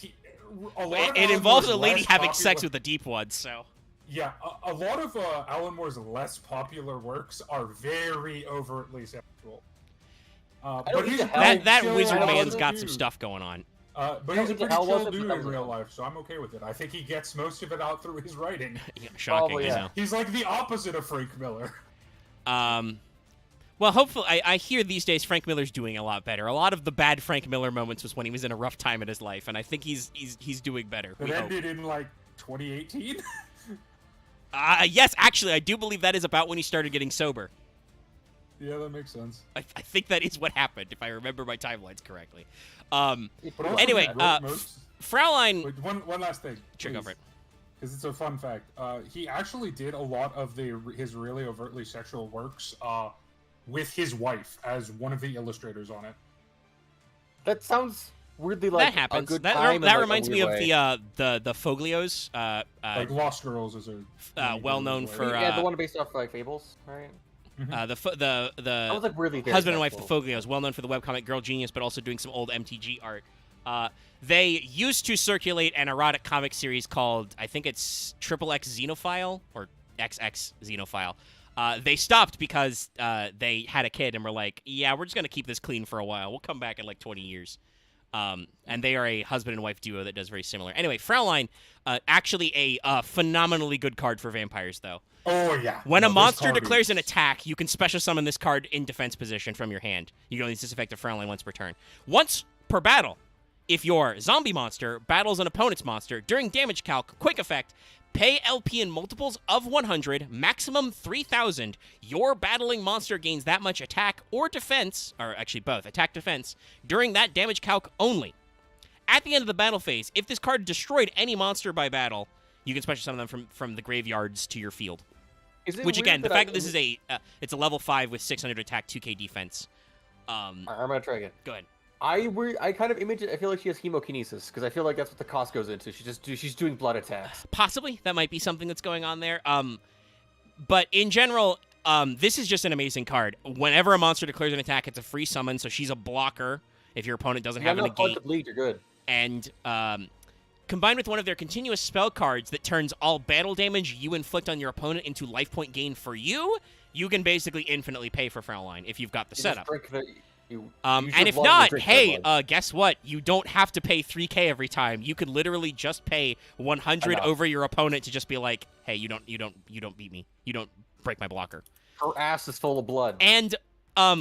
It involves a lady having sex with a deep one, so... Yeah, a lot of Alan Moore's less popular works are very overtly sexual. But he's a That chill wizard dude. man's got some stuff going on. But I he's a think pretty Hell chill wasn't dude in because of real it. life, so I'm okay with it. I think he gets most of it out through his writing. Yeah, shocking, Probably, you yeah. know. He's like the opposite of Frank Miller. Well, hopefully, I hear these days Frank Miller's doing a lot better. A lot of the bad Frank Miller moments was when he was in a rough time in his life, and I think he's doing better. It We hope. ended in like 2018. Yes, actually, I do believe that is about when he started getting sober. Yeah, that makes sense. I think that is what happened, if I remember my timelines correctly. But also Anyway, he wrote most- Fraulein... Wait, one last thing. Check over it. Because it's a fun fact. He actually did a lot of his really overtly sexual works with his wife as one of the illustrators on it. That sounds weirdly like that happens. a good That time in, that like, a reminds me weird of way. the Foglios, Like Lost Girls is a well known for Yeah, the one based off like Fables, right? the That was like really very husband and wife, the sexual. Foglios, well known for the webcomic Girl Genius, but also doing some old MTG art. They used to circulate an erotic comic series called, I think it's XXX Xenophile, or XX Xenophile. They stopped because they had a kid and were like, yeah, we're just going to keep this clean for a while. We'll come back in like 20 years. And they are a husband and wife duo that does very similar. Anyway, Fraulein, actually a phenomenally good card for vampires, though. Oh, yeah. When No, a this monster card declares an is- attack, you can special summon this card in defense position from your hand. You can only use this effect of Fraulein once per turn. Once per battle, if your zombie monster battles an opponent's monster, during damage calc, quick effect, pay LP in multiples of 100, maximum 3,000. Your battling monster gains that much attack or defense, or actually both, attack defense, during that damage calc only. At the end of the battle phase, if this card destroyed any monster by battle, you can special summon them from the graveyards to your field. Is it Which weird again, the that fact that this is it's a level 5 with 600 attack, 2k defense. I'm gonna try again. Go ahead. I kind of image it. I feel like she has hemokinesis because I feel like that's what the cost goes into. She's doing blood attacks. Possibly that might be something that's going on there. But in general, this is just an amazing card. Whenever a monster declares an attack, it's a free summon, so she's a blocker. if your opponent doesn't You have have a enough blood negate. to bleed, you're good. And combined with one of their continuous spell cards that turns all battle damage you inflict on your opponent into life point gain for you, you can basically infinitely pay for Fraulein if you've got the You just setup. drink the- you And use your if blood to not, drink hey, their blood. guess what? You don't have to pay 3K every time. You could literally just pay 100 Enough. over your opponent to just be like, hey, you don't beat me. You don't break my blocker. Her ass is full of blood. And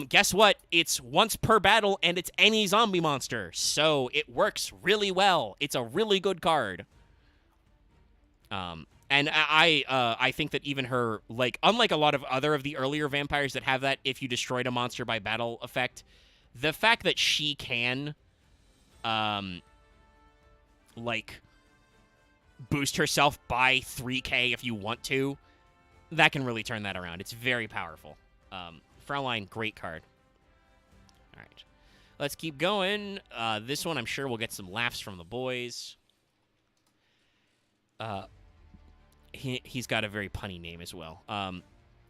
guess what? It's once per battle, and it's any zombie monster, so it works really well. It's a really good card. And I think that even her, like, unlike a lot of other of the earlier vampires that have that if you destroyed a monster by battle effect, the fact that she can, like, boost herself by 3K if you want to, that can really turn that around. It's very powerful. Fraulein, great card. All right. Let's keep going. This one, I'm sure we'll get some laughs from the boys. He's got a very punny name as well.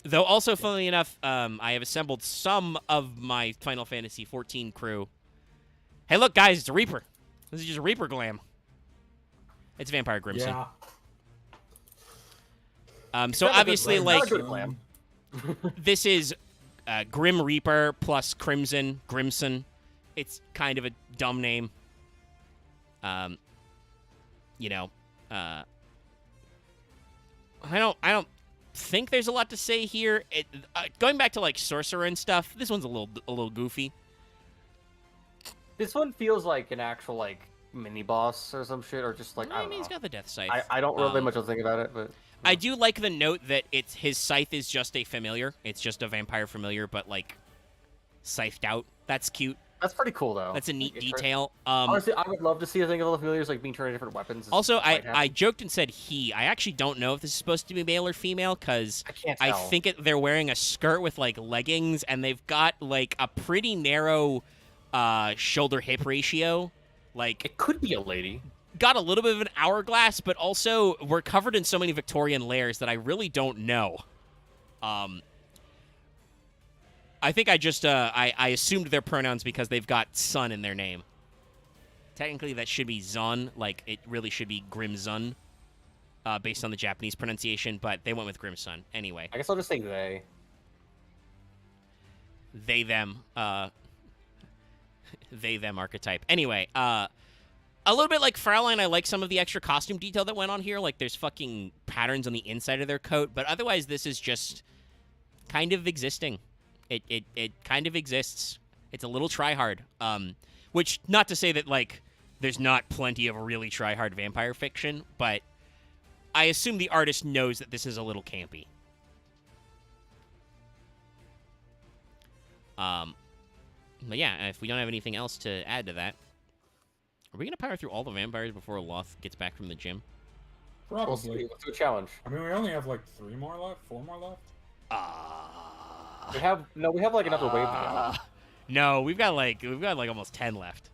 Though also, funnily enough, I have assembled some of my Final Fantasy XIV crew. Hey, look, guys, it's a Reaper. This is just a Reaper glam. It's Vampire Grimson. Yeah. So Not a good obviously, glam. Not like, a good glam. this is Grim Reaper plus Grimson. It's kind of a dumb name. You know, I don't think there's a lot to say here. Going back to like Sorcerer and stuff, this one's a little goofy. This one feels like an actual like mini boss or some shit, or just like I I don't mean, know. he's got the Death Scythe. I don't really much to think about it, but I do like the note that his scythe is just a familiar. It's just a vampire familiar, but like scythed out. That's cute. that's pretty cool though. That's a neat Like, detail. honestly, I would love to see a thing of all the familiars like being turned into different weapons. It's Also, quite I happy. joked and said he. I actually don't know if this is supposed to be male or female because I can't I tell. think they're wearing a skirt with like leggings and they've got like a pretty narrow shoulder hip ratio. Like it could be a lady. got a little bit of an hourglass, but also we're covered in so many Victorian layers that I really don't know. I think I just I assumed their pronouns because they've got son in their name. Technically, that should be Zun. Like it really should be Grimzun, based on the Japanese pronunciation. But they went with Grimsun anyway. I guess I'll just say they. They them. They them archetype. Anyway, a little bit like Fraulein, I like some of the extra costume detail that went on here. Like there's fucking patterns on the inside of their coat, but otherwise this is just kind of existing. It kind of exists. It's a little try-hard. Which, not to say that, like, there's not plenty of really try-hard vampire fiction, but I assume the artist knows that this is a little campy. But yeah, if we don't have anything else to add to that, are we going to power through all the vampires before Loth gets back from the gym? We'll see. Probably. Let's do a challenge. I mean, we only have like 4 more left. We have like another wave to go. No, we've got like almost 10 left.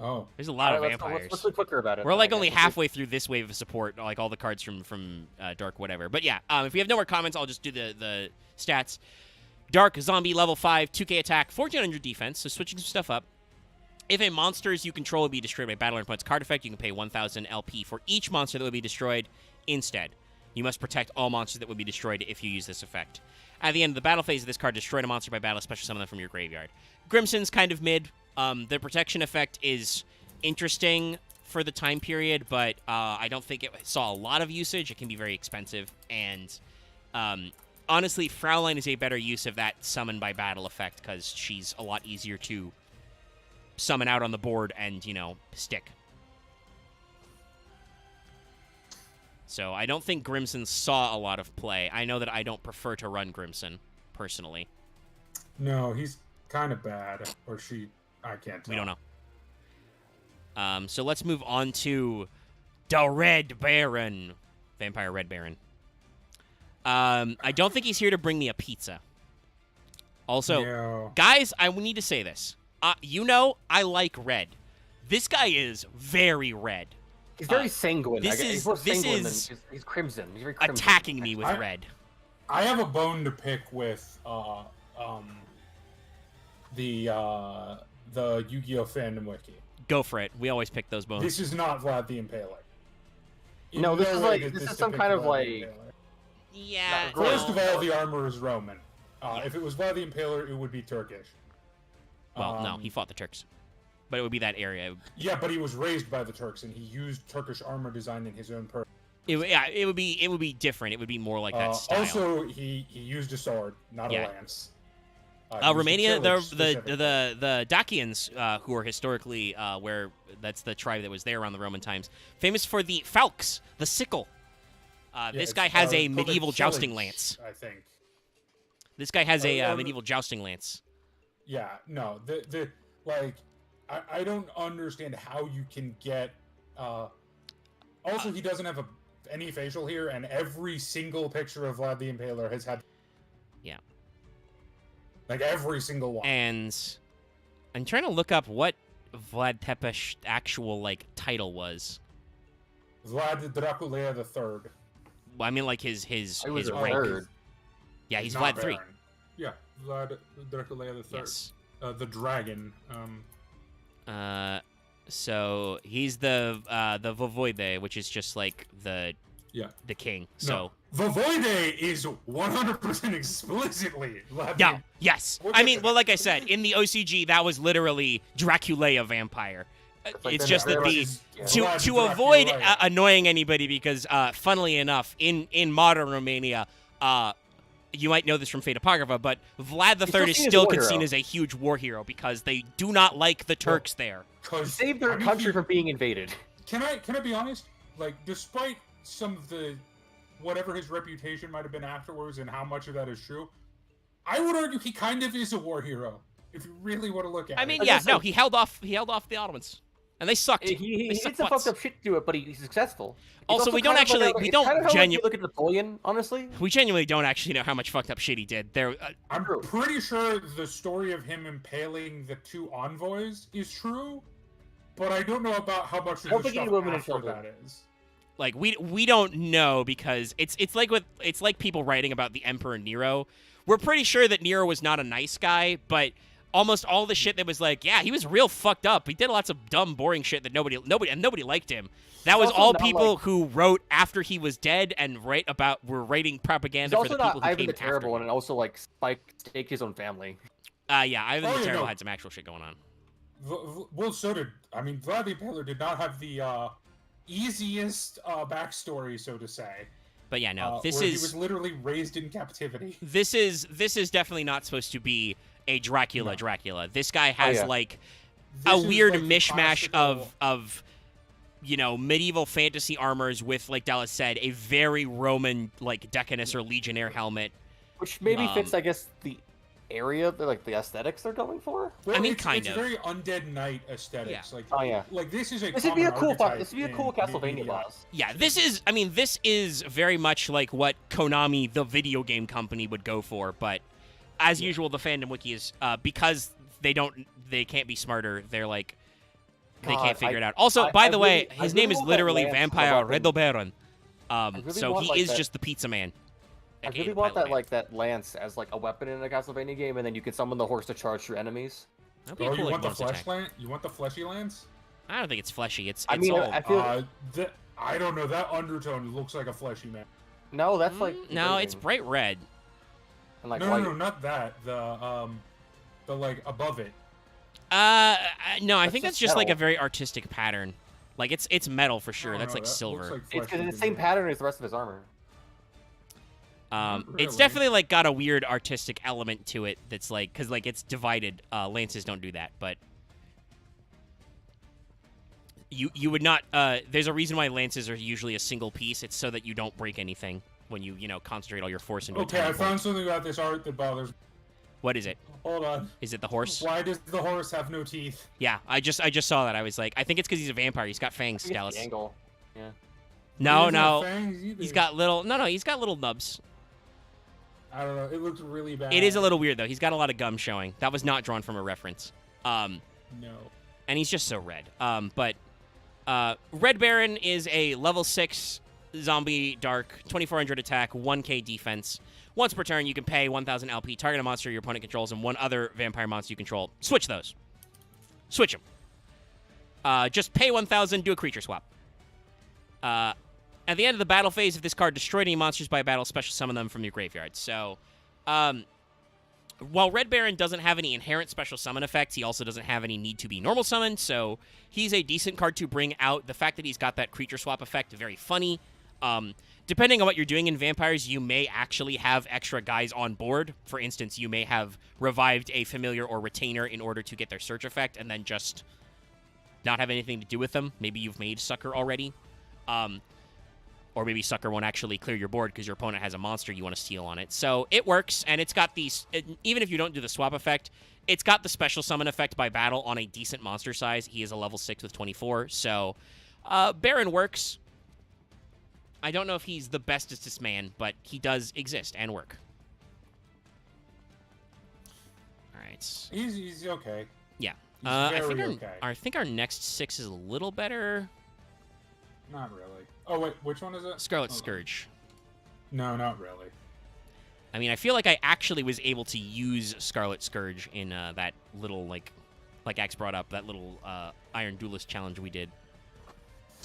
Oh. There's a lot of Alright, vampires. let's be quicker about it. We're like I only guess. halfway through this wave of support, like all the cards from Dark whatever. But yeah, if we have no more comments, I'll just do the stats. Dark Zombie level 5, 2k attack, 1400 defense, so switching some stuff up. If a monsters you control will be destroyed by battle or opponent's card effect, you can pay 1000 LP for each monster that would be destroyed. Instead, you must protect all monsters that would be destroyed if you use this effect. At the end of the battle phase of this card, destroyed a monster by battle, special summon them from your graveyard. Grimson's kind of mid. The protection effect is interesting for the time period, but I don't think it saw a lot of usage. It can be very expensive, and honestly, Fraulein is a better use of that summon by battle effect because she's a lot easier to summon out on the board and, you know, stick. So I don't think Grimson saw a lot of play. I know that I don't prefer to run Grimson, personally. No, he's kind of bad. Or she, I can't tell. We don't know. So let's move on to the Red Baron. Vampire Red Baron. I don't think he's here to bring me a pizza. Also, No. guys, I need to say this. You know, I like red. This guy is very red. He's very sanguine. this He's is- more this sanguine is than he's crimson. He's very crimson. Attacking me with I- red. I have a the Yu-Gi-Oh! Fandom wiki. Go for it. We always pick those bones. This is not Vlad the Impaler. In No, this no is way like does this is this some depict kind of Vlad the like. Impaler. Yeah. First no. of all, the armor is Roman. If it was Vlad the Impaler, it would be Turkish. Well, no, he fought the Turks, but it would be that area. Yeah, but he was raised by the Turks, and he used Turkish armor design in his own person. It would be different. It would be more like that style. Also, he used a sword, not Yeah. a lance. He used Romania, a the tillage specifically. the Dacians, who are historically where that's the tribe that was there around the Roman times, famous for the falx, the sickle. This guy has a medieval jousting lance. I think. This guy has a medieval jousting lance. Yeah, no, the like, I don't understand how you can get. Also, he doesn't have any facial here, and every single picture of Vlad the Impaler has had. Yeah. Like every single one. And I'm trying to look up what Vlad Tepes' actual like title was. Vlad Dracula the Third. Well, I mean, like his I was a rank. third. Yeah, he's Not Vlad 3. Baron. Yeah, Vlad Dracula the Third. Yes. The dragon. So he's the Voivode, which is just like the king. So no. Voivode is 100% explicitly Vlad. yeah, yes. I mean, well, like I said, in the OCG, that was literally Dracula vampire. like It's the just that the Vlad to Dracula. avoid annoying anybody, because funnily enough, in modern Romania, you might know this from Fate Apocrypha, but Vlad III is still seen as a huge war hero because they do not like the Turks there. Save their country from being invaded. Can I be honest? Like, despite some of the whatever his reputation might have been afterwards and how much of that is true, I would argue he kind of is a war hero if you really want to look at it. I mean, yeah, no, he held off the Ottomans, and they sucked. He They did sucked some butts. fucked up shit to do it, but he's successful. Also, we don't actually, we don't genuinely look at Napoleon, honestly. We genuinely don't actually know how much fucked up shit he did. There, I'm pretty sure the story of him impaling the two envoys is true, but I don't know about how much of the stuff after that is. Like we don't know, because it's like people writing about the Emperor Nero. We're pretty sure that Nero was not a nice guy, but almost all the shit that was like, yeah, he was real fucked up. He did lots of dumb, boring shit that nobody liked him. That was all people who wrote after he was dead and were writing propaganda for the people who came after him. Ivan the Terrible, and also like staked his own family. Yeah, Ivan the Terrible had some actual shit going on. Well, so did Vlad the Impaler did not have the easiest backstory, so to say. But yeah, no, he was literally raised in captivity. This is definitely not supposed to be a Dracula. This guy has like a weird mishmash of medieval fantasy armors with, like Dallas said, a very Roman like Decanus or Legionnaire helmet, which maybe fits, I guess, the area, like the aesthetics they're going for. Well, I mean, it's kind of very Undead Knight aesthetics. Yeah. Like this is a This would be a cool. archetype This would be a cool in Castlevania medieval. boss. Yeah, this is very much like what Konami, the video game company, would go for. But as usual, the fandom wiki is because they can't be smarter. They're like, they can't figure it out. Also, by the way, his name is literally Vampire Redobaron. So he is just the pizza man. I really want that lance as like a weapon in a Castlevania game, and then you can summon the horse to charge through enemies. Oh, you want the flesh lance? You want the fleshy lance? I don't think it's fleshy. It's I mean, old. I feel. I don't know. That undertone looks like a fleshy man. No, that's like. No, it's bright red. And like no, not that. The like above it. No, I think that's just like a metal. very artistic pattern. Like it's metal for sure. Oh, That's no, like that silver. looks like It's because fleshy it's the to same me. pattern as the rest of his armor. Not It's really. definitely like got a weird artistic element to it. That's like, because like it's divided. Lances don't do that, but you would not. There's a reason why lances are usually a single piece. It's so that you don't break anything when you concentrate all your force into. Okay, I found something about this art that bothers me. What is it? Hold on. Is it the horse? Why does the horse have no teeth? Yeah, I just saw that. I was like, I think it's because he's a vampire. He's got fangs, I think it's Dallas. the angle. Yeah. No, He doesn't have no. fangs either. He's got little. No, he's got little nubs. I don't know. It looks really bad. It is a little weird though. He's got a lot of gum showing. That was not drawn from a reference. No. And he's just so red. But Red Baron is a level 6 zombie dark, 2400 attack, 1k defense. Once per turn, you can pay 1000 LP, target a monster your opponent controls, and one other vampire monster you control. Switch those. switch them. Just pay 1,000, do a creature swap. At the end of the battle phase, if this card destroyed any monsters by battle, special summon them from your graveyard. So, while Red Baron doesn't have any inherent special summon effects, he also doesn't have any need to be normal summoned, so he's a decent card to bring out. The fact that he's got that creature swap effect, very funny. Depending on what you're doing in Vampires, you may actually have extra guys on board. For instance, you may have revived a Familiar or Retainer in order to get their Search effect, and then just not have anything to do with them. Maybe you've made Sucker already. Or maybe Sucker won't actually clear your board because your opponent has a monster you want to steal on it. So it works, and it's got these... Even if you don't do the swap effect, it's got the special summon effect by battle on a decent monster size. He is a level 6 with 24, so Baron works. I don't know if he's the bestest man, but he does exist and work. All right. He's okay. Yeah. He's I very think our next 6 is a little better. Not really. Oh, wait, which one is it? Scarlet Scourge. No, not really. I mean, I feel like I actually was able to use Scarlet Scourge in that little, like Axe brought up, that little Iron Duelist challenge we did.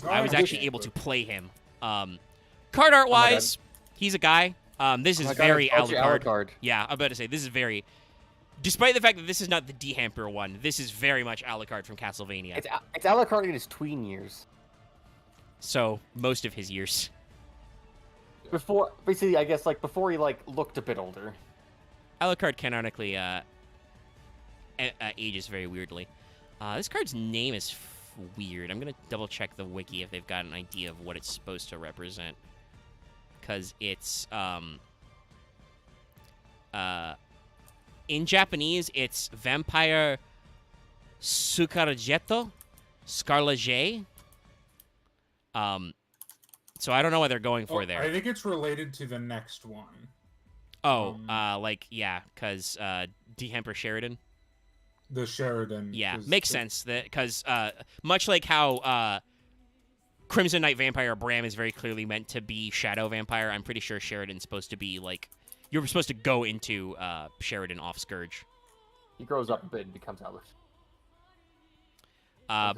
I was actually able to play him. Card art-wise, he's a guy. This is very Alucard. Yeah, I'm about to say, this is very... Despite the fact that this is not the D-Hamper one, this is very much Alucard from Castlevania. It's Alucard in his tween years. So, most of his years. Basically, I guess, before he, looked a bit older. Alucard canonically ages very weirdly. This card's name is weird. I'm going to double-check the wiki if they've got an idea of what it's supposed to represent. Because it's, in Japanese, it's Vampire Sukarjeto Scarlage. So I don't know what they're going for there. I think it's related to the next one. Oh, because D-Hamper Sheridan. The Sheridan. Yeah, makes sense. Because much like how Crimson Knight Vampire Bram is very clearly meant to be Shadow Vampire, I'm pretty sure Sheridan's supposed to be, you're supposed to go into Sheridan off Scourge. He grows up a bit and becomes Alucard. Other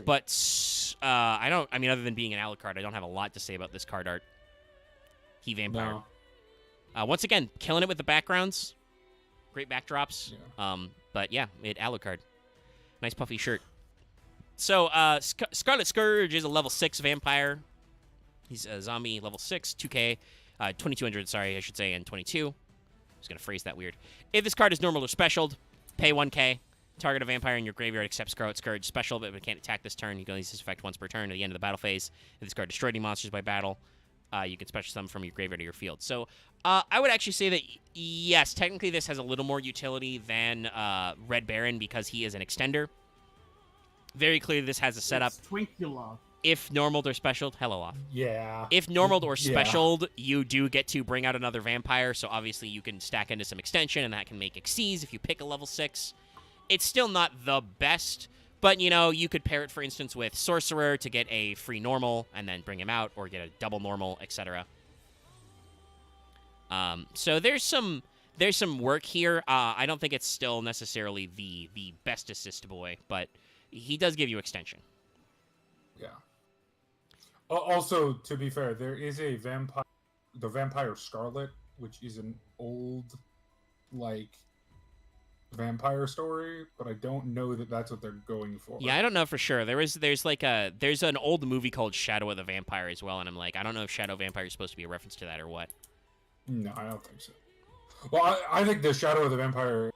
than being an Alucard, I don't have a lot to say about this card art. He Vampire. No. Once again, killing it with the backgrounds. Great backdrops. Yeah. But yeah, it Alucard. Nice puffy shirt. So, Scarlet Scourge is a level 6 vampire. He's a zombie, level 6, 2k, 2200, sorry, I should say, and 22. I was going to phrase that weird. If this card is normal or specialed, pay 1k. Target a vampire in your graveyard except Scarlet Scourge. Special, but it can't attack this turn. You can only use this effect once per turn at the end of the battle phase. If this card destroyed any monsters by battle, you can special summon from your graveyard to your field. So, I would actually say that, yes, technically this has a little more utility than Red Baron because he is an extender. Very clearly this has a setup. Twinkula. If normaled or specialed, hello off. Yeah. If normaled or specialed, you do get to bring out another vampire, so obviously you can stack into some extension, and that can make Xyz if you pick a level 6. It's still not the best, but, you could pair it, for instance, with Sorcerer to get a free normal and then bring him out, or get a double normal, etc. So there's some work here. I don't think it's still necessarily the best assist boy, but he does give you extension. Yeah. Also, to be fair, there is a the Vampire Scarlet, which is an old, vampire story, but I don't know that that's what they're going for. Yeah, I don't know for sure. There's an old movie called Shadow of the Vampire as well, and I'm like, I don't know if Shadow Vampire is supposed to be a reference to that or what. No, I don't think so. Well, I think the Shadow of the Vampire.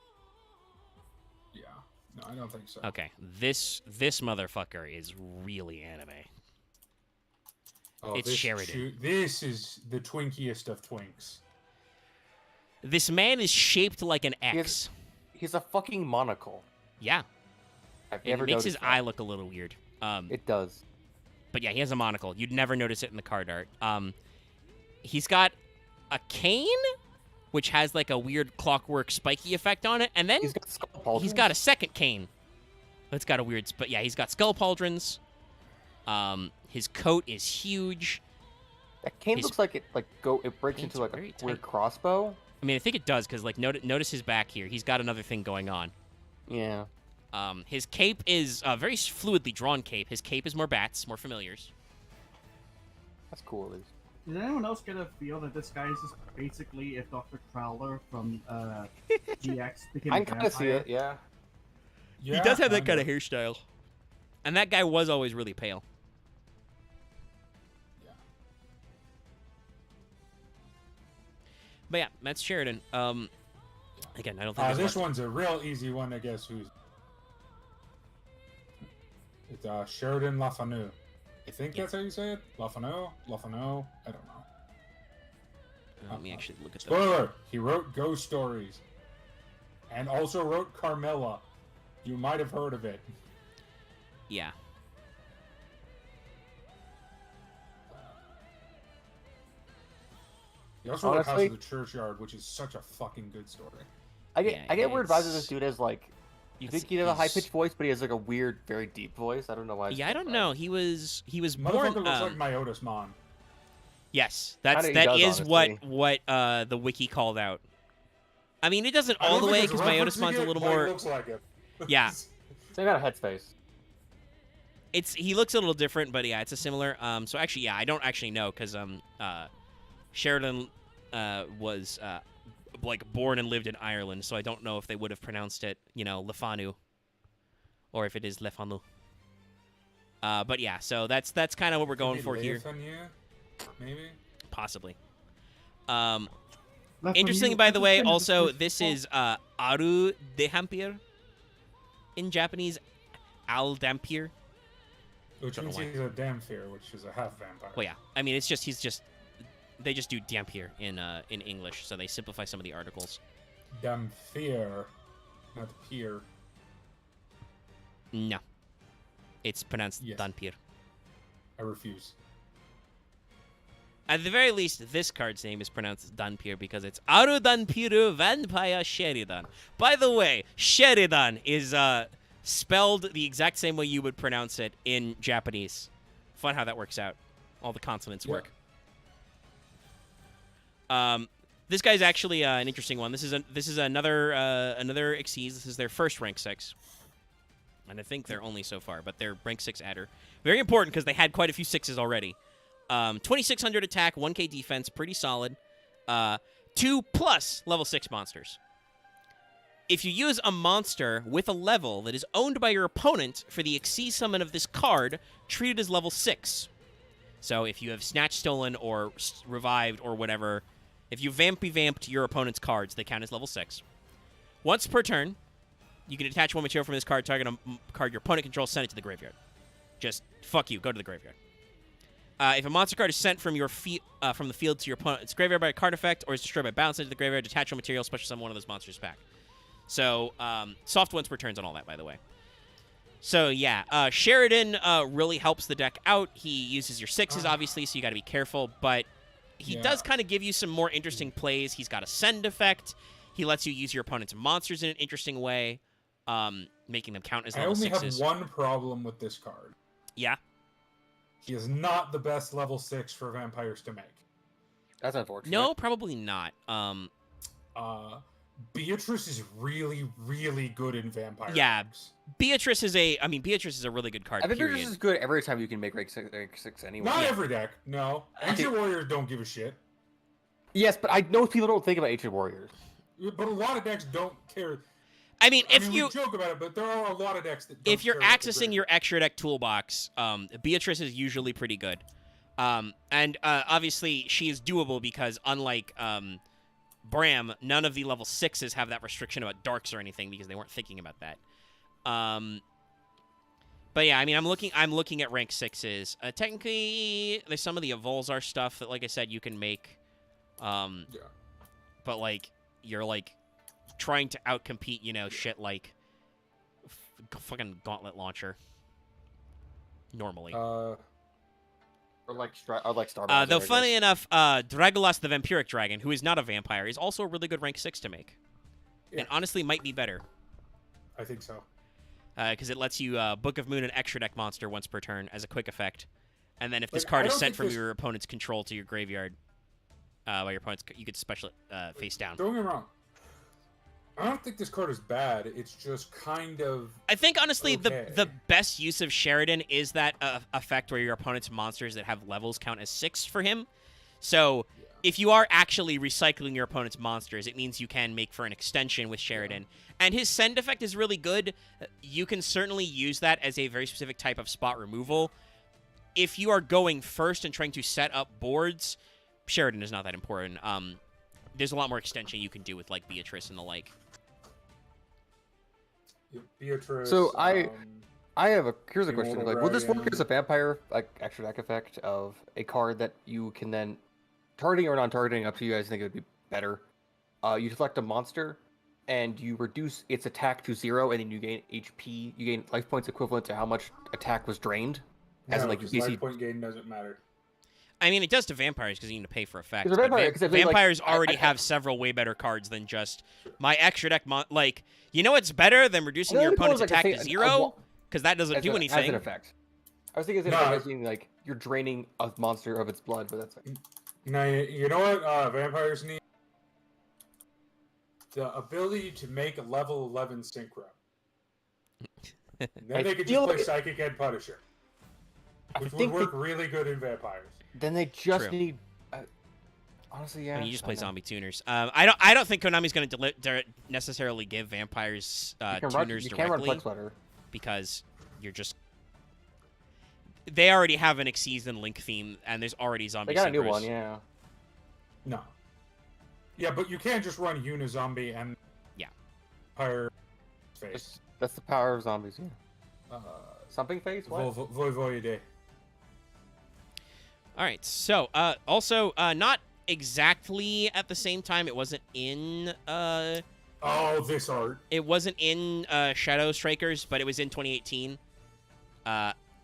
Yeah, no, I don't think so. Okay, this motherfucker is really anime. Oh, it's Sheridan. This is the twinkiest of twinks. This man is shaped like an X. He's a fucking monocle. Yeah. It makes his eye look a little weird. It does. But yeah, he has a monocle. You'd never notice it in the card art. He's got a cane, which has a weird clockwork spiky effect on it, and then he's got skull pauldrons. He's got a second cane. That's got a weird... But yeah, he's got skull pauldrons. His coat is huge. That cane looks like it breaks into a weird crossbow. I mean, I think it does, because, notice his back here. He's got another thing going on. Yeah. His cape is a very fluidly drawn cape. His cape is more bats, more familiars. That's cool, at least. Does anyone else get a feel that this guy is just basically if Dr. Prowler from GX became I a can kind of see vampire? it, yeah. He does have that kind of hairstyle. And that guy was always really pale. Yeah. But yeah, that's Sheridan. Again, I don't think This one's a real easy one to guess who's. It's Sheridan LaFanu. I think that's how you say it. LaFanu. I don't know. Let me actually look at the. Spoiler: he wrote Ghost Stories, and also wrote Carmilla. You might have heard of it. Yeah. He also wrote House Honestly- of the Churchyard, which is such a fucking good story. I get Yeah, I get weird vibes of it's- this dude as like you it's- think he has a high he's- pitched voice, but he has like a weird, very deep voice. I don't know why. Yeah, I don't know. He was born. Motherfucker looks like Myotis Mon. Yes, Kinda he that does, is honestly. what the wiki called out. I mean, it doesn't I all don't the think way it's because Myotis referencing Mon's a it, little but he more. looks like it. Yeah. Same kind of headspace. He looks a little different, but yeah, it's a similar. So actually, yeah, I don't actually know because Sheridan was like born and lived in Ireland, so I don't know if they would have pronounced it, Lefanu, or if it is Lefanu. But yeah, so that's kind of what we're going Maybe for here, Lefanu, maybe. possibly. Left on Interesting, you, by the way. understand Also, this this fault. is Aru Dehampir in Japanese. Al Dampir. Which Don't know means why. he's a Damphir, which is a half vampire. Well, yeah. I mean, they just do Dampir in English, so they simplify some of the articles. Damphir, not peer. No, it's pronounced Yes. Dampir. I refuse. At the very least, this card's name is pronounced Dampir because it's Aru Danpiru Vampire Sheridan. By the way, Sheridan is spelled the exact same way you would pronounce it in Japanese. Fun how that works out. All the consonants Yeah. work. This guy's actually an interesting one. This is another Xyz. This is their first rank 6. And I think they're only so far, but they're rank 6 adder. Very important because they had quite a few 6s already. 2600 attack, 1k defense, pretty solid. 2+ level 6 monsters. If you use a monster with a level that is owned by your opponent for the Xyz summon of this card, treat it as level 6. So if you have snatched, stolen, or revived, or whatever, if you vamped your opponent's cards, they count as level 6. Once per turn, you can attach one material from this card, target a card your opponent controls, send it to the graveyard. Just, fuck you, go to the graveyard. If a monster card is sent from from the field to your opponent's graveyard by a card effect, or is destroyed by bounce into the graveyard, detach one material, special summon one of those monsters back. So, soft ones per turns on all that, by the way. So, yeah, Sheridan really helps the deck out. He uses your 6s, obviously, so you got to be careful, but he does kind of give you some more interesting plays. He's got a send effect. He lets you use your opponent's monsters in an interesting way, making them count as I level only 6s. have one problem with this card. Yeah? He is not the best level 6 for vampires to make. That's unfortunate. No, probably not. Beatrice is really, really good in vampire. Yeah. decks. Beatrice is a really good card, I think period. this is good every time you can make rank 6 anyway. Not every deck, no. Ancient Warriors don't give a shit. Yes, but I know people don't think about Ancient Warriors. But a lot of decks don't care. I mean, We joke about it, but there are a lot of decks that don't if you're care about the accessing grid. your extra deck toolbox, Beatrice is usually pretty good. And obviously, she is doable because unlike Bram, none of the level 6s have that restriction about darks or anything because they weren't thinking about that. But yeah, I mean, I'm looking at rank 6s. Technically, there's some of the Evolzar stuff that, like I said, you can make. But like, you're like trying to outcompete, shit like fucking Gauntlet Launcher. Normally. Or like Star Though, funny enough, Dragolas the Vampiric Dragon, who is not a vampire, is also a really good rank 6 to make. Yeah. And honestly might be better. I think so. Because it lets you Book of Moon an extra deck monster once per turn as a quick effect. And then if this Like, card I is don't sent think from this- your opponent's control to your graveyard by your opponent's, you could special face down. Don't get me wrong. I don't think this card is bad. It's just kind of. I think honestly okay. the best use of Sheridan is that effect where your opponent's monsters that have levels count as 6 for him. So if you are actually recycling your opponent's monsters, it means you can make for an extension with Sheridan. And his send effect is really good. You can certainly use that as a very specific type of spot removal. If you are going first and trying to set up boards, Sheridan is not that important. There's a lot more extension you can do with like Beatrice and the like. Beatrice. So I have here's a question. Immortal Like, will this work Dragon. as a vampire like extra deck effect of a card that you can then targeting or non-targeting, up to you guys, think it would be better. You select a monster and you reduce its attack to 0, and then you gain HP. You gain life points equivalent to how much attack was drained. As in, like, because you see, life point gain doesn't matter. I mean, it does to vampires because you need to pay for effects. 'Cause a but vampire- 'cause I feel like- vampires I- already have several way better cards than just my extra deck. Like, you know what's better than reducing I your think it opponent's was, like, attack a to thing- 0? Because that doesn't do as anything. an effect. I was thinking as an No, effect, I- as being like you're draining a monster of its blood, but that's like, Now, you know what vampires need? The ability to make a level 11 synchro. And then I they could feel just play like- Psychic and Punisher. I Which would think work really good in vampires. then they just True. need. Honestly, yeah. I mean, you just play I know. zombie tuners. I don't think Konami's going to necessarily give vampires You can tuners you can run directly Flex Sweater. because you're just. They already have an Exceed Link theme, and there's already zombie. They got a new synchros. one, yeah. No. Yeah, but you can't just run Unizombie and Yeah. Vampire face. That's the power of zombies. Yeah. Something face? What? Voivode. All right. So, also, not exactly at the same time. It wasn't in. Oh, this art. It wasn't in Shadow Strikers, but it was in 2018.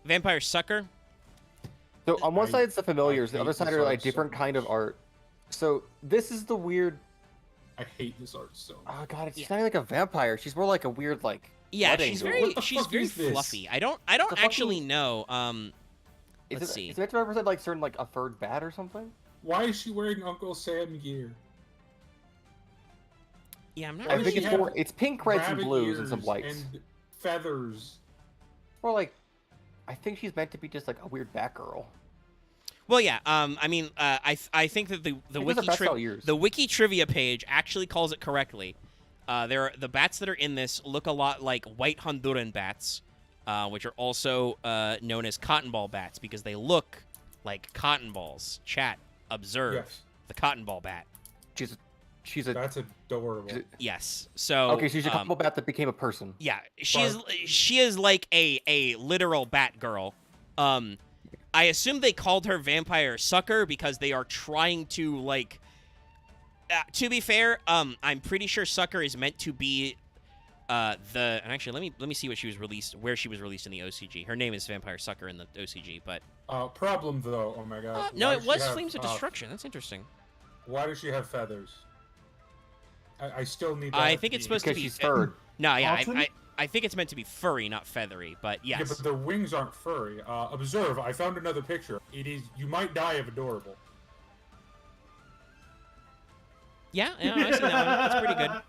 Vampire Sucker. So on one I- side it's the familiars, the hate other side this are art like so different much. kind of art. So this is the weird. I hate this art so much. Oh god, it's Yeah. not like a vampire. She's more like a weird like. Yeah, blood she's angel. very What the fuck very is this? fluffy. I don't The fucking- actually know. Is Let's it, see. Is it meant to represent like certain like a furred bat or something? Why is she wearing Uncle Sam gear? Yeah, I'm not. Why I does really think she it's have more. It's pink, reds, and rabbit blues, and some ears whites. And feathers. Or like, I think she's meant to be just like a weird bat girl. Well, yeah. I mean, I think that the I think those are wiki best out years. the wiki trivia page actually calls it correctly. The bats that are in this look a lot like white Honduran bats, which are also known as cotton ball bats because they look like cotton balls. Chat, observe Yes. the cotton ball bat. She's a. That's adorable. Yes. So Okay, she's a cotton ball bat that became a person. yeah, she is like a literal bat girl. I assume they called her Vampire Sucker because they are trying to like. To be fair, I'm pretty sure Sucker is meant to be and actually let me see what she was released, where she was released in the OCG. Her name is Vampire Sucker in the OCG, but Problem though. Oh my god. no, Why it does she was have, Flames of Destruction. That's interesting. Why does she have feathers? I still need. That I think it's supposed to Because be she's furred. No, yeah, Alternate? I think it's meant to be furry, not feathery, but yes. Yeah, but the wings aren't furry. Observe. I found another picture. It is. You might die of adorable. Yeah, I see that one. That's pretty good.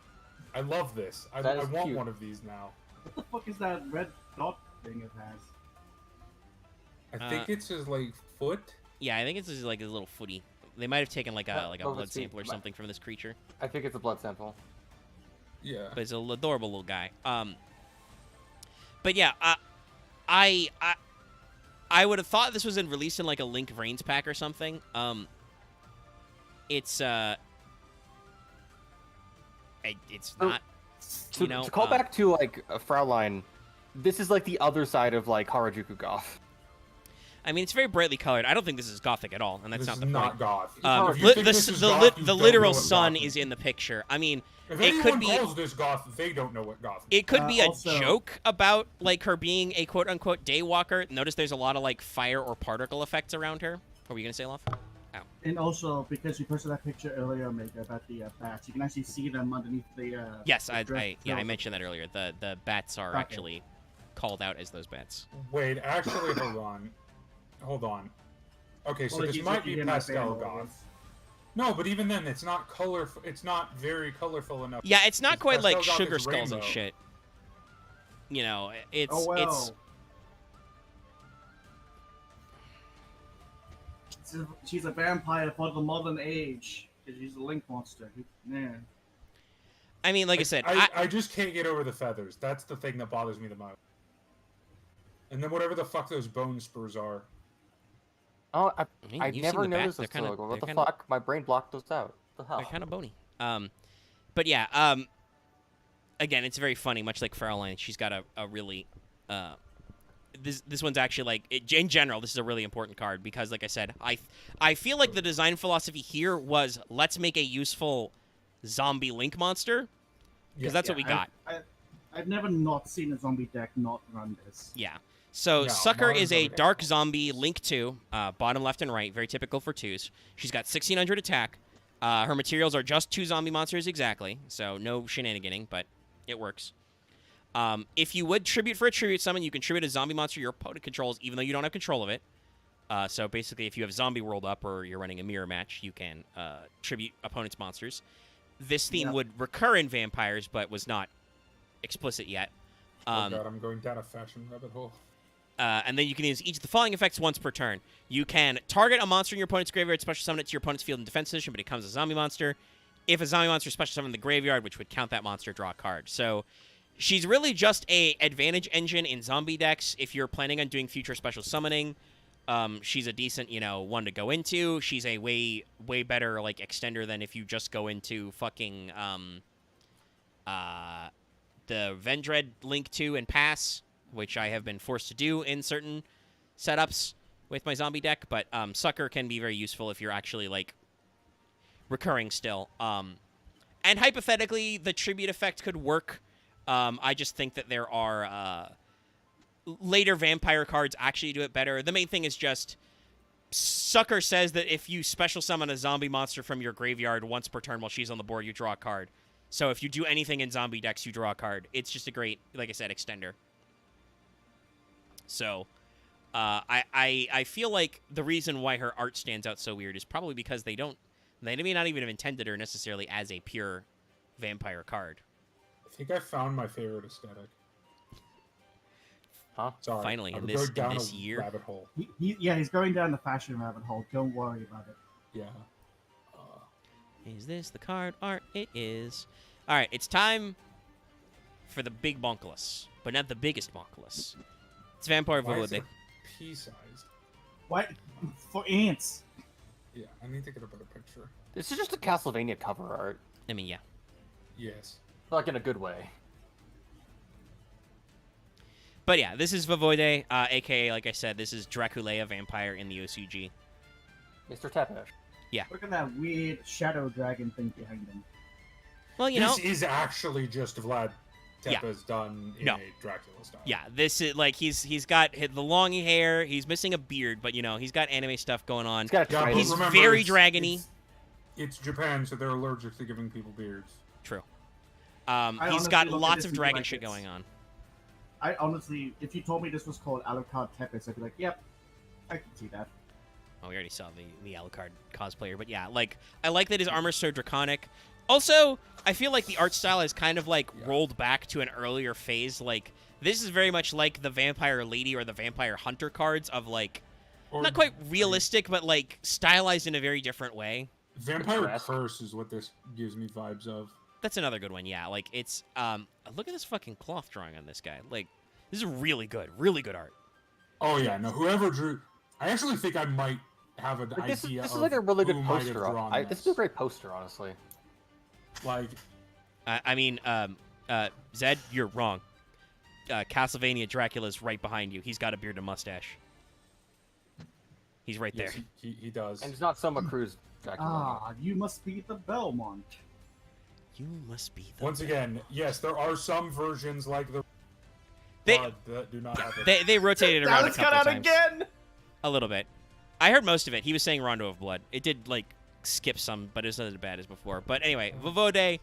I love this. I That is want cute. one of these now. What the fuck is that red dot thing it has? I think it's his like foot. Yeah, I think it's just like a little footy. They might have taken like a Oh, blood let's see. sample or something from this creature, I think it's a blood sample. Yeah. but it's an adorable little guy. But yeah, I would have thought this was released in like a Link Vrains pack or something. It's it's So- not. So, You know, to call back to like a Fraulein, this is like the other side of like Harajuku Goth. I mean, it's very brightly colored. I don't think this is gothic at all, and that's This not is the not point. goth. If you think this is goth, you The don't literal know what sun goth is in the picture. I mean, If it could anyone be. calls this goth, they don't know what goth is. It could be a Also- joke about like her being a quote unquote daywalker. Notice there's a lot of like fire or particle effects around her. What were you gonna say, Lof? And also, because you posted that picture earlier, Omega, about the bats, you can actually see them underneath the. Yes, the I drift. mentioned that earlier. The bats are Okay. actually called out as those bats. Wait, actually, hold on. Okay, so Well, this he's might looking be in my pastel fan goth. No, but even then, it's not colorful. It's not very colorful enough. Yeah, it's not quite like Pastel Doc Sugar is Skulls and rainbow. shit. You know, it's Oh well. it's She's a vampire for the modern age. She's a link monster. Man. I mean, like I said, I just can't get over the feathers. That's the thing that bothers me the most. And then whatever the fuck those bone spurs are. Oh, mean, I you've never seen the back. noticed They're this. kinda- What they're the kinda- fuck? My brain blocked those out. What the hell? they're kind of bony. But yeah, again, it's very funny. Much like Fraulein, she's got a really this one's actually like in general, this is a really important card because, like I said, I feel like the design philosophy here was let's make a useful zombie link monster because that's what we got. I've never not seen a zombie deck not run this. Yeah. So No, Sucker modern is a zombie dark deck. zombie link 2, bottom left and right, very typical for 2s. She's got 1600 attack. Her materials are just 2 zombie monsters exactly, so no shenaniganing, but it works. If you would tribute for a tribute summon, you can tribute a zombie monster your opponent controls, even though you don't have control of it. So basically, if you have Zombie World up or you're running a mirror match, you can tribute opponent's monsters. This theme would recur in Vampires, but was not explicit yet. Oh god, I'm going down a fashion rabbit hole. And then you can use each of the following effects once per turn. You can target a monster in your opponent's graveyard, special summon it to your opponent's field in defense position, but it becomes a zombie monster. If a zombie monster is special summoned in the graveyard, which would count that monster, draw a card. So she's really just a advantage engine in zombie decks. If you're planning on doing future special summoning, she's a decent, one to go into. She's a way better like extender than if you just go into fucking the Vendread Link 2 and pass, which I have been forced to do in certain setups with my zombie deck. But Sucker can be very useful if you're actually like recurring still. And hypothetically, the tribute effect could work. I just think that there are later vampire cards actually do it better. The main thing is just Sucker says that if you special summon a zombie monster from your graveyard once per turn while she's on the board, you draw a card. So if you do anything in zombie decks, you draw a card. It's just a great, like I said, extender. So I feel like the reason why her art stands out so weird is probably because they may not even have intended her necessarily as a pure vampire card. I think I found my favorite aesthetic. Huh? Sorry. Finally, I'm in going this down a year. rabbit hole. He's going down the fashion rabbit hole. Don't worry about it. Yeah. Is this the card art? It is. All right, it's time for the big bonkulus, but not the biggest bonkulus. It's Vampire Why is Voivode. it pea-sized? What? For ants. Yeah, I need to get a better picture. This is just a Castlevania cover art, I mean, yeah. Yes. like in a good way. But yeah, this is Voivode, aka, like I said, this is Draculea Vampire in the OCG. Mr. Tepesh. Look at that weird shadow dragon thing behind him. Well, This is actually just Vlad Yeah. Tepes done in No. a Dracula style. Yeah, this is like he's got the long hair. He's missing a beard, but he's got anime stuff going on. He's got a Yeah, but trident. He's remember, very it's- dragony. It's Japan, so they're allergic to giving people beards. True. He's honestly got look at lots this of and be dragon like, shit it's- going on. I honestly, if you told me this was called Alucard Tepes, I'd be like, yep, I can see that. Oh, we already saw the Alucard cosplayer, but yeah, like I like that his armor's so draconic. Also, I feel like the art style is kind of like rolled back to an earlier phase. Like this is very much like the Vampire Lady or the Vampire Hunter cards of like Or not quite realistic, but like stylized in a very different way. Vampire Picturesque. Curse is what this gives me vibes of. That's another good one. Yeah, like it's look at this fucking cloth drawing on this guy. Like this is really good art. Oh yeah, no, whoever drew... I actually think I might have an Like, this idea is of like a really good who might have poster. drawn This is a great poster, honestly. Like, I mean, Zed, you're wrong. Castlevania Dracula's right behind you. He's got a beard and mustache. He's right yes, there. he does. And it's not Soma Cruz Dracula. Ah, you must be the Belmont. You must be the Once again, yes, there are some versions like the They- Blood that do not have it. They rotated around a Dallas got couple out times. again! A little bit. I heard most of it. He was saying Rondo of Blood. It did like skip some, but it's not as bad as before. But anyway, Voivode,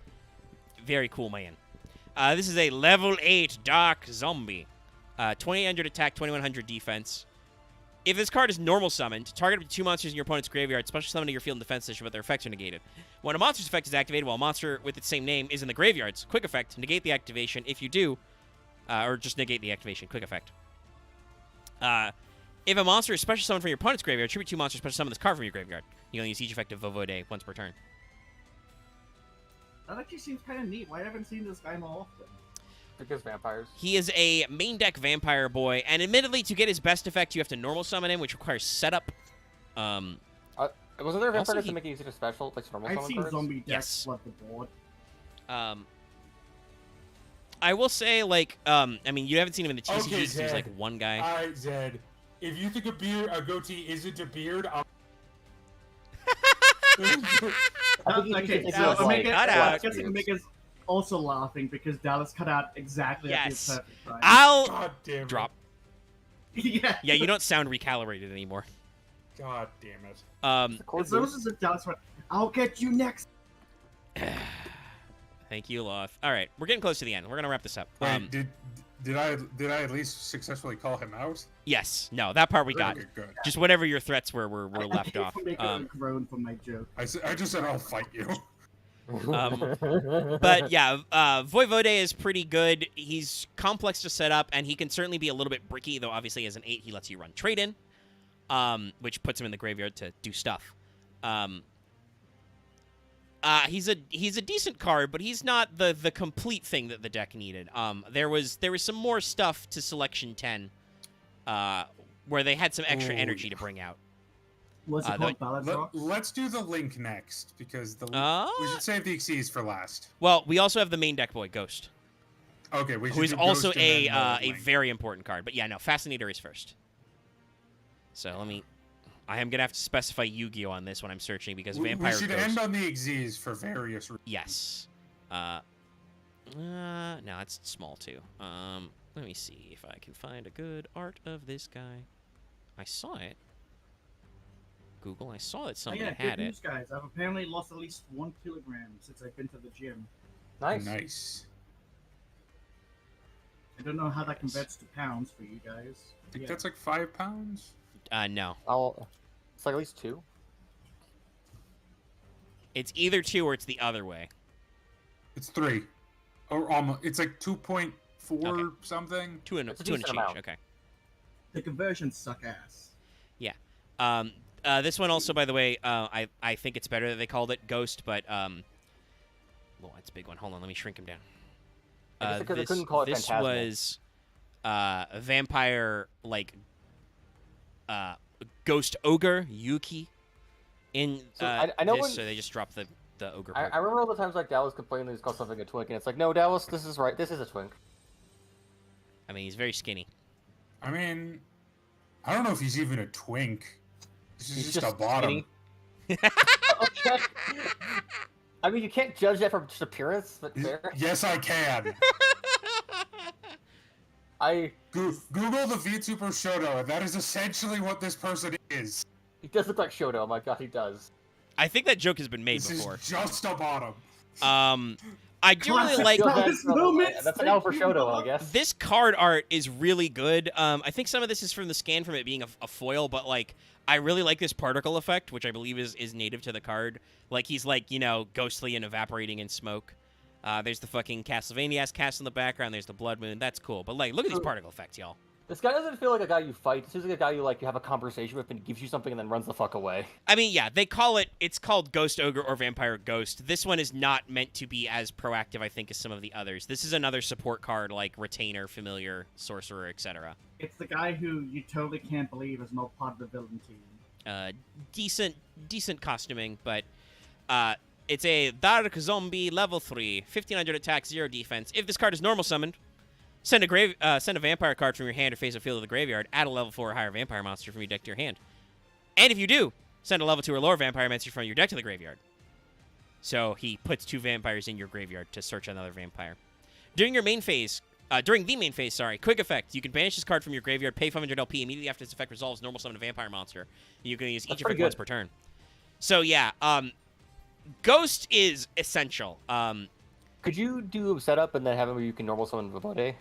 very cool man. This is a level 8 dark zombie. 2800 attack, 2100 defense. If this card is normal summoned, target up to 2 monsters in your opponent's graveyard, special summon to your field and defense position, but their effects are negated. When a monster's effect is activated while a monster with its same name is in the graveyards, quick effect, negate the activation. If you do, or just negate the activation, quick effect. If a monster is special summoned from your opponent's graveyard, tribute 2 monsters, special summon this card from your graveyard. You can use each effect of Voivode once per turn. That actually seems kind of neat. Why haven't I seen this guy more often? Because vampires. He is a main deck vampire boy, and admittedly, to get his best effect, you have to normal summon him, which requires setup. Wasn't there a vampire Also, to make it easier to special, like normal I've summon seen cards? zombie decks Yes. flood the board. I will say, like, I mean, you haven't seen him in the TCGs. Okay, He's Zed. like one guy. All right, Zed. If you think a goatee isn't a beard, I'll... I think you Okay, should so take it Omega- cut out. I guess Omega's also laughing because Dallas cut out exactly at Yes. the perfect time. I'll God damn it. drop. Yeah. Yeah, you don't sound recalibrated anymore. God damn it. It's those as if Dallas went, I'll get you next. Thank you, Loth. All right, we're getting close to the end. We're gonna wrap this up. Wait, did I at least successfully call him out? Yes. No, that part we got. Okay, good. Just whatever your threats were left off. Omega groaned from my joke. I just said I'll fight you. But yeah, Voivode is pretty good. He's complex to set up, and he can certainly be a little bit bricky, though obviously as an 8, he lets you run trade-in, which puts him in the graveyard to do stuff. He's a decent card, but he's not the complete thing that the deck needed. There was some more stuff to Selection 10, where they had some extra Ooh. energy to bring out. What's it called? Ballad Rock? Let's do the link next because we should save the Xyz for last. Well, we also have the main deck boy, Ghost, Okay, we should who is do also Ghost and then a Link. very important card. But yeah, no, Fascinator is first. So I am gonna have to specify Yu-Gi-Oh on this when I'm searching because We Vampire should Ghost. end on the Xyz for various reasons. Yes. No, it's small too. Let me see if I can find a good art of this guy. I saw it. Google, I saw that Oh, somebody yeah, had good it. news, guys. I've apparently lost at least 1 kilogram since I've been to the gym. Nice. Nice. I don't know how that converts to pounds for you guys. I think Yeah. that's like 5 pounds. No. It's like at least 2. It's either 2 or it's the other way. It's 3, or almost. It's like 2.4 Okay. something. 2 and It's a two and a decent change. amount. Okay. The conversions suck ass. This one also, by the way, I think it's better that they called it Ghost, but well, it's a big one. Hold on, let me shrink him down. It's because they couldn't call it this Phantasmal. was a vampire ghost ogre Yuki in So, I know this, when- so they just dropped the ogre I part. remember all the times like Dallas complained that he's called something a twink, and it's like, no, Dallas, this is right. This is a twink. I mean, he's very skinny. I mean, I don't know if he's even a twink. This is He's just a bottom. skinny. Okay. I mean, you can't judge that from just appearance, but fair. Yes, I can. Google the VTuber Shoto, and that is essentially what this person is. He does look like Shoto. Oh my god, he does. I think that joke has been made This before. is just a bottom. I do really Classic like Feel Dallas bad for- moments, That's an thank L for you, Shoto, Bob. I guess. this card art is really good. I think some of this is from the scan from it being a foil, but like I really like this particle effect, which I believe is native to the card. Like he's like, you know, ghostly and evaporating in smoke. There's the fucking Castlevania-esque cast in the background. There's the blood moon. That's cool. But like, look at these particle effects, y'all. This guy doesn't feel like a guy you fight. This feels like a guy you have a conversation with and gives you something and then runs the fuck away. I mean, yeah, it's called Ghost Ogre or Vampire Ghost. This one is not meant to be as proactive, I think, as some of the others. This is another support card like Retainer, Familiar, Sorcerer, etc. It's the guy who you totally can't believe is not part of the villain team. Decent costuming, but it's a Dark Zombie level 3, 1500 attack, 0 defense. If this card is normal summoned, send a vampire card from your hand or face or field of the graveyard. Add a level 4 or higher vampire monster from your deck to your hand. And if you do, send a level 2 or lower vampire monster from your deck to the graveyard. So he puts 2 vampires in your graveyard to search another vampire. During the main phase, quick effect. You can banish this card from your graveyard, pay 500 LP. Immediately after this effect resolves, normal summon a vampire monster. You can use each effect once per turn. So yeah, Ghost is essential. Could you do a setup and then have him where you can normal summon Vivode?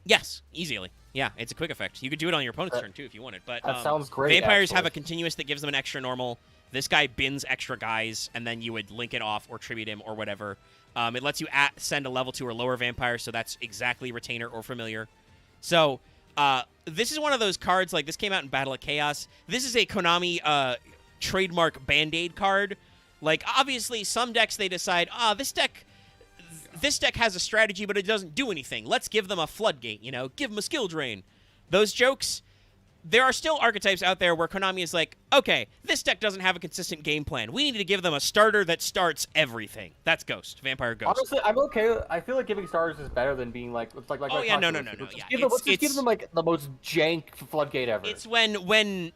Yes, easily. Yeah, it's a quick effect. You could do it on your opponent's That- turn too if you wanted. But that sounds great, Vampires have actually. a continuous that gives them an extra normal. This guy bins extra guys, and then you would link it off or tribute him or whatever. It lets you send a level 2 or lower vampire, so that's exactly Retainer or Familiar. So this is one of those cards, like this came out in Battle of Chaos. This is a Konami trademark Band-Aid card. Like, obviously, some decks, they decide, this deck has a strategy, but it doesn't do anything. Let's give them a floodgate, give them a skill drain. Those jokes, there are still archetypes out there where Konami is like, okay, this deck doesn't have a consistent game plan. We need to give them a starter that starts everything. That's Ghost, Vampire Ghost. Honestly, I'm okay. I feel like giving starters is better than being like. It's like Oh, yeah, no. Let's Yeah, just give them like the most jank floodgate ever. It's when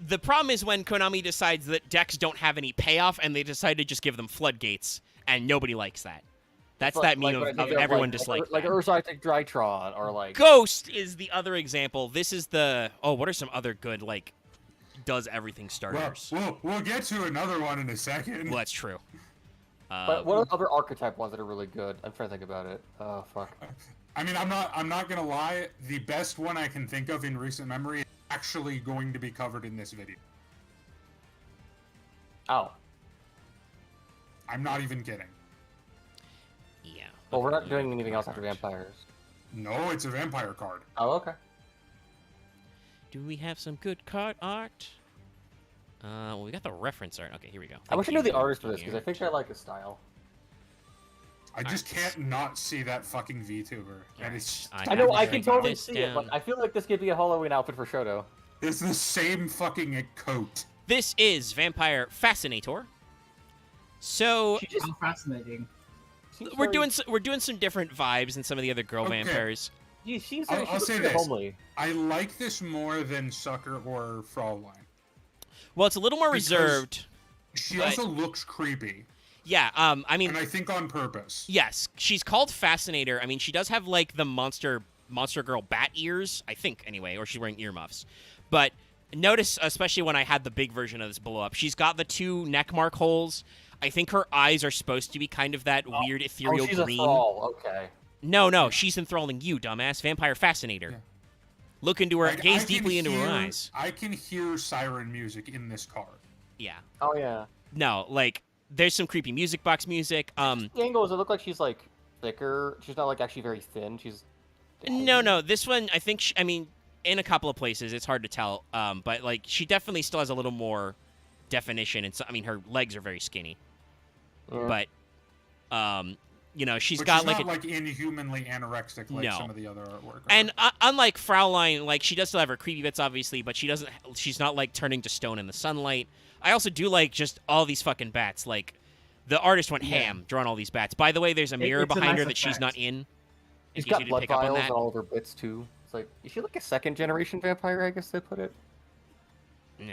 the problem is when Konami decides that decks don't have any payoff and they decide to just give them floodgates, and nobody likes that. That's that meme of everyone dislikes like that. Urzatic Drytron or like Ghost is the other example. This is the what are some other good like does everything starters? We'll get to another one in a second. Well, that's true. But what are other archetype ones that are really good? I'm trying to think about it. Oh fuck. I mean, I'm not gonna lie. The best one I can think of in recent memory is actually going to be covered in this video. Oh. I'm not even kidding. Yeah. Well, we're not doing anything else after vampires. No, it's a vampire card. Oh, okay. Do we have some good card art? Well, we got the reference art. Okay, here we go. I wish I knew the artist for this Here. because I think I like his style. I just can't not see that fucking VTuber. And it's I know, I can totally this see it, but down. I feel like this could be a Halloween outfit for Shoto. it's the same fucking coat. This is Vampire Fascinator. So She just How fascinating. seems we're very- doing some different vibes than some of the other girl Okay. vampires. She seems I'll very, she looks say very this. homely. I like this more than Sucker or Fraulein. Well, it's a little more Because- reserved. She But- also looks creepy, Yeah. I mean, and I think on purpose. yes, she's called Fascinator. I mean, she does have like the monster girl bat ears, I think, anyway, or she's wearing earmuffs. But notice, especially when I had the big version of this blow up, she's got the 2 neck mark holes. I think her eyes are supposed to be kind of that weird ethereal Oh, she's green. a thrall. Okay. No, she's enthralling you, dumbass. Vampire Fascinator. Yeah. Look into her, Like, gaze I can deeply into her hear- eyes. I can hear siren music in this card. Yeah. Oh yeah. No, like there's some creepy music box music. The angles, it look like she's like thicker. She's not like actually very thin. She's No. This one, I think. I mean, in a couple of places, it's hard to tell. But like, she definitely still has a little more definition. And so, I mean, her legs are very skinny. Yeah. But, she's But got she's like not like inhumanly anorexic like No. some of the other artwork. And unlike Fraulein, like she does still have her creepy bits, obviously, but she's not like turning to stone in the sunlight. I also do like just all these fucking bats. Like the artist went ham drawing all these bats. By the way, there's a mirror it's a behind her nice that she's effect. not in. She's in case got you didn't blood pick up on vials that. all over bits too. It's like, is she like a second generation vampire? I guess they put it. Nah.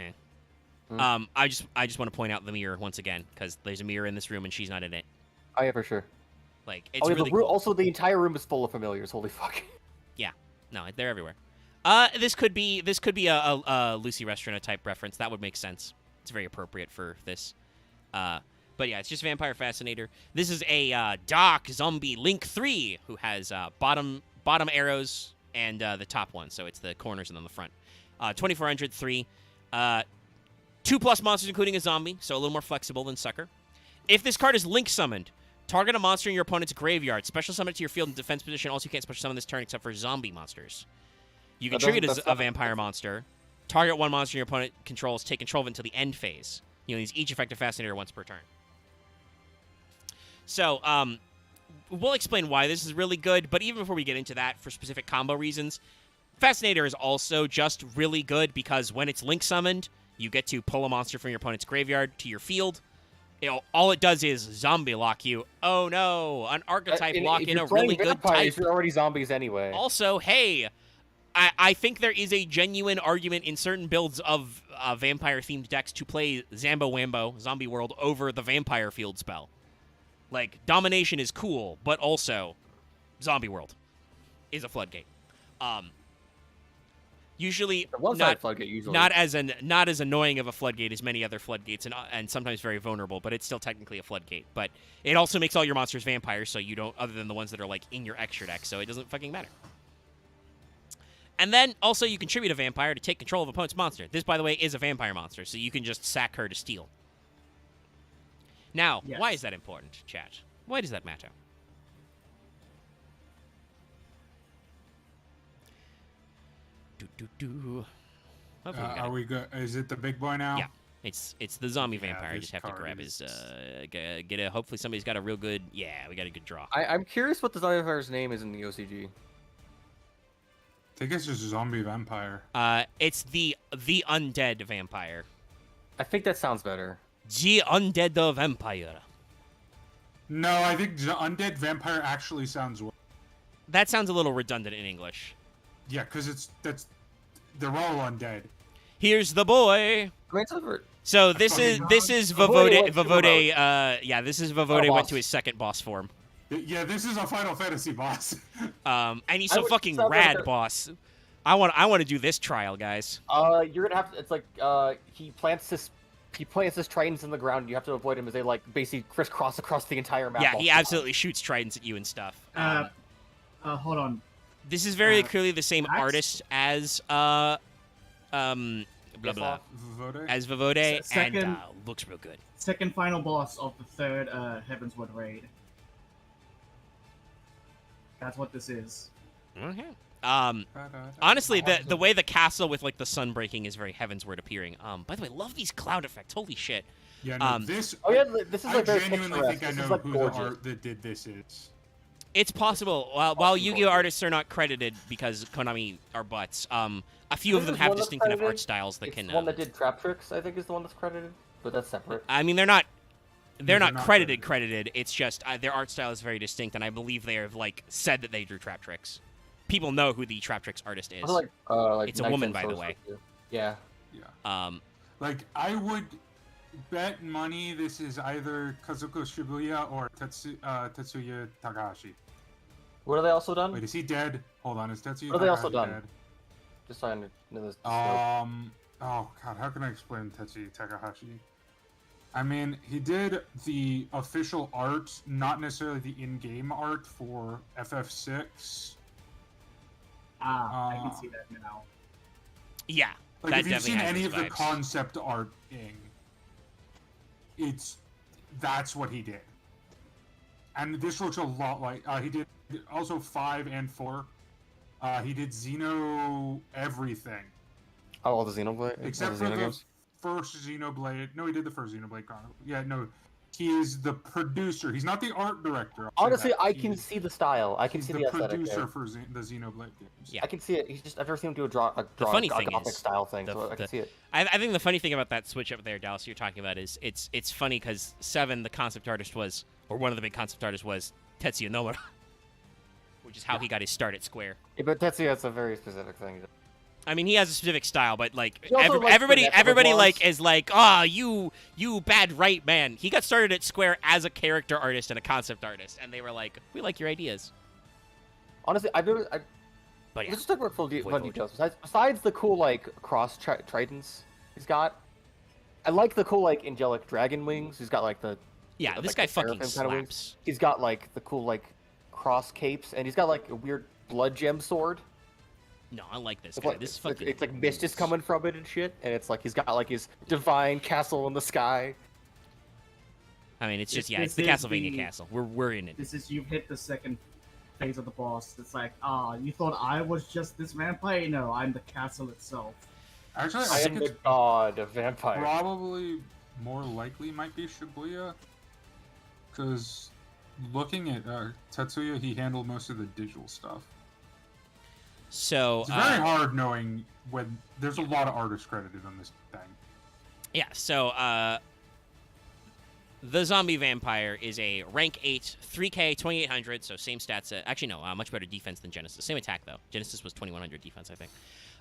Hmm. I just want to point out the mirror once again because there's a mirror in this room and she's not in it. Oh yeah, for sure. Like it's Oh yeah, really the room, cool. also the entire room is full of familiars. Holy fuck. No, they're everywhere. This could be a Lucy Restaurant type reference. That would make sense. It's very appropriate for this. But yeah, it's just Vampire Fascinator. This is a Dark Zombie Link 3 who has bottom arrows and the top one, so it's the corners and then the front. 2400 3. 2+ monsters, including a zombie, so a little more flexible than Sucker. If this card is Link summoned, target a monster in your opponent's graveyard. Special summon it to your field in defense position. Also, you can't special summon this turn except for zombie monsters. You can That tribute doesn't- as that's a vampire monster. Target one monster your opponent controls. Take control of it until the end phase. You use each effective Fascinator once per turn. So, we'll explain why this is really good, but even before we get into that, for specific combo reasons, Fascinator is also just really good because when it's Link summoned, you get to pull a monster from your opponent's graveyard to your field. All it does is zombie lock you. Oh no, an archetype lock if in you're a playing really good vampires, type. You're already zombies anyway. Also, hey, I think there is a genuine argument in certain builds of vampire-themed decks to play Zambo Wambo, Zombie World, over the Vampire Field spell. Like, Domination is cool, but also Zombie World is a floodgate. Usually The one side floodgate usually. not as annoying of a floodgate as many other floodgates, and sometimes very vulnerable, but it's still technically a floodgate. But it also makes all your monsters vampires, so you don't, other than the ones that are like in your extra deck, so it doesn't fucking matter. And then also you can tribute a vampire to take control of opponent's monster. This, by the way, is a vampire monster, so you can just sack her to steal. Now, Yes. why is that important, chat? Why does that matter? Hopefully we got Are it. we good? Is it the big boy now? Yeah. It's the zombie Yeah, vampire. I this just have to card grab his is- get a. Hopefully somebody's got a real good. Yeah, we got a good draw. I'm curious what the zombie vampire's name is in the OCG. I think it's just zombie vampire. It's the undead vampire. I think that sounds better. The undead vampire. No, I think undead vampire actually sounds worse. That sounds a little redundant in English. Yeah, because they're all undead. Here's the boy. I mean, it's over. So this is Vavode Vavode. went to Vavode. Yeah, this is Vavode boss. went to his second boss form. Yeah, this is a Final Fantasy boss. And he's I so would- fucking sounds like rad, a- boss. I want to do this trial, guys. You're gonna have to. It's like he plants his tridents in the ground. And you have to avoid him as they like basically crisscross across the entire map. Yeah, all he the time. absolutely shoots tridents at you and stuff. Hold on. This is very uh, clearly the same Max? artist as blah blah Vavode? as Vavode, Second- and looks real good. Second final boss of the third Heavensward raid. That's what this is. Okay. Honestly, the way the castle with like the sun breaking is very Heavensward appearing. By the way, love these cloud effects. Holy shit. Yeah, no, this- Oh yeah, this is I like very genuinely picturesque. think I This know is, like, who gorgeous. the art that did this is. It's possible. While Yu-Gi-Oh artists are not credited because Konami are butts, a few of This them is have one that's distinct enough art credited. styles that It's can. the one that did Trap Tricks, I think, is the one that's credited, but that's separate. I mean, they're not They're not not credited. It's just their art style is very distinct, and I believe they have like said that they drew Trap Tricks. People know who the Trap Tricks artist is. Also, like It's a Knights woman, and by the Sorcerers, way. too. Yeah. Yeah. Um, Like, I would bet money this is either Kazuko Shibuya or Tetsuya Takahashi. What have they also done? Wait, is he dead? Hold on, is Tetsuya What have they also Takahashi done? dead? Just so I know this. Oh god, how can I explain Tetsuya Takahashi? I mean, he did the official art, not necessarily the in-game art for FF6. I can see that now. yeah, Like, that if you've definitely seen has any those of the vibes. concept arting, that's what he did. And this looks a lot like he did also 5 and 4. He did Xeno everything Oh, all the Xenoblade. except all for the the Xenogames? first Xenoblade. No, he did the first Xenoblade Chronicle. Yeah, no, he is the producer. He's not the art director. I'll say Honestly, that. I He can is- see the style. I can he's see the the aesthetic. producer there. for the Xenoblade games. Yeah. I can see it. I've never seen him do a funny a thing Gothic is, style thing, the- so I the- can see it. I think the funny thing about that switch up there, Dallas, you're talking about is it's funny because Seven, the concept artist was, or one of the big concept artists was Tetsuya Nomura, which is how he got his start at Square. Yeah, but Tetsuya, that's a very specific thing. I mean, he has a specific style, but like He also likes everybody, finesse everybody with like laws. is like, ah, you bad right man. He got started at Square as a character artist and a concept artist, and they were like, we like your ideas. Honestly, I've never. But yeah, Let's just talk about fun forward. details. Besides the cool like cross tridents he's got, I like the cool like angelic dragon wings. He's got like the yeah, like, this the guy fucking seraphim kind of wings. slaps. He's got like the cool like cross capes, and he's got like a weird blood gem sword. No, I like this It's guy. like, This it's like, fucking it's like mist is coming from it and shit, and it's like he's got like his divine castle in the sky. I mean, it's just This- yeah, it's this the is Castlevania the- castle. We're in it. This is you've hit the second phase of the boss. It's like, you thought I was just this vampire? No, I'm the castle itself. Actually, I I am think the it's god of vampires. probably more likely might be Shibuya, because looking at Tetsuya, he handled most of the digital stuff. So It's very hard knowing when there's a lot of artists credited on this thing. yeah, so the zombie vampire is a rank 8, 3K, 2800, so same stats. Actually, no, much better defense than Genesis. Same attack, though. Genesis was 2100 defense, I think.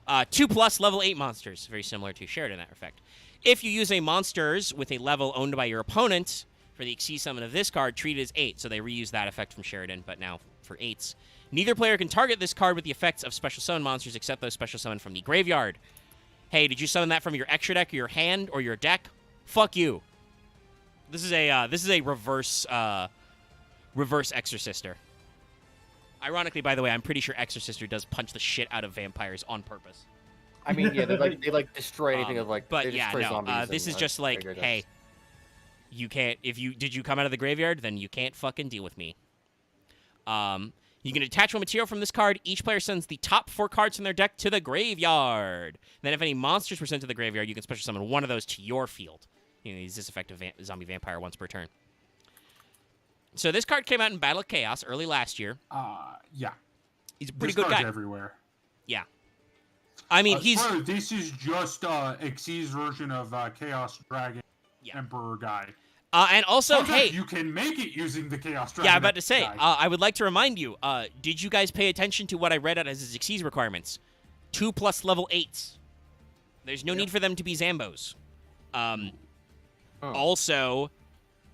2+ level 8 monsters, very similar to Sheridan in that effect. If you use a monsters with a level owned by your opponent, for the Exceed summon of this card, treat it as 8, so they reuse that effect from Sheridan, but now for 8s. Neither player can target this card with the effects of special summon monsters except those special summoned from the graveyard. Hey, did you summon that from your extra deck or your hand or your deck? Fuck you. This is a reverse Exorcister. Ironically, by the way, I'm pretty sure Exorcister does punch the shit out of vampires on purpose. I mean, yeah, they destroy anything of like. But they yeah, destroy no. zombies This and, is just like, graveyard hey, decks. you can't. If you did you come out of the graveyard, then you can't fucking deal with me. You can attach one material from this card. Each player sends the top 4 cards from their deck to the graveyard. Then if any monsters were sent to the graveyard, you can special summon one of those to your field. You know, use this effective zombie vampire once per turn. So this card came out in Battle of Chaos early last year. Yeah. He's a pretty This good card's guy. everywhere. Yeah. I mean, he's... This is just Xyz's version of Chaos Dragon Emperor guy. And also, Sometimes hey... you can make it using the Chaos Dragon. Yeah, I'm about to say, guy. I would like to remind you, did you guys pay attention to what I read out as his Xyz requirements? 2+ level 8s. There's no need for them to be Zambos. Also...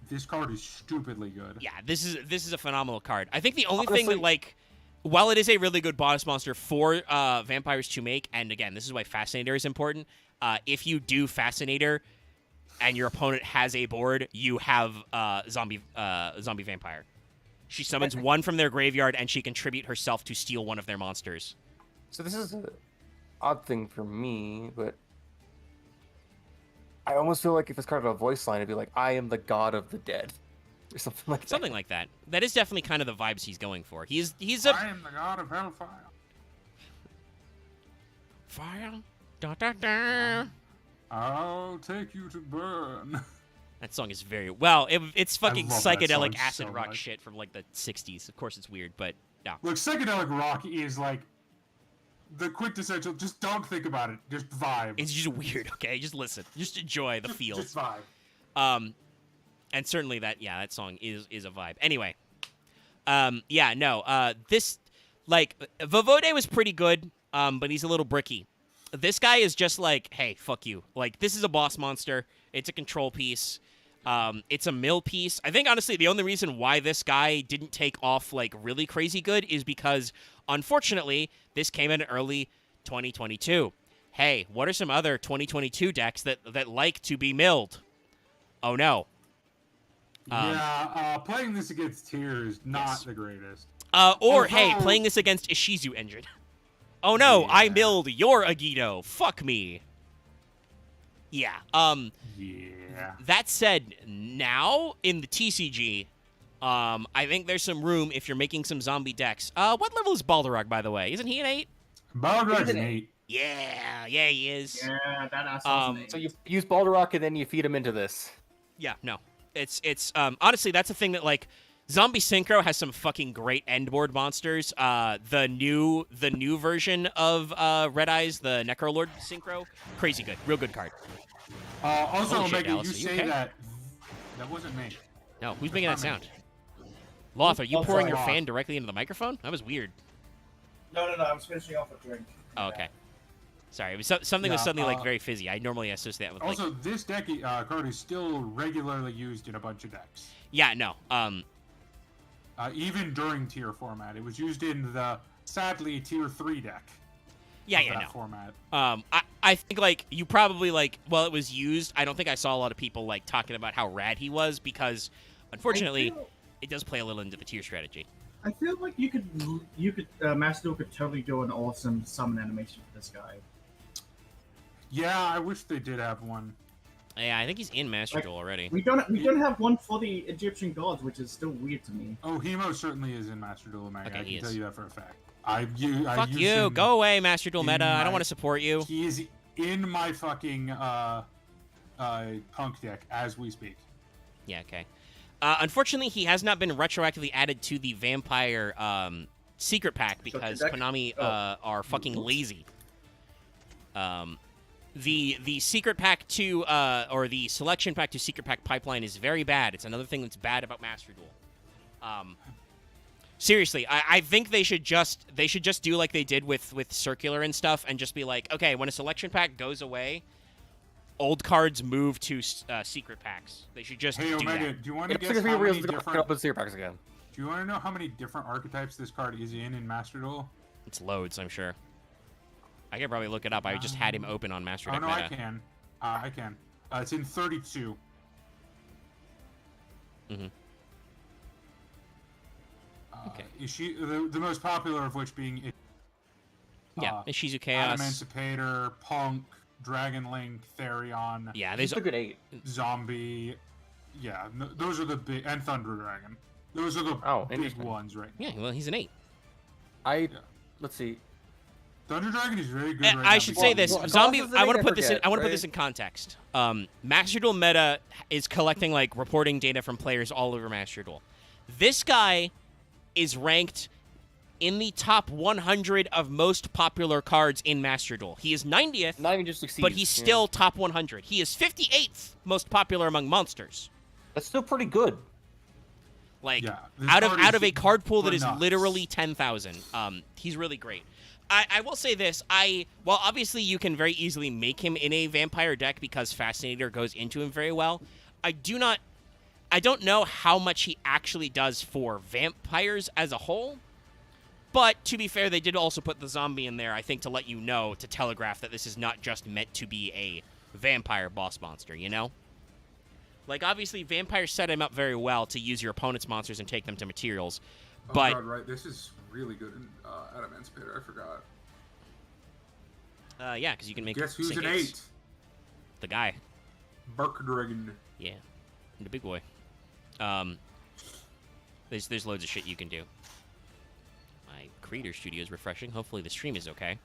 This card is stupidly good. Yeah, this is a phenomenal card. I think the only thing that, like, while it is a really good boss monster for vampires to make, and again, this is why Fascinator is important, if you do Fascinator and your opponent has a board, you have zombie vampire. She summons one from their graveyard, and she can tribute herself to steal one of their monsters. So this is an odd thing for me, but I almost feel like if this card had a voice line, it'd be like, "I am the god of the dead," or something like that. Something like that. That is definitely kind of the vibes he's going for. He's I am the god of hellfire. Fire. Da, da, da. I'll take you to burn. That song is very well. It's fucking love that psychedelic song acid so rock much. shit from like the '60s. Of course, it's weird, but no. Look, psychedelic rock is like the quintessential. Just don't think about it. Just vibe. It's just weird. Okay, just listen. Just enjoy the feel. Just vibe. And certainly that song is a vibe. Anyway, this like Vavode was pretty good, but he's a little bricky. This guy is just like, hey, fuck you. Like, this is a boss monster. It's a control piece. It's a mill piece. I think, honestly, the only reason why this guy didn't take off, like, really crazy good is because, unfortunately, this came in early 2022. Hey, what are some other 2022 decks that like to be milled? Oh, no. Playing this against Tyr is not the greatest. Hey, playing this against Ishizu Engine. Oh, no, I milled your Agido. Fuck me. Yeah. That said, now in the TCG, I think there's some room if you're making some zombie decks. What level is Balderog, by the way? Isn't he an 8? Balderog's an 8. Yeah, he is. Yeah, that asshole's So you use Balderok and then you feed him into this. Yeah, no. It's honestly, that's a thing that, like, Zombie Synchro has some fucking great endboard monsters. The new version of Red Eyes, the Necrolord Synchro, crazy good, real good card. Also, Holy shit, Omega, Dallas, you are you say okay? that wasn't me. No, who's making that sound? Loth, are you pouring your Loth. fan directly into the microphone? That was weird. No, I was finishing off a drink. Oh, okay. Sorry, it was something was suddenly like very fizzy. I normally associate that with like. Also, this deck card is still regularly used in a bunch of decks. Yeah, no. Even during tier format, it was used in the sadly tier 3 deck. Yeah, of that no. format. I think like you probably like it was used. I don't think I saw a lot of people like talking about how rad he was because, unfortunately, it does play a little into the tier strategy. I feel like you could Master Duel could totally do an awesome summon animation for this guy. Yeah, I wish they did have one. Yeah, I think he's in Master Duel already. We don't have one for the Egyptian gods, which is still weird to me. Oh, Hemo certainly is in Master Duel Omega. Okay, I he can is. tell you that for a fact. I Fuck use you! him Go away, Master Duel in meta. I don't my- want to support you. He is in my fucking punk deck as we speak. Yeah, okay. Unfortunately, he has not been retroactively added to the Vampire Secret Pack because Konami are fucking lazy. The Secret Pack to or the Selection Pack to Secret Pack pipeline is very bad. It's another thing that's bad about Master Duel. Seriously, I think they should just do like they did with Circular and stuff, and just be like, okay, when a Selection Pack goes away, old cards move to secret packs. They should just Hey do Omega, that. do you want to It's guess gonna be how real many to different? open Seer Packs again. Do you want to know how many different archetypes this card is in Master Duel? It's loads, I'm sure. I could probably look it up. I just had him open on Master Oh Deck no, Meta. I can. I can. It's in 32. Mm-hmm. Okay. The most popular of which being Yeah, Ishizu Chaos. Emancipator, Punk, Dragon Link, Therion. Yeah, He's there's a good 8. Zombie. Yeah, those are the big, and Thunder Dragon. Those are the big interesting. ones right now. yeah. Well, he's an 8. Let's see. Thunder Dragon is very good right now. I should say this, well, Zombie. Colossus is I want to the put thing I this in. forget, I want to put right? this in context. Master Duel meta is collecting like reporting data from players all over Master Duel. This guy is ranked in the top 100 of most popular cards in Master Duel. He is 90th, Not even just succeeds. but he's still top 100. He is 58th most popular among monsters. That's still pretty good. Like Yeah, this out card of is a card pool that is nuts. literally 10,000. He's really great. I will say this. Well, obviously you can very easily make him in a vampire deck because Fascinator goes into him very well. I don't know how much he actually does for vampires as a whole. But to be fair, they did also put the zombie in there, I think, to let you know, to telegraph that this is not just meant to be a vampire boss monster, you know? Like, obviously, vampires set him up very well to use your opponent's monsters and take them to materials. But Oh god, right. This is really good in Emancipator. I forgot. yeah, because you can make Guess who's sync an eights. 8? The guy. Bark Dragon. Yeah. The big boy. There's loads of shit you can do. My creator studio is refreshing. Hopefully the stream is okay.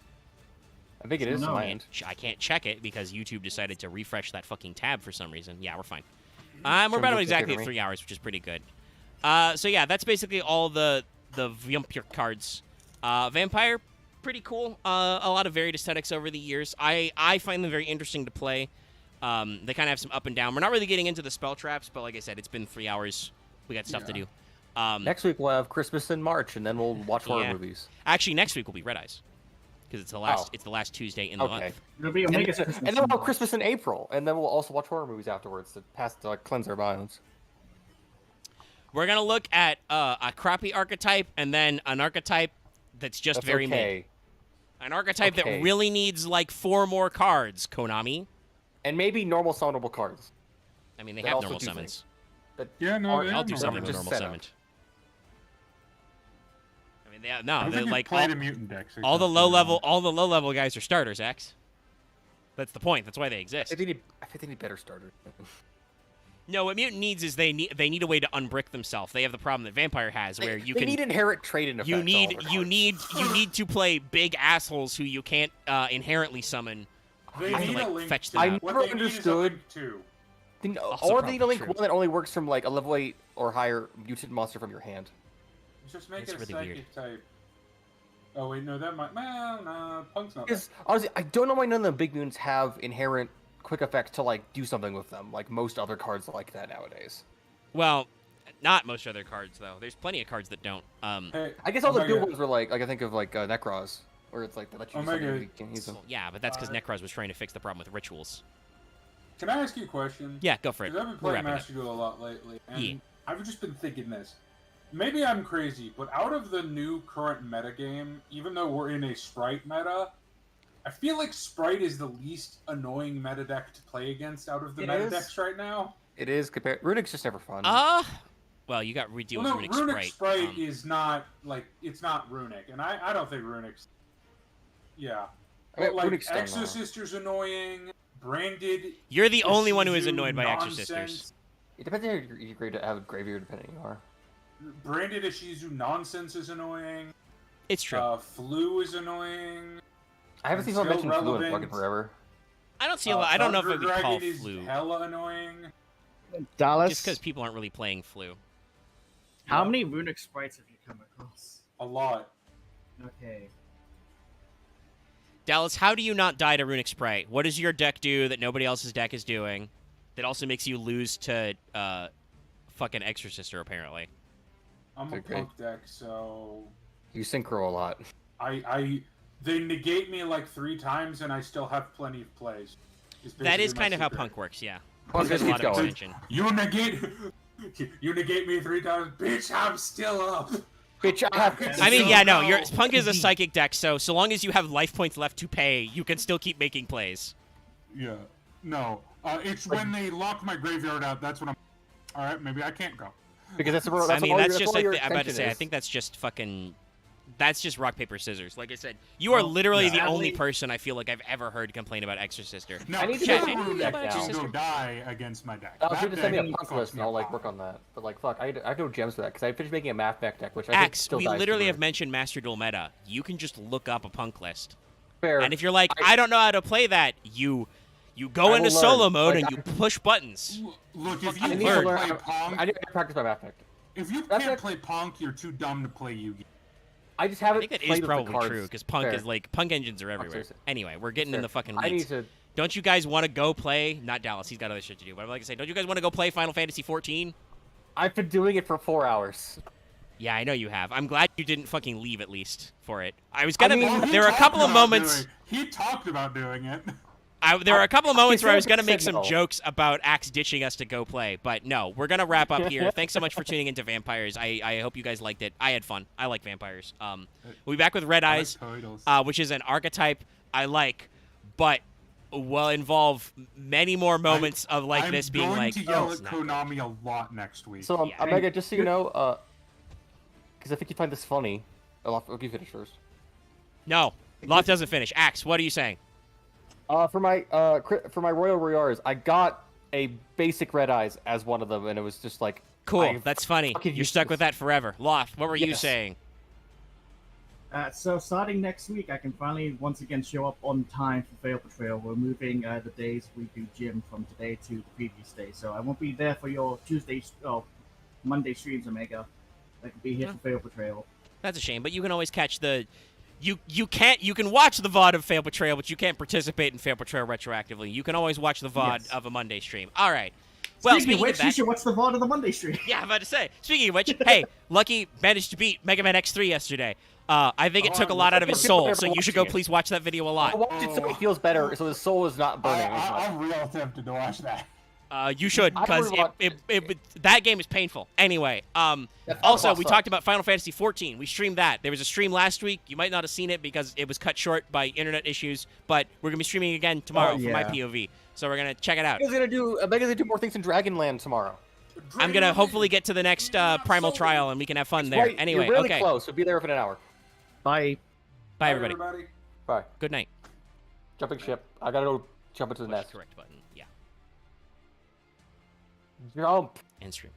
I think it is. No. on my end. I can't check it because YouTube decided to refresh that fucking tab for some reason. Yeah, we're fine. We're about exactly at 3 hours, which is pretty good. So yeah, that's basically all the Vampire cards. Vampire, pretty cool. A lot of varied aesthetics over the years. I find them very interesting to play. They kind of have some up and down. We're not really getting into the spell traps, but like I said, it's been 3 hours. We got stuff to do. Next week we'll have Christmas in March, and then we'll watch horror Yeah. movies. Actually, next week will be Red Eyes because it's the last. It's the last Tuesday in the Okay. month. It'll be a And, mega then we'll have Christmas in April, and then we'll also watch horror movies afterwards to cleanse our minds. We're gonna look at a crappy archetype and then an archetype that's just That's very mid. okay. An archetype Okay. that really needs like 4 more cards, Konami. And maybe normal summonable cards. I mean, they That have also normal do summons. That Yeah, no, aren't- they I'll have do normal something with just normal set up. summoned. I mean, I no, don't they're think like played all, a mutant deck. so all the that's low really level, wrong. all the low level guys are starters, X. That's the point. That's why they exist. I think they need better starters. No, what mutant needs is they need a way to unbrick themselves. They have the problem that vampire has, where you they can need inherent trait effects. you on all need their you cards. need to play big assholes who you can't inherently summon. They You have to, need like, a link. fetch them I out. What never they need is a understood- link too. Also Or they need a probably link true. one that only works from like a level 8 or higher mutant monster from your hand. Just make It's it a really psychic weird. type. Oh wait, no, that might. Well, no, Punk's not. Because honestly, I don't know why none of the big mutants have inherent quick effects to like do something with them, like most other cards like that nowadays. Well, not most other cards though. There's plenty of cards that don't. Hey, I guess all the good Omega. ones were like I think of like Necros, where it's like they let you do something Omega. you can't use them. Yeah, but that's because Uh, Necros was trying to fix the problem with rituals. Can I ask you a question? Yeah, go for it. Because I've been We're playing wrapping up. Master Duel a lot lately, and Yeah. I've just been thinking this. Maybe I'm crazy, but out of the new current meta game, even though we're in a Sprite meta, I feel like Sprite is the least annoying meta deck to play against out of the It meta is. decks right now. It is compared. Runic's just never fun. Well, you got redeal Well, no, with Runic Sprite Um, is not like it's not Runic, and I don't think Runic's. Yeah, I mean, but like Runic's still not. Exosister's annoying. Branded. You're the only one who is Ishizu annoyed by nonsense. Exorcisters. It depends on your grade to have a graveyard, depending on you are. Branded Ishizu nonsense is annoying. It's true. Flu is annoying. I haven't seen Still someone mention Flu in relevant. fucking forever. I don't see a lot. I don't know if it would be Thunder called Dragon flu. is hella annoying. Dallas. Just because people aren't really playing flu. How many runic sprites have you come across? A lot. Okay. Dallas, how do you not die to Runic Sprite? What does your deck do that nobody else's deck is doing that also makes you lose to fucking Exorcister, apparently? I'm a Okay. punk deck, so You synchro a lot. they negate me like 3 times, and I still have plenty of plays. That is basically my kind of how secret. Punk works, yeah. Punk There's just a keeps lot of going. extension. You negate me 3 times, bitch. I'm still up. Bitch, I have. I mean, So yeah, no, no. your Punk is a psychic deck, so long as you have life points left to pay, you can still keep making plays. Yeah. No. It's when they lock my graveyard out. That's when I'm. All right, maybe I can't go. because that's, I mean, all that's your, just. all your I'm about to extension say. I is. think that's just fucking. That's just rock paper scissors. Like I said, you are literally the only person I feel like I've ever heard complain about Exorcister. No, I need to Chat, do can you a read deck about now. Exorcister? Go die against my deck. I was That going to send me a deck punk costs list, and me a I'll like pile. work on that. But like, fuck, I have no gems for that because I finished making a math deck, which I think Axe, still we dies literally to have me. mentioned Master Duel Meta. You can just look up a punk list. Fair. And if you're like, I don't know how to play that, you go I into will solo learn. mode Like, and you push buttons. Look, if I you need to can't learn. play Pong, I need to practice my math deck. if you That's can't it. play Pong, you're too dumb to play Yu-Gi. I just I haven't think that played is with probably the cards. true because punk Fair. is like punk engines are everywhere. seriously. Anyway, we're getting in Fair. the fucking I need weeds. to. Don't you guys want to go play? Not Dallas. He's got other shit to do. But I'm like I say, don't you guys want to go play Final Fantasy 14? I've been doing it for 4 hours. Yeah, I know you have. I'm glad you didn't fucking leave at least for it. I was gonna. mean, there were a couple of moments. He talked about doing it. There were a couple of moments where I was consider gonna make it some no. jokes about Axe ditching us to go play, but no, we're gonna wrap up here. Thanks so much for tuning into Vampires. I hope you guys liked it. I had fun. I like vampires. We'll be back with Red Eyes, which is an archetype I like, but will involve many more moments of like this being like. I'm going to yell it's at not good. Konami a lot next week. So, Yeah. Omega, just so you know, because I think you find this funny. I'll you finish first. No, Loth doesn't finish. Axe, what are you saying? For my Royal Royars, I got a basic Red Eyes as one of them, and it was just like Cool, that's funny. fucking You're stuck with that forever. Loth, what were you Yes. saying? So starting next week, I can finally once again show up on time for Fail Portrayal. We're moving the days we do gym from today to the previous day, so I won't be there for your Monday streams, Omega. I can be here for Fail Portrayal. That's a shame, but you can always catch the. You can watch the VOD of Fail Betrayal, but you can't participate in Fail Betrayal retroactively. You can always watch the VOD Yes. of a Monday stream. All right. Well, Speaking of which, that, you should watch the VOD of the Monday stream. yeah, I'm about to say. Speaking of which, hey, Lucky managed to beat Mega Man X3 yesterday. I think it took a lot out of his soul, so you should go please watch that video a I lot. watched it so it feels better, so the soul is not burning. as much. I'm real tempted to watch that. You should, I because really that game is painful. Anyway, also, we talked about Final Fantasy 14. We streamed that. There was a stream last week. You might not have seen it because it was cut short by internet issues, but we're going to be streaming again tomorrow for my yeah. POV. So we're going to check it out. Omega's gonna do more things in Dragonland tomorrow. I'm going to hopefully get to the next Primal Trial, and we can have fun there. Right, Anyway, you're really okay. close. So be there within an hour. Bye. Bye, everybody. Bye. Good night. Jumping ship. I gotta go jump into the Push nest. correct button. Yeah. Jump. End stream.